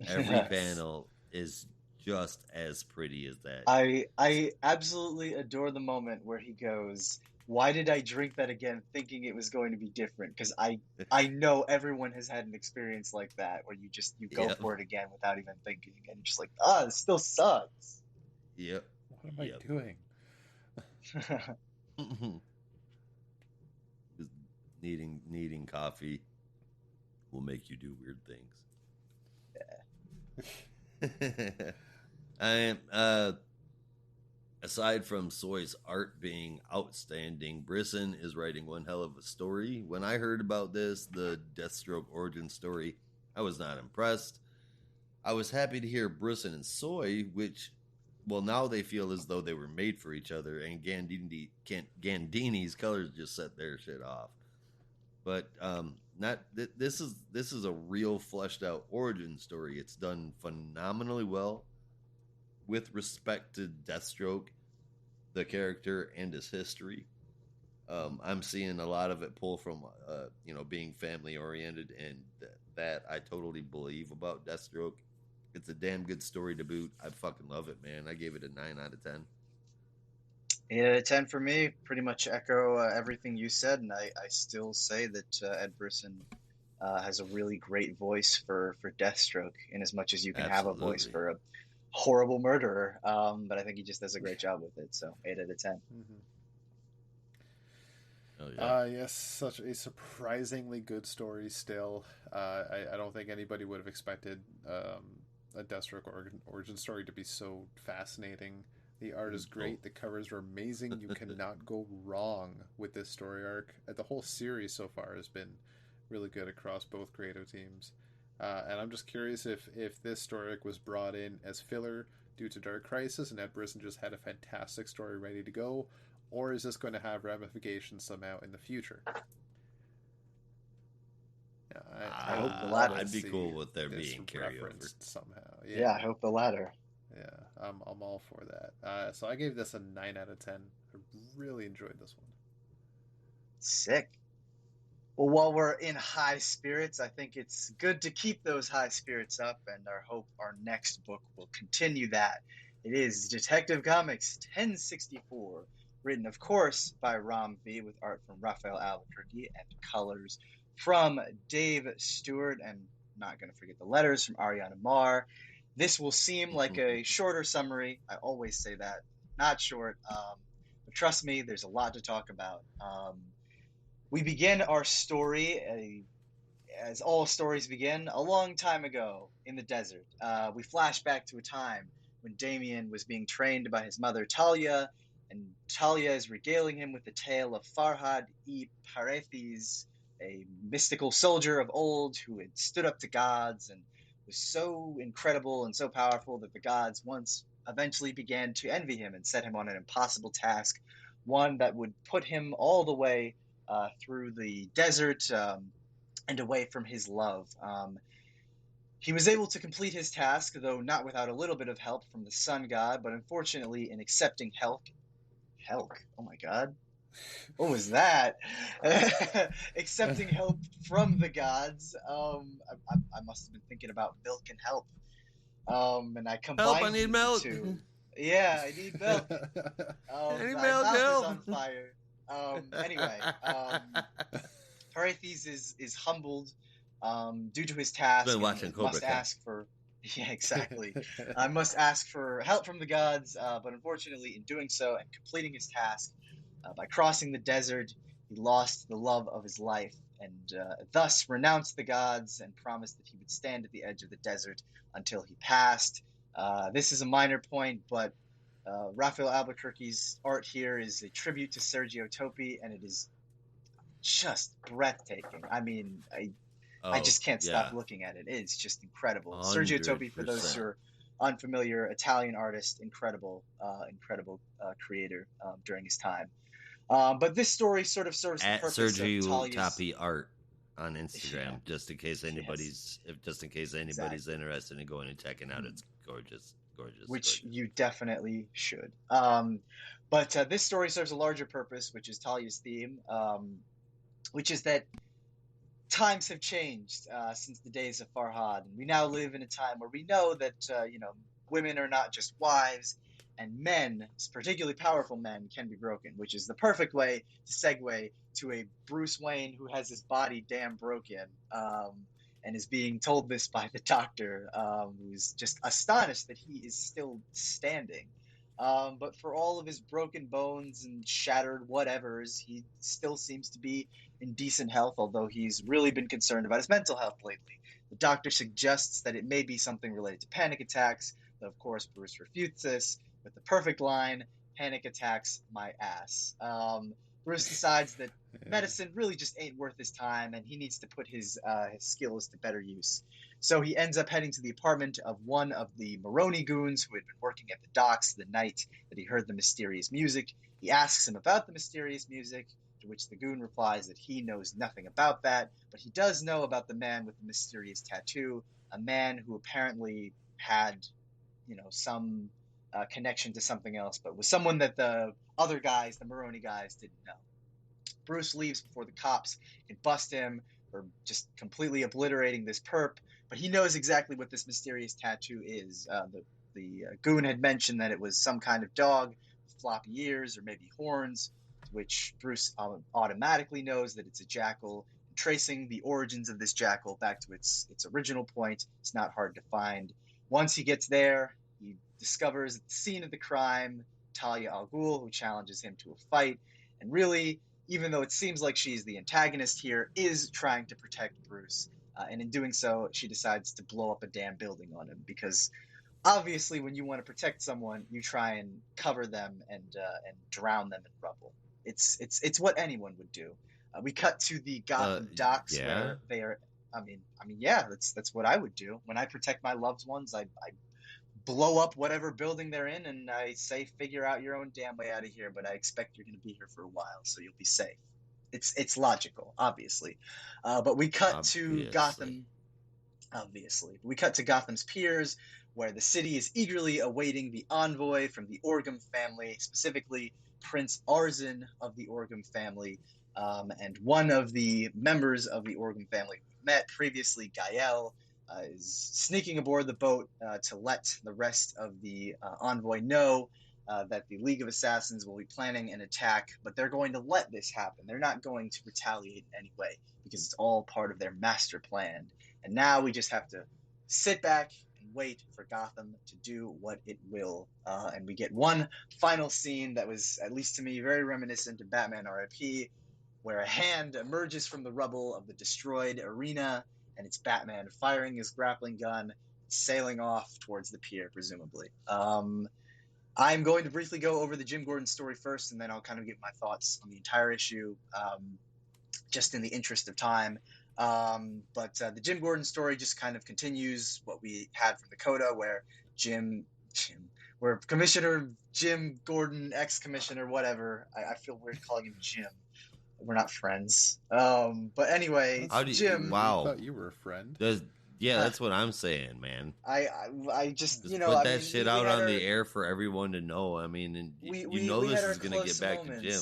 Every panel is just as pretty as that. I absolutely adore the moment where he goes, "Why did I drink that again, thinking it was going to be different?" Because I know everyone has had an experience like that where you go for it again without even thinking, and you're just like, this still sucks. Yep. What am I doing? Needing coffee will make you do weird things. Yeah. Aside from Soy's art being outstanding, Brisson is writing one hell of a story. When I heard about this, the Deathstroke origin story, I was not impressed. I was happy to hear Brisson and Soy, which, well, now they feel as though they were made for each other, and Gandini's colors just set their shit off. But this is a real fleshed out origin story. It's done phenomenally well with respect to Deathstroke, the character, and his history. I'm seeing a lot of it pull from being family oriented, and that I totally believe about Deathstroke. It's a damn good story to boot. I fucking love it, man. I gave it a 9 out of 10. 8 out of 10 for me. Pretty much echo everything you said, and I still say that Ed Brisson has a really great voice for Deathstroke, in as much as you can have a voice for horrible murderer. But I think he just does a great job with it. So 8 out of 10. Mm-hmm. Oh yeah. Yes, such a surprisingly good story still. I don't think anybody would have expected a Deathstroke origin story to be so fascinating. The art is Oh. great. The covers are amazing. You cannot go wrong with this story arc. The whole series so far has been really good across both creative teams. And I'm just curious if this story arc was brought in as filler due to Dark Crisis and Ed Brisson just had a fantastic story ready to go, or is this going to have ramifications somehow in the future? Yeah, I hope the love latter. to I'd be see cool with there this being carryover. referenced somehow. Yeah, I hope the latter. Yeah, I'm all for that. So I gave this a 9 out of 10. I really enjoyed this one. Sick. Well, while we're in high spirits, I think it's good to keep those high spirits up, and I hope our next book will continue that. It is Detective Comics 1064, written, of course, by Ram V, with art from Raphael Albuquerque and colors from Dave Stewart, and not going to forget the letters from Ariana Marr. This will seem like a shorter summary. I always say that, not short, but trust me, there's a lot to talk about. We begin our story, as all stories begin, a long time ago in the desert. We flash back to a time when Damien was being trained by his mother Talia, and Talia is regaling him with the tale of Farhad e Parethes, a mystical soldier of old who had stood up to gods and was so incredible and so powerful that the gods once eventually began to envy him and set him on an impossible task, one that would put him all the way through the desert, and away from his love. He was able to complete his task, though not without a little bit of help from the sun god, but unfortunately, in accepting help, oh my god, what was that? Accepting help from the gods, I must have been thinking about milk and help, and I Help! I combined need the milk. two. Yeah, I need milk. I need My milk. mouth is Help! on fire. Anyway, Parethes is humbled due to his task Been watching and Cobra must Kai. ask for yeah, exactly. I must ask for help from the gods, but unfortunately, in doing so and completing his task by crossing the desert, he lost the love of his life and thus renounced the gods and promised that he would stand at the edge of the desert until he passed. This is a minor point, but Raphael Albuquerque's art here is a tribute to Sergio Topi, and it is just breathtaking. I mean, I Oh just can't stop yeah, looking at it. It's just incredible. Sergio Topi, for those who 100%. are unfamiliar, Italian artist, incredible creator during his time. But this story sort of serves the At purpose of Sergio Talia's. Tapi Art on Yeah, Instagram, just in case yes, anybody's exactly. interested in going and checking out. Hmm. It's gorgeous, gorgeous, Which gorgeous. you definitely should. But this story serves a larger purpose, which is Talia's theme, which is that times have changed since the days of Farhad, and we now live in a time where we know that women are not just wives, and men, particularly powerful men, can be broken, which is the perfect way to segue to a Bruce Wayne who has his body damn broken. And is being told this by the doctor, who's just astonished that he is still standing. But for all of his broken bones and shattered whatevers, he still seems to be in decent health, although he's really been concerned about his mental health lately. The doctor suggests that it may be something related to panic attacks, but of course, Bruce refutes this with the perfect line, panic attacks my ass. Bruce decides that Yeah. medicine really just ain't worth his time, and he needs to put his skills to better use. So he ends up heading to the apartment of one of the Maroni goons who had been working at the docks the night that he heard the mysterious music. He asks him about the mysterious music, to which the goon replies that he knows nothing about that, but he does know about the man with the mysterious tattoo, a man who apparently had, some connection to something else, but was someone that the other guys, the Maroni guys, didn't know. Bruce leaves before the cops can bust him for just completely obliterating this perp, but he knows exactly what this mysterious tattoo is. The goon had mentioned that it was some kind of dog with floppy ears or maybe horns, which Bruce automatically knows that it's a jackal. Tracing the origins of this jackal back to its original point, it's not hard to find. Once he gets there, he discovers at the scene of the crime Talia al Ghul, who challenges him to a fight, and really, even though it seems like she's the antagonist here, is trying to protect Bruce. And in doing so, she decides to blow up a damn building on him because obviously, when you want to protect someone, you try and cover them and drown them in rubble. It's what anyone would do. We cut to the Gotham docks yeah. where they are. Yeah, that's what I would do when I protect my loved ones. I blow up whatever building they're in, and I say, figure out your own damn way out of here. But I expect you're going to be here for a while, so you'll be safe. It's logical, obviously. But we cut to Gotham. Obviously, we cut to Gotham's piers, where the city is eagerly awaiting the envoy from the Orgum family, specifically Prince Arzin of the Orgum family, and one of the members of the Orgum family we met previously, Gael, is sneaking aboard the boat to let the rest of the envoy know that the League of Assassins will be planning an attack, but they're going to let this happen. They're not going to retaliate in any way because it's all part of their master plan. And now we just have to sit back and wait for Gotham to do what it will. And we get one final scene that was, at least to me, very reminiscent of Batman R.I.P., where a hand emerges from the rubble of the destroyed arena, and it's Batman firing his grappling gun, sailing off towards the pier, presumably. I'm going to briefly go over the Jim Gordon story first, and then I'll kind of give my thoughts on the entire issue, just in the interest of time. But the Jim Gordon story just kind of continues what we had from the Coda, where where Commissioner Jim Gordon, ex-commissioner, whatever. I feel weird calling him Jim. We're not friends. But anyway, Jim. Wow. I thought you were a friend. That's what I'm saying, man. I just put that shit out on the air for everyone to know. I mean, and you know this is gonna get back to Jim.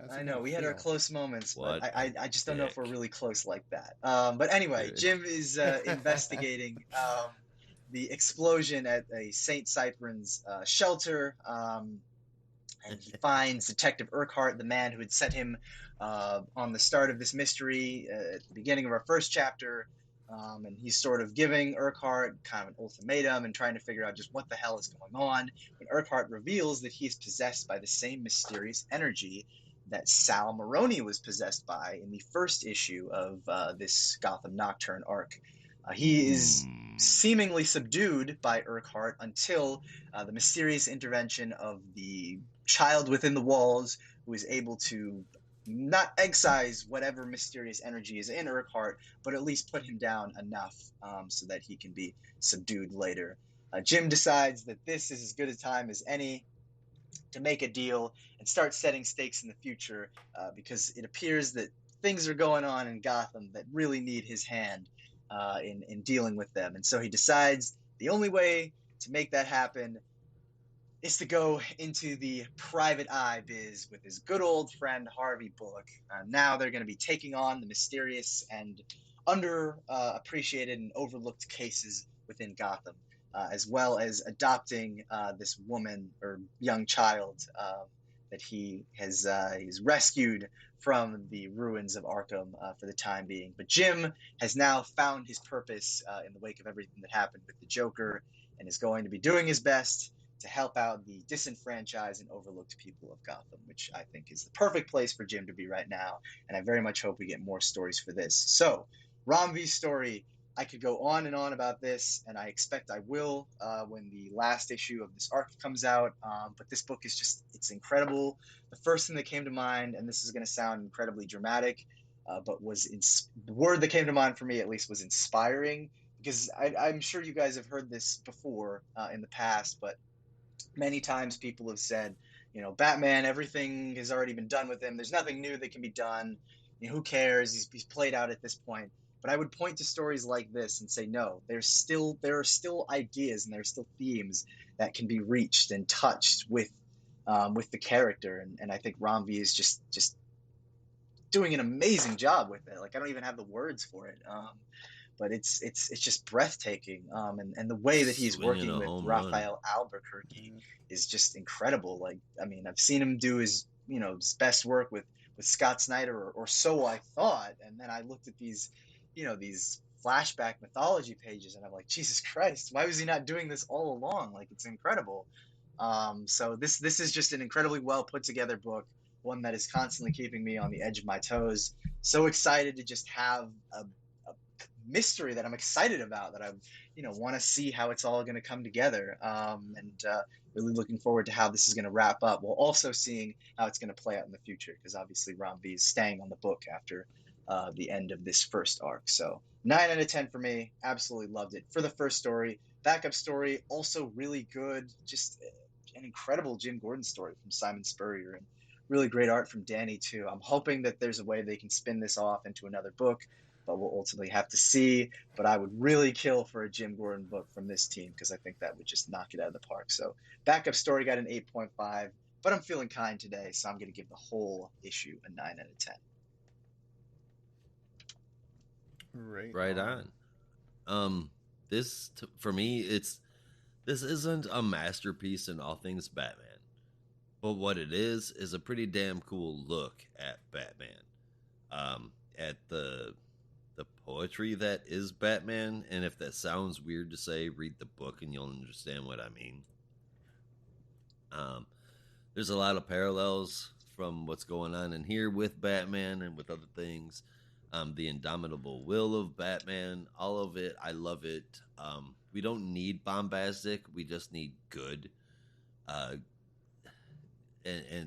I know we had our close moments, but I just don't know if we're really close like that. But anyway, Jim is investigating the explosion at a St. Cyprian's shelter, and he finds Detective Urquhart, the man who had set him on the start of this mystery at the beginning of our first chapter. And he's sort of giving Urquhart kind of an ultimatum and trying to figure out just what the hell is going on. And Urquhart reveals that he is possessed by the same mysterious energy that Sal Maroni was possessed by in the first issue of this Gotham Nocturne arc. He is seemingly subdued by Urquhart until the mysterious intervention of the child within the walls, who is able to not excise whatever mysterious energy is in Urquhart, but at least put him down enough so that he can be subdued later. Jim decides that this is as good a time as any to make a deal and start setting stakes in the future, because it appears that things are going on in Gotham that really need his hand in dealing with them. And so he decides the only way to make that happen is to go into the private eye biz with his good old friend Harvey Bullock. Now they're going to be taking on the mysterious and underappreciated and overlooked cases within Gotham, as well as adopting this woman or young child that he has he's rescued from the ruins of Arkham for the time being. But Jim has now found his purpose in the wake of everything that happened with the Joker, and is going to be doing his best to help out the disenfranchised and overlooked people of Gotham, which I think is the perfect place for Jim to be right now. And I very much hope we get more stories for this. So, Ram V's story, I could go on and on about this, and I expect I will when the last issue of this arc comes out. But this book is just, it's incredible. The first thing that came to mind, and this is going to sound incredibly dramatic, but the word that came to mind for me at least was inspiring, because I'm sure you guys have heard this before in the past, but many times people have said, Batman, everything has already been done with him. There's nothing new that can be done. Who cares? He's played out at this point. But I would point to stories like this and say, no, there are still ideas and there are still themes that can be reached and touched with the character. And I think Ram V is just doing an amazing job with it. Like, I don't even have the words for it. But it's just breathtaking. And the way that he's working with Raphael Albuquerque is just incredible. Like, I mean, I've seen him do his best work with Scott Snyder, or so I thought. And then I looked at these flashback mythology pages, and I'm like, Jesus Christ, why was he not doing this all along? Like, it's incredible. So this is just an incredibly well put together book, one that is constantly keeping me on the edge of my toes. So excited to just have a mystery that I'm excited about, that I want to see how it's all going to come together. And really looking forward to how this is going to wrap up, while also seeing how it's going to play out in the future, because obviously Rom V is staying on the book after the end of this first arc. So 9 out of 10 for me. Absolutely loved it. For the first story, backup story, also really good. Just an incredible Jim Gordon story from Simon Spurrier, and really great art from Danny too. I'm hoping that there's a way they can spin this off into another book, but we'll ultimately have to see. But I would really kill for a Jim Gordon book from this team, because I think that would just knock it out of the park. So backup story got an 8.5, but I'm feeling kind today, so I'm going to give the whole issue a 9 out of 10. Right on. For me, this isn't a masterpiece in all things Batman, but what it is a pretty damn cool look at Batman, at the poetry that is Batman. And if that sounds weird to say, read the book and you'll understand what I mean. There's a lot of parallels from what's going on in here with Batman and with other things. The indomitable will of Batman, all of it, I love it. We don't need bombastic, we just need good. And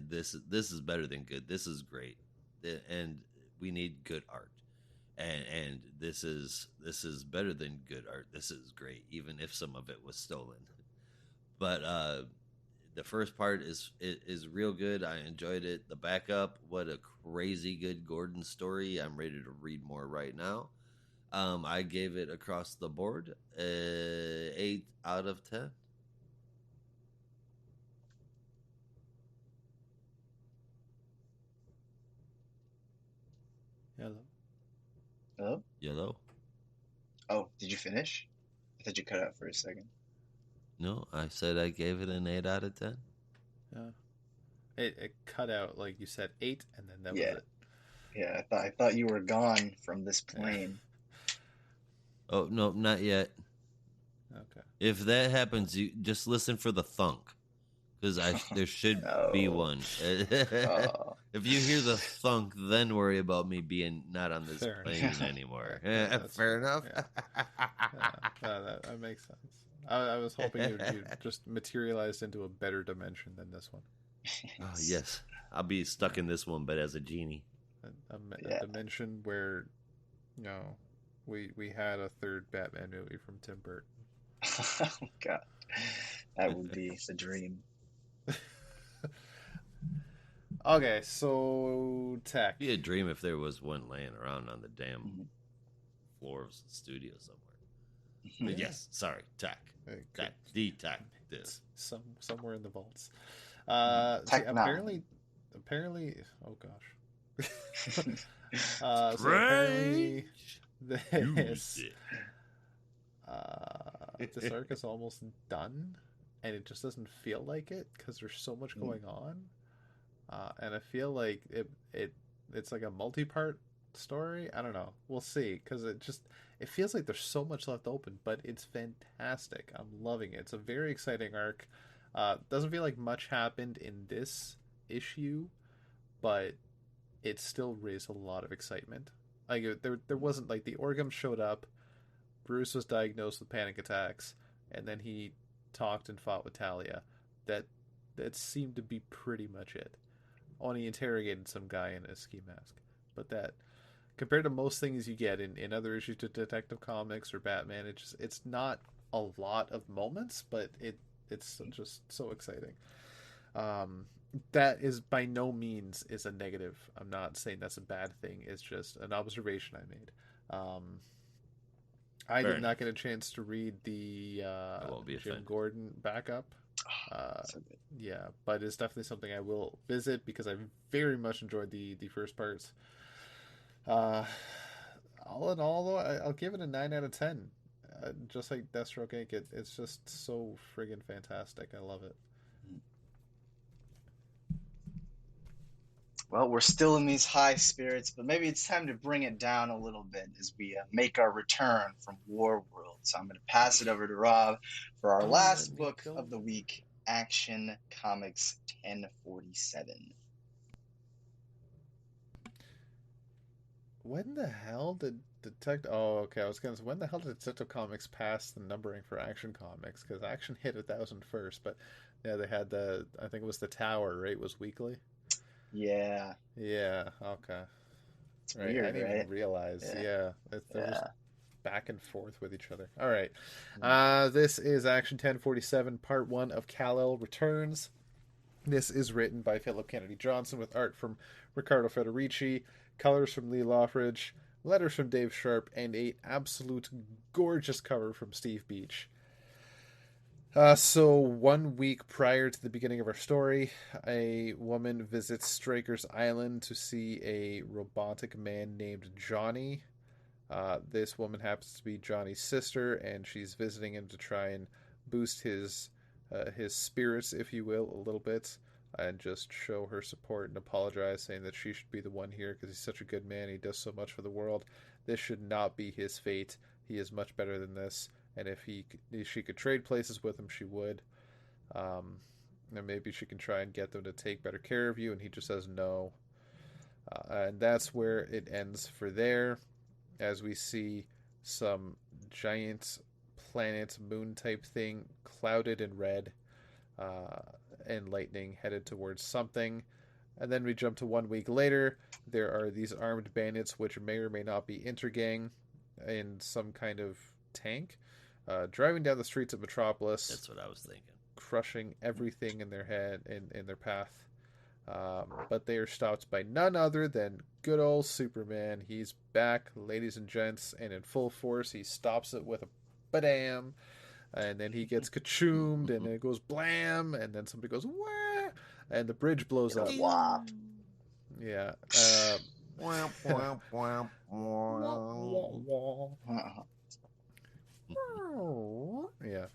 this is better than good. This is great, and we need good art. And this is better than good art. This is great, even if some of it was stolen. But the first part is real good. I enjoyed it. The backup, what a crazy good Gordon story. I'm ready to read more right now. I gave it across the board 8 out of 10. Hello. Yellow. Oh, did you finish? I thought you cut out for a second. No, I said I gave it an 8 out of 10. Yeah. It cut out, like you said 8, and then that was it. Yeah, I thought you were gone from this plane. Oh no, not yet. Okay. If that happens, you just listen for the thunk, because there should be one. If you hear the thunk, then worry about me being not on this plane anymore. Fair enough. That makes sense. I was hoping you'd just materialized into a better dimension than this one. Yes, I'll be stuck in this one, but as a genie. A dimension where, we had a third Batman movie from Tim Burton. Oh God, that would be the dream. Okay, so tech. It'd be a dream if there was one laying around on the damn floor of the studio somewhere. But yes, sorry, tech. This somewhere in the vaults. Apparently, oh gosh. So apparently this arc is almost done, and it just doesn't feel like it because there's so much going on. And I feel like it's like a multi-part story. I don't know. We'll see, because it feels like there's so much left open, but it's fantastic. I'm loving it. It's a very exciting arc. Doesn't feel like much happened in this issue, but it still raised a lot of excitement. Like there wasn't, like, the Orgum showed up, Bruce was diagnosed with panic attacks, and then he talked and fought with Talia. That seemed to be pretty much it. Only interrogated some guy in a ski mask. But that, compared to most things you get in other issues of Detective Comics or Batman, it's not a lot of moments, but it's just so exciting. That is by no means is a negative. I'm not saying that's a bad thing. It's just an observation I made. I did not get a chance to read the Jim Gordon backup. Yeah, but it's definitely something I will visit, because I very much enjoyed the first parts. All in all, though, I'll give it a 9 out of 10. Just like Deathstroke Inc., it's just so friggin' fantastic. I love it. Well, we're still in these high spirits, but maybe it's time to bring it down a little bit as we make our return from War World. So I'm going to pass it over to Rob for our Let last me book go. of the week, Action Comics 1047. When the hell did Detective? Oh, okay. I was gonna say, when the hell did Detective Comics pass the numbering for Action Comics? Because Action hit 1,000 first, but yeah, they had the. I think it was the Tower, right? Was weekly. Yeah, Yeah. Okay. it's Right. I weird, didn't even right? realize. Yeah, Yeah, they're just yeah. back and forth with each other. All right. Mm. This is Action 1047, Part One of Kal-El Returns. This is written by Philip Kennedy Johnson with art from Riccardo Federici, colors from Lee Lothridge, letters from Dave Sharp, and a absolute gorgeous cover from Steve Beach. So 1 week prior to the beginning of our story, a woman visits Straker's Island to see a robotic man named Johnny. This woman happens to be Johnny's sister, and she's visiting him to try and boost his spirits, if you will, a little bit, and just show her support and apologize, saying that she should be the one here because he's such a good man. He does so much for the world. This should not be his fate. He is much better than this, and if she could trade places with him, she would. Um, and maybe she can try and get them to take better care of you, and he just says no. And that's where it ends for there, as we see some giant planet moon type thing clouded in red, uh, and lightning headed towards something. And then we jump to 1 week later. There are these armed bandits, which may or may not be Intergang, in some kind of tank, driving down the streets of Metropolis. That's what I was thinking. Crushing everything in their head, in their path. But they are stopped by none other than good old Superman. He's back, ladies and gents, and in full force. He stops it with a badam, and then he gets kachoomed, and then it goes blam, and then somebody goes wah, and the bridge blows up. Wop. Yeah. Yeah,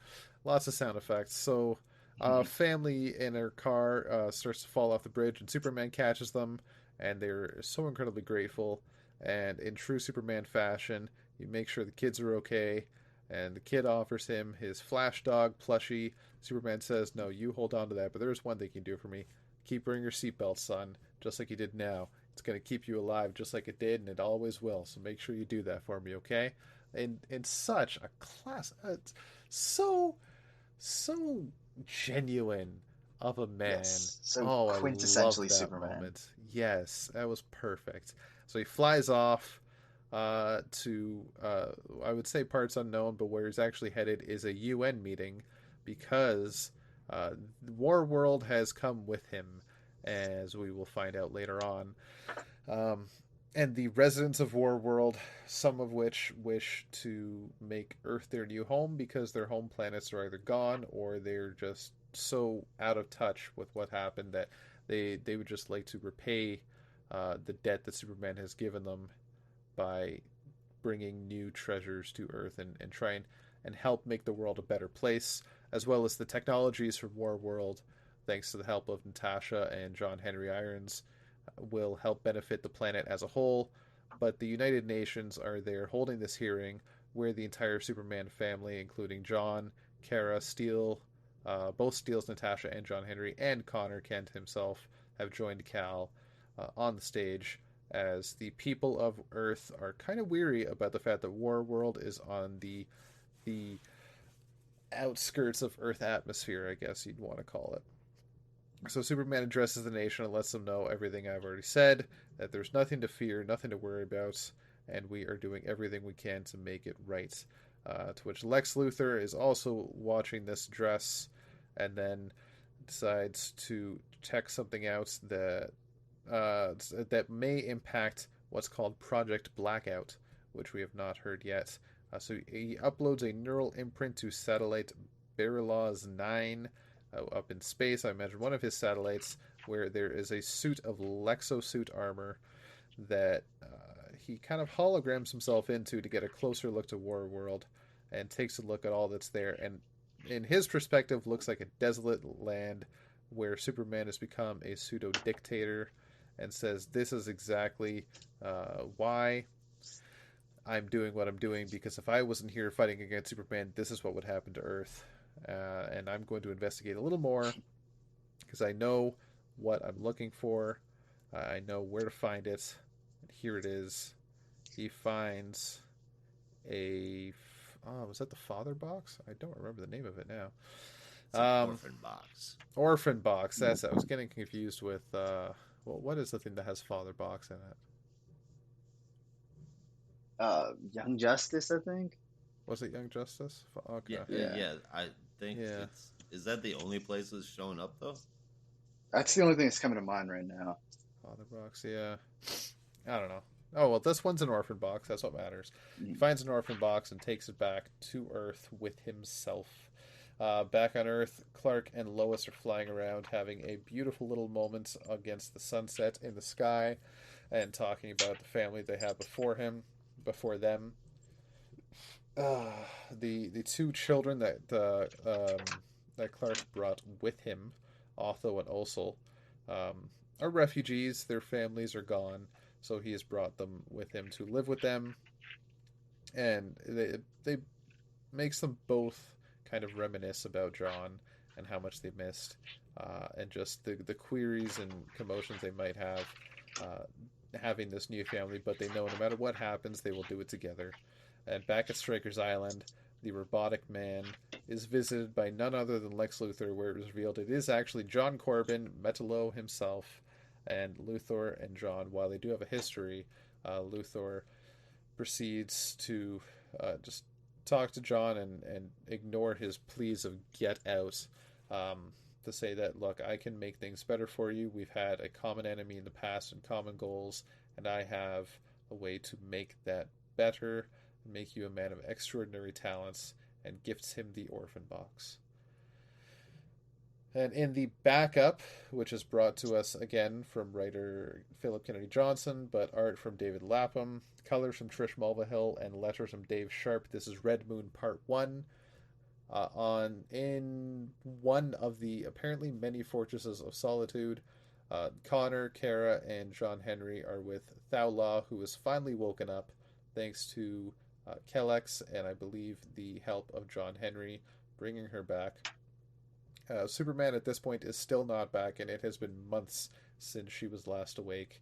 lots of sound effects. So, family in her car starts to fall off the bridge, and Superman catches them, and they're so incredibly grateful. And in true Superman fashion, you make sure the kids are okay, and the kid offers him his Flash Dog plushie. Superman says, "No, you hold on to that, but there's one thing you can do for me. Keep wearing your seatbelt, son, just like you did now. It's going to keep you alive just like it did, and it always will. So make sure you do that for me, okay?" In such a class, so so genuine of a man. Yes, so Oh, I love quintessentially that Superman. moment. Yes, that was perfect. So he flies off to I would say parts unknown, but where he's actually headed is a UN meeting, because War World has come with him, as we will find out later on. Um, and the residents of War World, some of which wish to make Earth their new home because their home planets are either gone or they're just so out of touch with what happened that they would just like to repay the debt that Superman has given them by bringing new treasures to Earth, and try and help make the world a better place, as well as the technologies from War World, thanks to the help of Natasha and John Henry Irons, will help benefit the planet as a whole. But the United Nations are there holding this hearing where the entire Superman family, including John, Kara, Steele, both Steele's Natasha and John Henry, and Connor Kent himself, have joined Cal on the stage, as the people of Earth are kind of weary about the fact that War World is on the outskirts of Earth atmosphere, I guess you'd want to call it. So Superman addresses the nation and lets them know everything I've already said, that there's nothing to fear, nothing to worry about, and we are doing everything we can to make it right. To which Lex Luthor is also watching this address, and then decides to check something out that may impact what's called Project Blackout, which we have not heard yet. So he uploads a neural imprint to satellite Barilas 9 up in space. I imagine one of his satellites, where there is a suit of Lexosuit armor that he kind of holograms himself into to get a closer look to War World, and takes a look at all that's there. And in his perspective, looks like a desolate land where Superman has become a pseudo dictator, and says, "This is exactly why I'm doing what I'm doing, because if I wasn't here fighting against Superman, this is what would happen to Earth. And I'm going to investigate a little more because I know what I'm looking for. I know where to find it. And here it is. He finds a. Oh, was that the father box? I don't remember the name of it now. It's an orphan box. Orphan box. That's it. I was getting confused with. Well, what is the thing that has father box in it? Young Justice, I think. Was it Young Justice? Okay. Yeah, Yeah. yeah. I think Yeah. it's. Is that the only place it's showing up though? That's the only thing that's coming to mind right now. Father box, yeah. I don't know. Oh, well, this one's an orphan box. That's what matters. He Mm. finds an orphan box and takes it back to Earth with himself. Back on Earth, Clark and Lois are flying around, having a beautiful little moment against the sunset in the sky, and talking about the family they have before them. Uh, the two children that Clark brought with him, Otho and Osel, are refugees. Their families are gone, so he has brought them with him to live with them, and they makes them both kind of reminisce about John and how much they missed, and just the queries and commotions they might have having this new family. But they know no matter what happens, they will do it together. And back at Stryker's Island, the robotic man is visited by none other than Lex Luthor, where it is revealed it is actually John Corbin, Metallo himself, and Luthor and John. While they do have a history, Luthor proceeds to just talk to John and ignore his pleas of get out, to say that, look, I can make things better for you. We've had a common enemy in the past and common goals, and I have a way to make that better and make you a man of extraordinary talents, and gifts him the orphan box. And in the backup, which is brought to us again from writer Philip Kennedy Johnson, but art from David Lapham, colors from Trish Mulvihill, and letters from Dave Sharp, this is Red Moon Part 1. In one of the apparently many fortresses of solitude, Connor, Kara, and John Henry are with Thowlaw, who is finally woken up thanks to Kellex and I believe the help of John Henry, bringing her back. Superman at this point is still not back, and it has been months since she was last awake,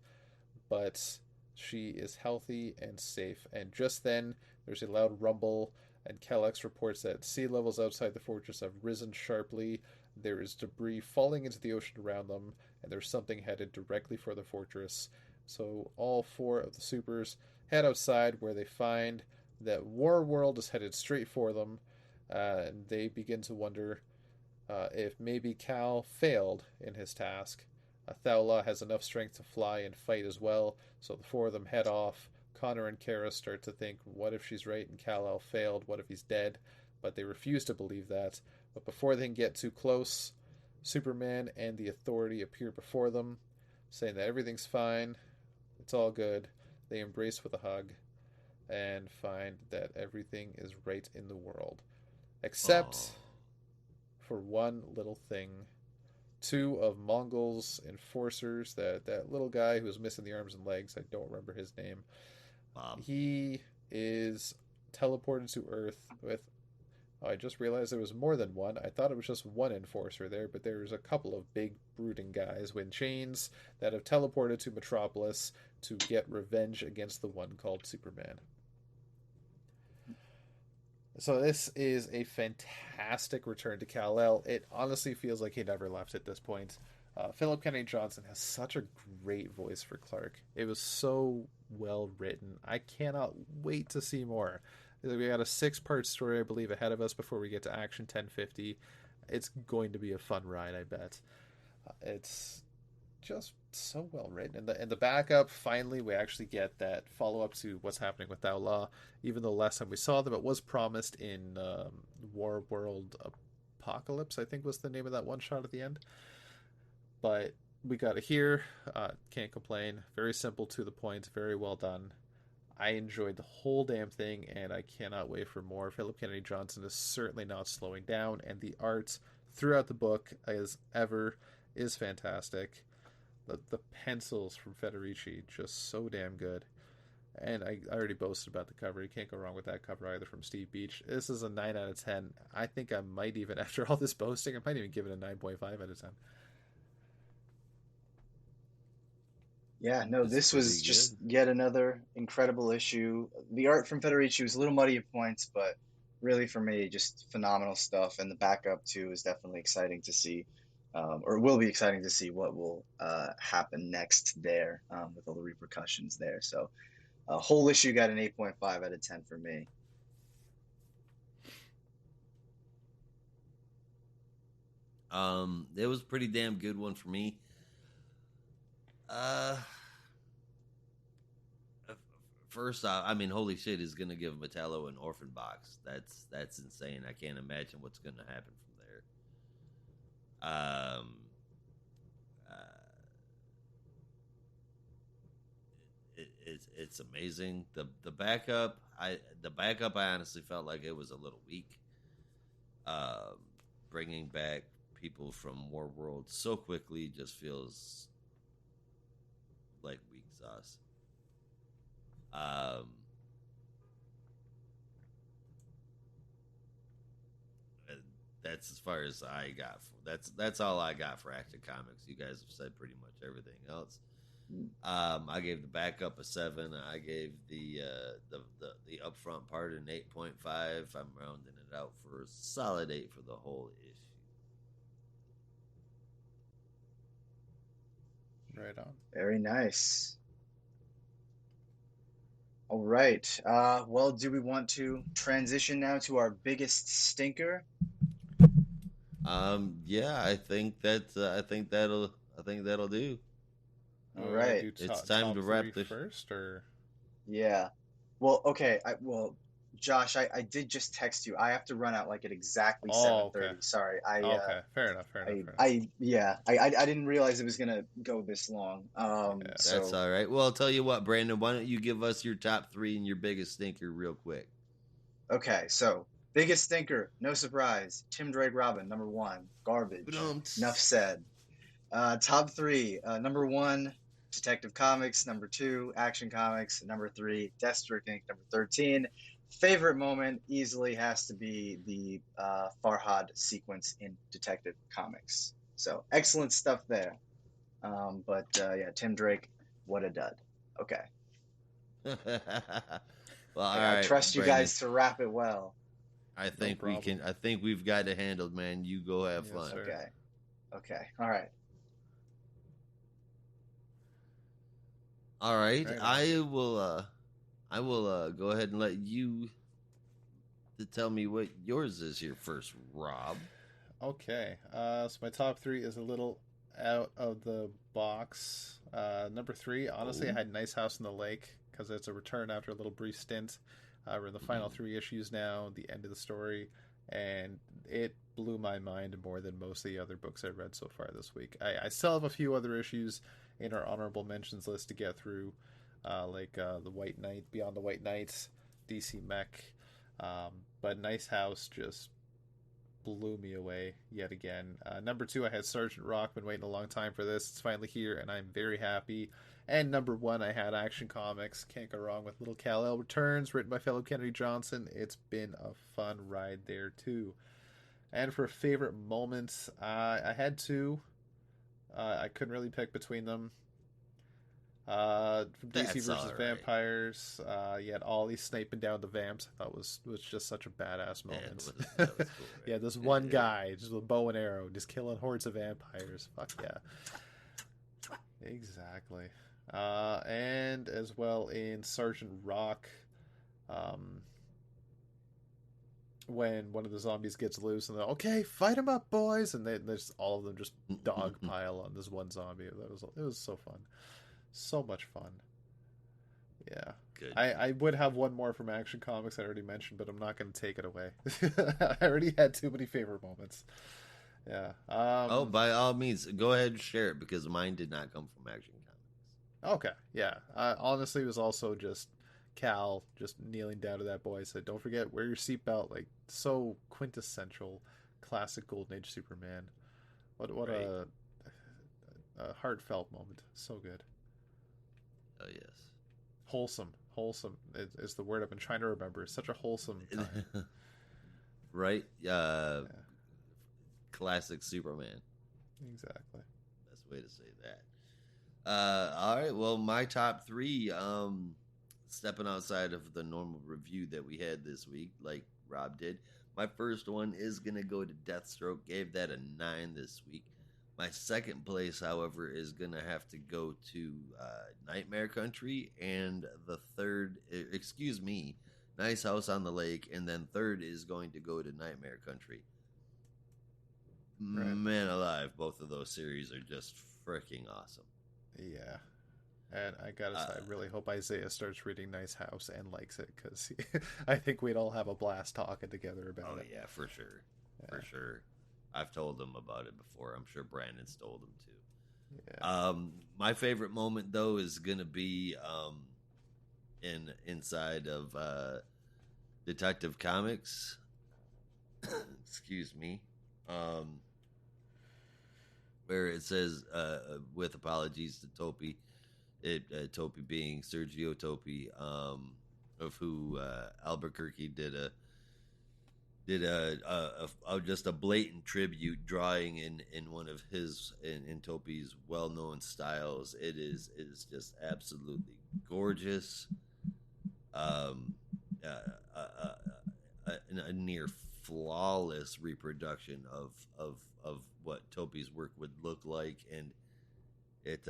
but she is healthy and safe. And just then, there's a loud rumble, and Kellex reports that sea levels outside the fortress have risen sharply. There is debris falling into the ocean around them, and there's something headed directly for the fortress. So all four of the supers head outside, where they find that War World is headed straight for them, and they begin to wonder if maybe Cal failed in his task. Thowla has enough strength to fly and fight as well, so the four of them head off. Connor and Kara start to think, what if she's right and Kal-El failed? What if he's dead? But they refuse to believe that. But before they can get too close, Superman and the Authority appear before them, saying that everything's fine, it's all good. They embrace with a hug and find that everything is right in the world. Except for one little thing. Two of Mongol's enforcers, that little guy who was missing the arms and legs, I don't remember his name. He is teleported to Earth with. Oh, I just realized there was more than one. I thought it was just one enforcer there, but there's a couple of big brooding guys with chains that have teleported to Metropolis to get revenge against the one called Superman. So this is a fantastic return to Kal-El. It honestly feels like he never left at this point. Philip Kennedy Johnson has such a great voice for Clark. It was so well written. I cannot wait to see more. We got a 6-part story, I believe, ahead of us before we get to Action 1050. It's going to be a fun ride, I bet. It's just so well written. And the backup, finally, we actually get that follow up to what's happening with Thowlaw. Even though last time we saw them, it was promised in War World Apocalypse, I think was the name of that one shot at the end. But we got it here. Can't complain. Very simple, to the point. Very well done. I enjoyed the whole damn thing, and I cannot wait for more. Philip Kennedy Johnson is certainly not slowing down, and the art throughout the book, as ever, is fantastic. the pencils from Federici just so damn good. And I already boasted about the cover. You can't go wrong with that cover either from Steve Beach. This is a 9 out of 10. I think I might even, after all this boasting, I might even give it a 9.5 out of 10. Yeah, no, It's this was pretty just good. yet another incredible issue. The art from Federici was a little muddy at points, but really for me, just phenomenal stuff. And the backup too is definitely exciting to see, or will be exciting to see what will happen next there with all the repercussions there. So, whole issue got an 8.5 out of 10 for me. It was a pretty damn good one for me. Uh, First off, I mean, holy shit, is gonna give Metallo an orphan box. That's insane. I can't imagine what's gonna happen from there. Um, uh, it's amazing. The backup, I honestly felt like it was a little weak. Um, Bringing back people from War World so quickly just feels like weak sauce. Um, that's as far as I got. That's all I got for Action Comics. You guys have said pretty much everything else. I gave the backup a 7. I gave the upfront part an 8.5. I'm rounding it out for a solid 8 for the whole issue. Right on. Very nice. All right. Well, do we want to transition now to our biggest stinker? Yeah, I think that'll do. All We want to right. do It's top, time top to three wrap this. first, or Yeah. Well, okay. Josh, I did just text you. I have to run out like at exactly oh, okay, 7:30. Sorry. okay, fair enough, fair enough, fair enough. Yeah. I didn't realize it was gonna go this long. Yeah. That's So all right. Well, I'll tell you what, Brandon. Why don't you give us your top 3 and your biggest stinker real quick? okay. So biggest stinker, no surprise. Tim Drake Robin, number one, garbage. Enough said. Top three. Number one, Detective Comics. Number two, Action Comics. Number three, Deathstro Inc. Number 13. Favorite moment easily has to be the Farhad sequence in Detective Comics. So excellent stuff there. But yeah, Tim Drake, what a dud. Okay. Well, all I right, trust you Brandon. guys to wrap it well. I No think we problem. can. I think we've got it handled, man. You go have Yes, fun. sir. Okay. Okay. All right. All right, Right on. I will. I will go ahead and let you to tell me what yours is here first, Rob. Okay. So my top three is a little out of the box. Number three, honestly, I Oh, had Nice House in the Lake because it's a return after a little brief stint. We're in the final 3 issues now, the end of the story, and it blew my mind more than most of the other books I read so far this week. I still have a few other issues in our honorable mentions list to get through, like the White Knight, Beyond the White Knight, DC Mech, but Nice House just blew me away yet again. Number two, I had Sergeant Rock. Been waiting a long time for this. It's finally here, and I'm very happy. And number one, I had Action Comics. Can't go wrong with Little Kal-El Returns, written by fellow Kennedy Johnson. It's been a fun ride there too. And for favorite moments, I had two. I couldn't really pick between them. From DC that's versus all right. Vampires, you had Ollie sniping down the vamps. I thought was just such a badass Yeah, moment. that was cool, Yeah, right? this one guy just with a bow and arrow, just killing hordes of vampires. Fuck yeah, exactly. And as well in Sergeant Rock, um, when one of the zombies gets loose and they're okay, fight him up, boys, and there's all of them just dogpile on this one zombie. It was so fun, so much fun. Yeah. Good. I would have one more from Action Comics I already mentioned, but I'm not going to take it away. I already had too many favorite moments. Yeah. Oh, by all means, go ahead and share it because mine did not come from Action Comics. Okay. Yeah. Honestly, it was also just Cal just kneeling down to that boy. Said, "Don't forget, wear your seatbelt." Like so quintessential, classic Golden Age Superman. What Right. a a heartfelt moment. So good. Oh yes. Wholesome is the word I've been trying to remember. It's such a wholesome time. Right? Yeah, Classic Superman. exactly. Best way to say that. All right. Well, my top three, stepping outside of the normal review that we had this week, like Rob did. My first one is going to go to Deathstroke. Gave that a 9 this week. My second place, however, is going to have to go to Nightmare Country. And the third, excuse me, Nice House on the Lake. And then third is going to go to Nightmare Country. Right. Man alive, both of those series are just freaking awesome. Yeah. And I gotta say, I really hope Isaiah starts reading Nice House and likes it, because I think we'd all have a blast talking together about it. Oh yeah, for sure, Yeah. for sure. I've told him about it before. I'm sure Brandon's told him too. Yeah. My favorite moment though is gonna be inside of Detective Comics. Excuse me. Where it says, with apologies to Topi, Topi being Sergio Topi, of who Albuquerque did just a blatant tribute drawing in one of his in Topi's well known styles. It is just absolutely gorgeous. Um, uh, uh, uh, a near flawless reproduction of what Topi's work would look like, and it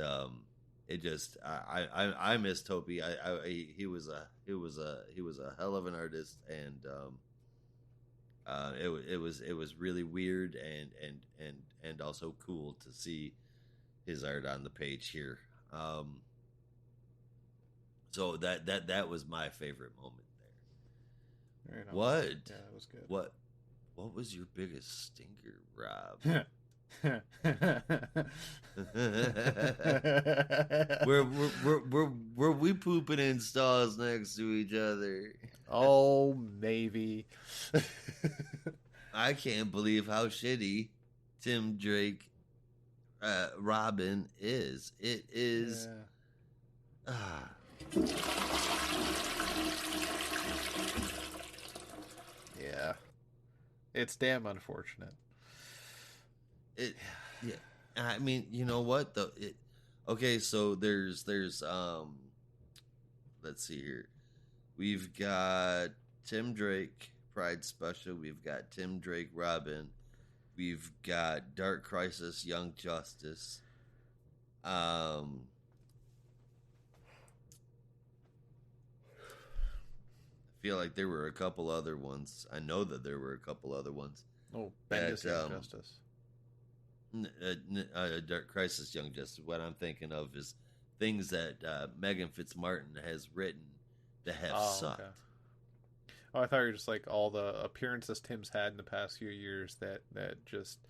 just I miss Topi. He was a hell of an artist, and it was really weird and also cool to see his art on the page here. So that was my favorite moment there. Right on. What? Yeah, that was good. What was your biggest stinker, Rob? were we pooping in stalls next to each other? Oh, maybe. I can't believe how shitty Tim Drake Robin is. It is. Yeah. Yeah. It's damn unfortunate. It yeah. I mean, you know what though? Okay, so there's let's see here. We've got Tim Drake Pride Special. We've got Tim Drake Robin. We've got Dark Crisis Young Justice. I feel like there were a couple other ones. I know that there were a couple other ones. Oh, Bendis Young Justice. Dark Crisis Young Justice. What I'm thinking of is things that Megan Fitzmartin has written that have sucked. Okay. Oh, I thought you were just like all the appearances Tim's had in the past few years that just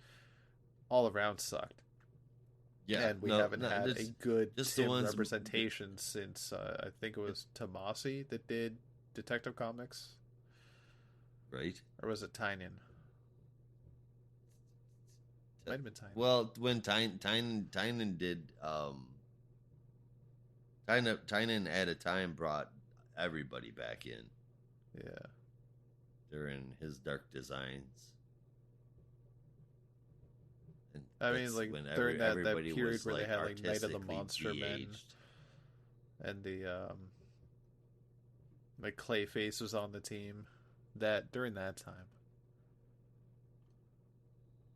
all around sucked. Yeah, and we haven't had a good Tim representation since I think it was Tomasi that did Detective Comics, right? Or was it Tynan? Might have been Tynan. Well, when Tynan did, Tynan at a time brought everybody back in. Yeah, during his Dark Designs. And I mean, like during that period where they had like Night of the Monster Men, and the like Clayface was on the team. That during that time,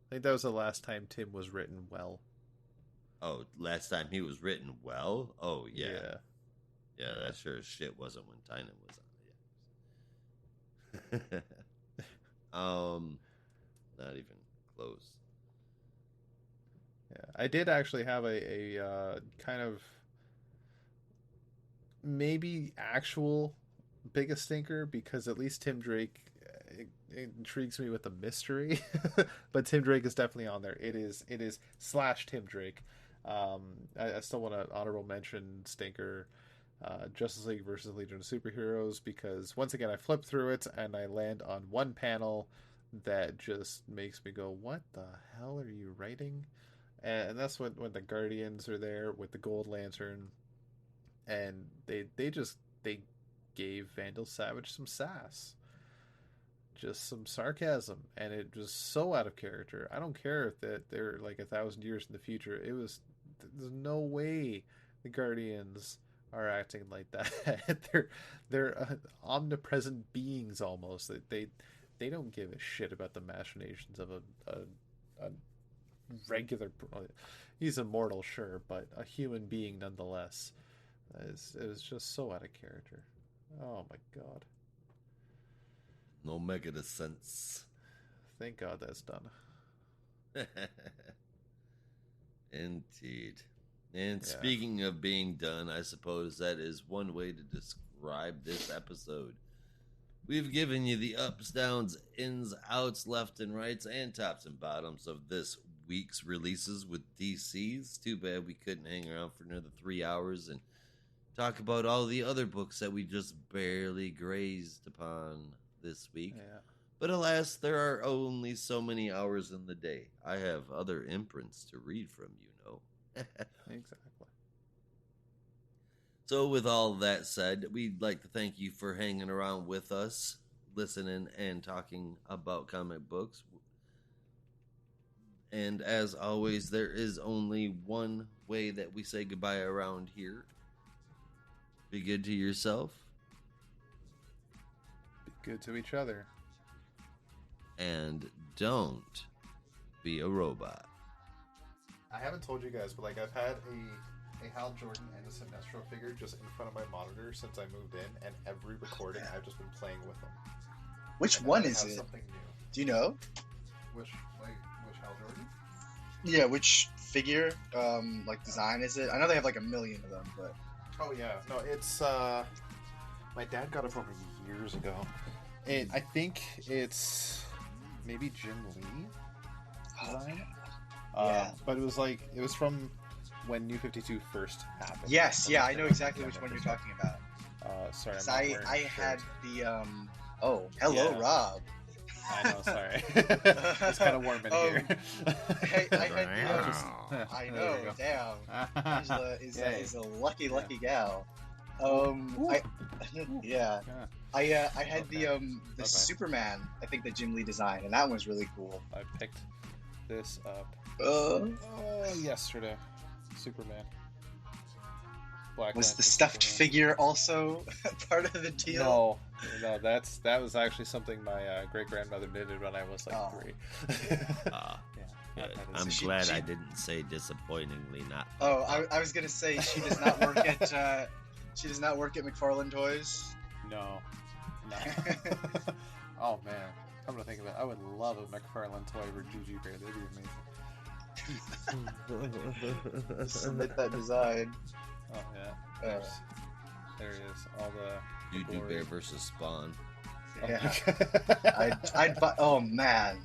I think that was the last time Tim was written well. Oh, last time he was written well? Oh yeah. Yeah, that sure as shit wasn't when Tynan was on. Not even close. Yeah, I did actually have a kind of maybe actual biggest stinker, because at least Tim Drake intrigues me with the mystery. But Tim Drake is definitely on there. It is / Tim Drake. I still want to honorable mention stinker, Justice League versus Legion of Superheroes, because once again I flip through it and I land on one panel that just makes me go, what the hell are you writing? and that's when the Guardians are there with the Gold Lantern, and they gave Vandal Savage some sass, just some sarcasm, and it was so out of character. I don't care if that they're like 1,000 years in the future. It was there's no way the Guardians are acting like that. they're omnipresent beings almost. They don't give a shit about the machinations of a regular. He's immortal, sure, but a human being nonetheless. It was just so out of character. Oh my god. No making a sense. Thank God that's done. Indeed. And Yeah. speaking of being done, I suppose that is one way to describe this episode. We've given you the ups, downs, ins, outs, left and rights, and tops and bottoms of this week's releases with DC's. Too bad we couldn't hang around for another 3 hours and talk about all the other books that we just barely grazed upon this week. Yeah. But alas, there are only so many hours in the day. I have other imprints to read from, you know. Exactly. So with all that said, we'd like to thank you for hanging around with us, listening and talking about comic books. And as always, there is only one way that we say goodbye around here. Be good to yourself. Be good to each other. And don't be a robot. I haven't told you guys, but like I've had a Hal Jordan and a Sinestro figure just in front of my monitor since I moved in, and every recording I've just been playing with them. Which And one then I is have it? Something new. Do you know? Which Hal Jordan? Yeah, which figure, like design is it? I know they have like a million of them, but Oh yeah, no, it's my dad got it for me years ago. And I think it's maybe Jim Lee design. Yeah. But it was from when New 52 first happened. yes, From yeah, the I know Camera exactly which one you're perspective. talking about. Sorry, I'm 'Cause not I wearing I a had shirt. the oh, hello, Yeah. Rob. I know, sorry. It's kind of warm in here. I had the I There know, we go. damn. Angela is Yay. is a lucky gal. Ooh. I yeah. Yeah. I had Okay. the Okay. Superman, I think that Jim Lee designed, and that one's really cool. I picked this up yesterday. Superman. Black Was Lantern the stuffed Superman. figure also part of the deal? No, that was actually something my great grandmother knitted when I was like Oh. 3. Ah, Yeah, good. that is- I'm she- glad she- I didn't say disappointingly not. Oh, I was gonna say she does not work at she does not work at McFarlane Toys. No. Oh man, come to think of it, I would love a McFarlane toy for Gigi Bear. That'd be amazing. Submit that design. Oh yeah, there it is. All the You do glory. Bear versus Spawn. Oh, Yeah. my God. I'd buy. Oh man,